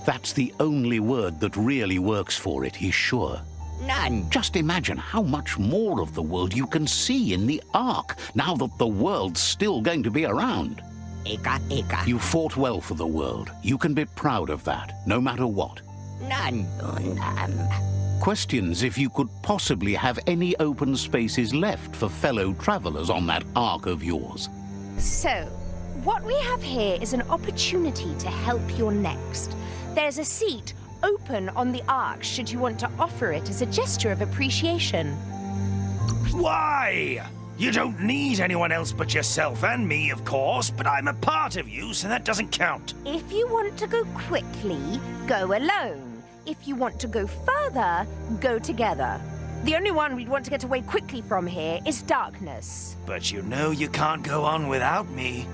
That's the only word that really works for it, he's sure.
None.
Just imagine how much more of the world you can see in the Ark, now that the world's still going to be around.
Eka.
You fought well for the world. You can be proud of that, no matter what.
None.
Questions if you could possibly have any open spaces left for fellow travelers on that Ark of yours.
So, what we have here is an opportunity to help your next. There's a seat open on the Ark should you want to offer it as a gesture of appreciation.
Why? You don't need anyone else but yourself and me, of course, but I'm a part of you, so that doesn't count.
If you want to go quickly, go alone. If you want to go further, go together. The only one we'd want to get away quickly from here is darkness.
But you know you can't go on without me.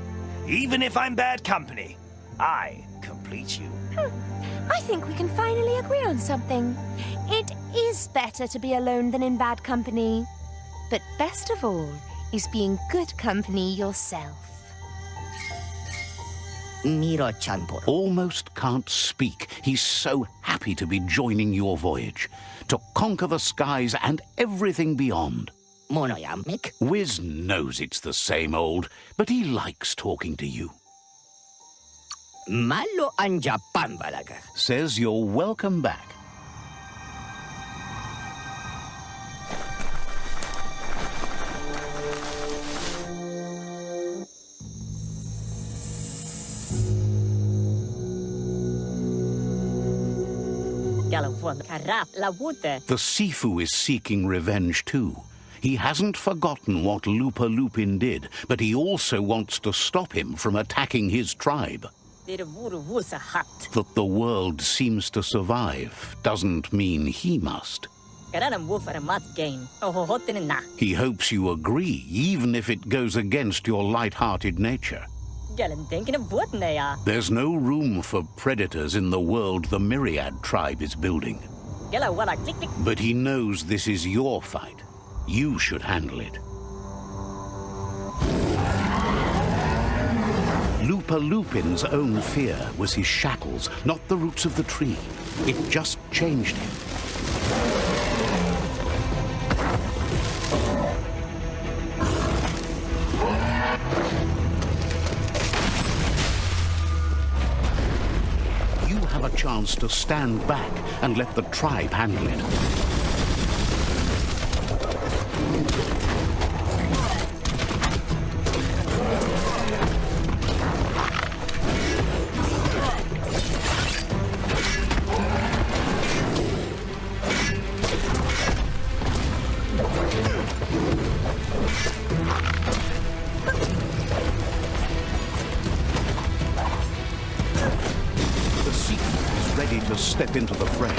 Even if I'm bad company, I complete you.
I think we can finally agree on something. It is better to be alone than in bad company. But best of all is being good company yourself.
Miro Chanpor.
Almost can't speak. He's so happy to be joining your voyage, to conquer the skies and everything beyond.
Monoyamik.
Wiz knows it's the same old, but he likes talking to you.
Malo anja pambalaga.
Says you're welcome back. The Sifu is seeking revenge too. He hasn't forgotten what Lupa Lupin did, but he also wants to stop him from attacking his tribe. That the world seems to survive doesn't mean he must. He hopes you agree, even if it goes against your light-hearted nature. There's no room for predators in the world the Myriad tribe is building. But he knows this is your fight. You should handle it. Lupa Lupin's own fear was his shackles, not the roots of the tree. It just changed him. You have a chance to stand back and let the tribe handle it. ready to step into the fray?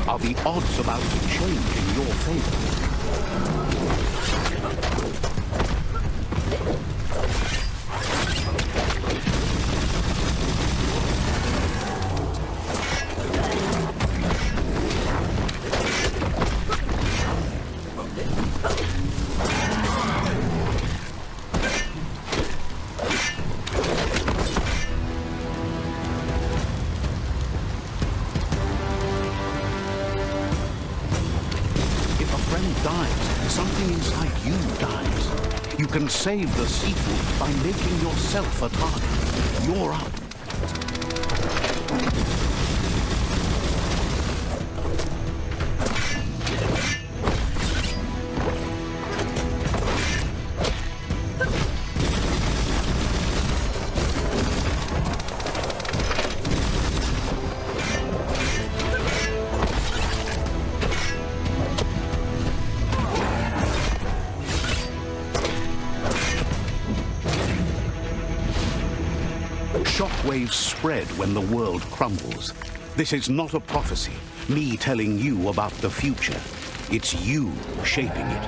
Are the odds about to change in your favor? Something inside you dies. You can save the seafood by making yourself a target. You're up. Shockwaves spread when the world crumbles. This is not a prophecy, me telling you about the future. It's you shaping it.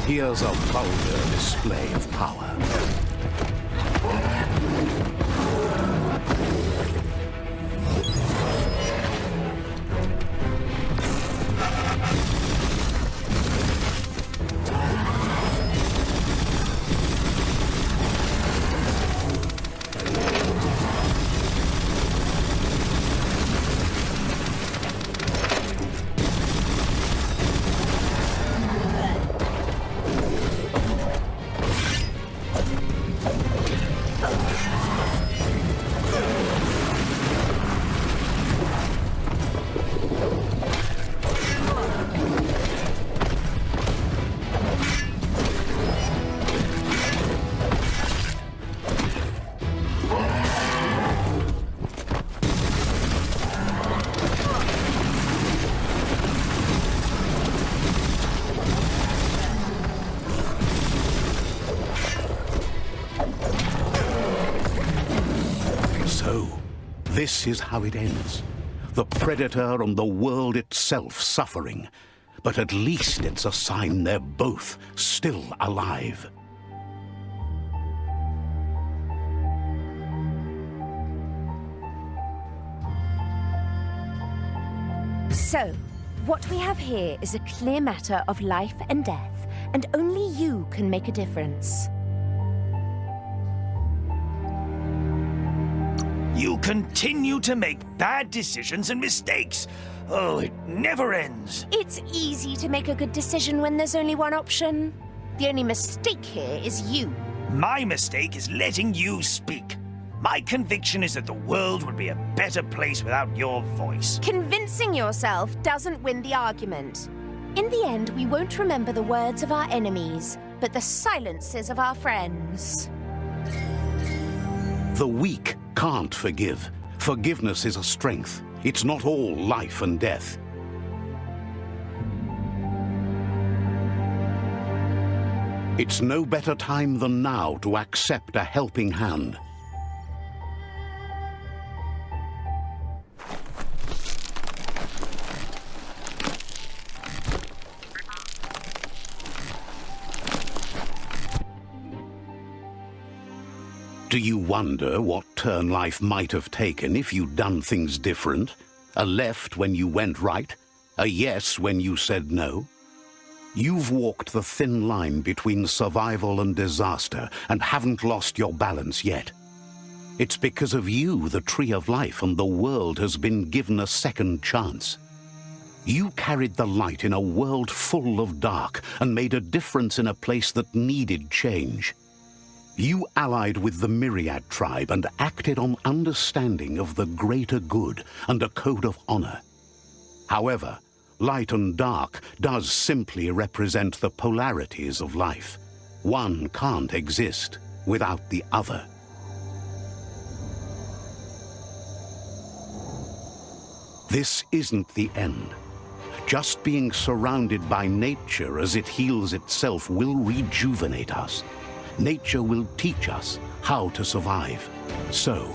Here's a vulgar display of power. This is how it ends. The Predator and the world itself suffering. But at least it's a sign they're both still alive.
So, what we have here is a clear matter of life and death, and only you can make a difference.
You continue to make bad decisions and mistakes. Oh, it never ends.
It's easy to make a good decision when there's only one option. The only mistake here is you.
My mistake is letting you speak. My conviction is that the world would be a better place without your voice.
Convincing yourself doesn't win the argument. In the end, we won't remember the words of our enemies, but the silences of our friends.
The weak can't forgive. Forgiveness is a strength. It's not all life and death. It's no better time than now to accept a helping hand. Do you wonder what turn life might have taken if you'd done things different? A left when you went right? A yes when you said no? You've walked the thin line between survival and disaster and haven't lost your balance yet. It's because of you the Tree of Life and the world has been given a second chance. You carried the light in a world full of dark and made a difference in a place that needed change. You allied with the Myriad tribe and acted on understanding of the greater good and a code of honor. However, light and dark does simply represent the polarities of life. One can't exist without the other. This isn't the end. Just being surrounded by nature as it heals itself will rejuvenate us. Nature will teach us how to survive. So,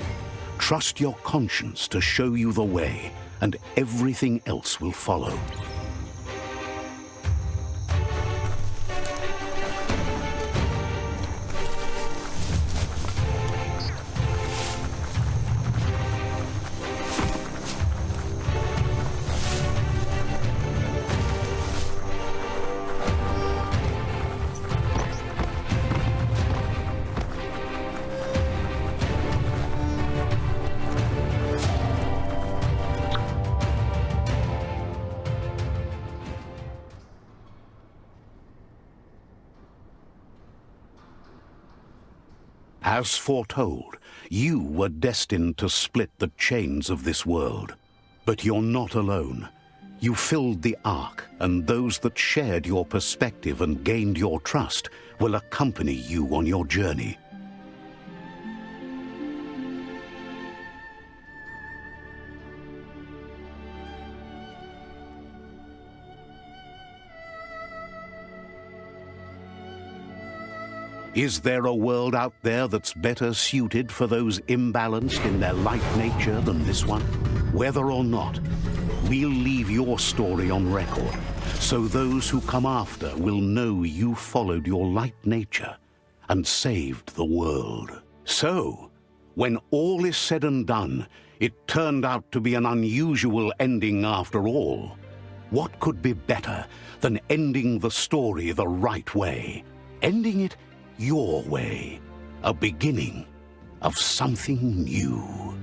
Trust your conscience to show you the way, and everything else will follow. As foretold, you were destined to split the chains of this world. But you're not alone. You filled the Ark, and those that shared your perspective and gained your trust will accompany you on your journey. Is there a world out there that's better suited for those imbalanced in their light nature than this one? Whether or not, we'll leave your story on record, so those who come after will know you followed your light nature and saved the world. So, when all is said and done, it turned out to be an unusual ending after all. What could be better than ending the story the right way? Ending it your way, a beginning of something new.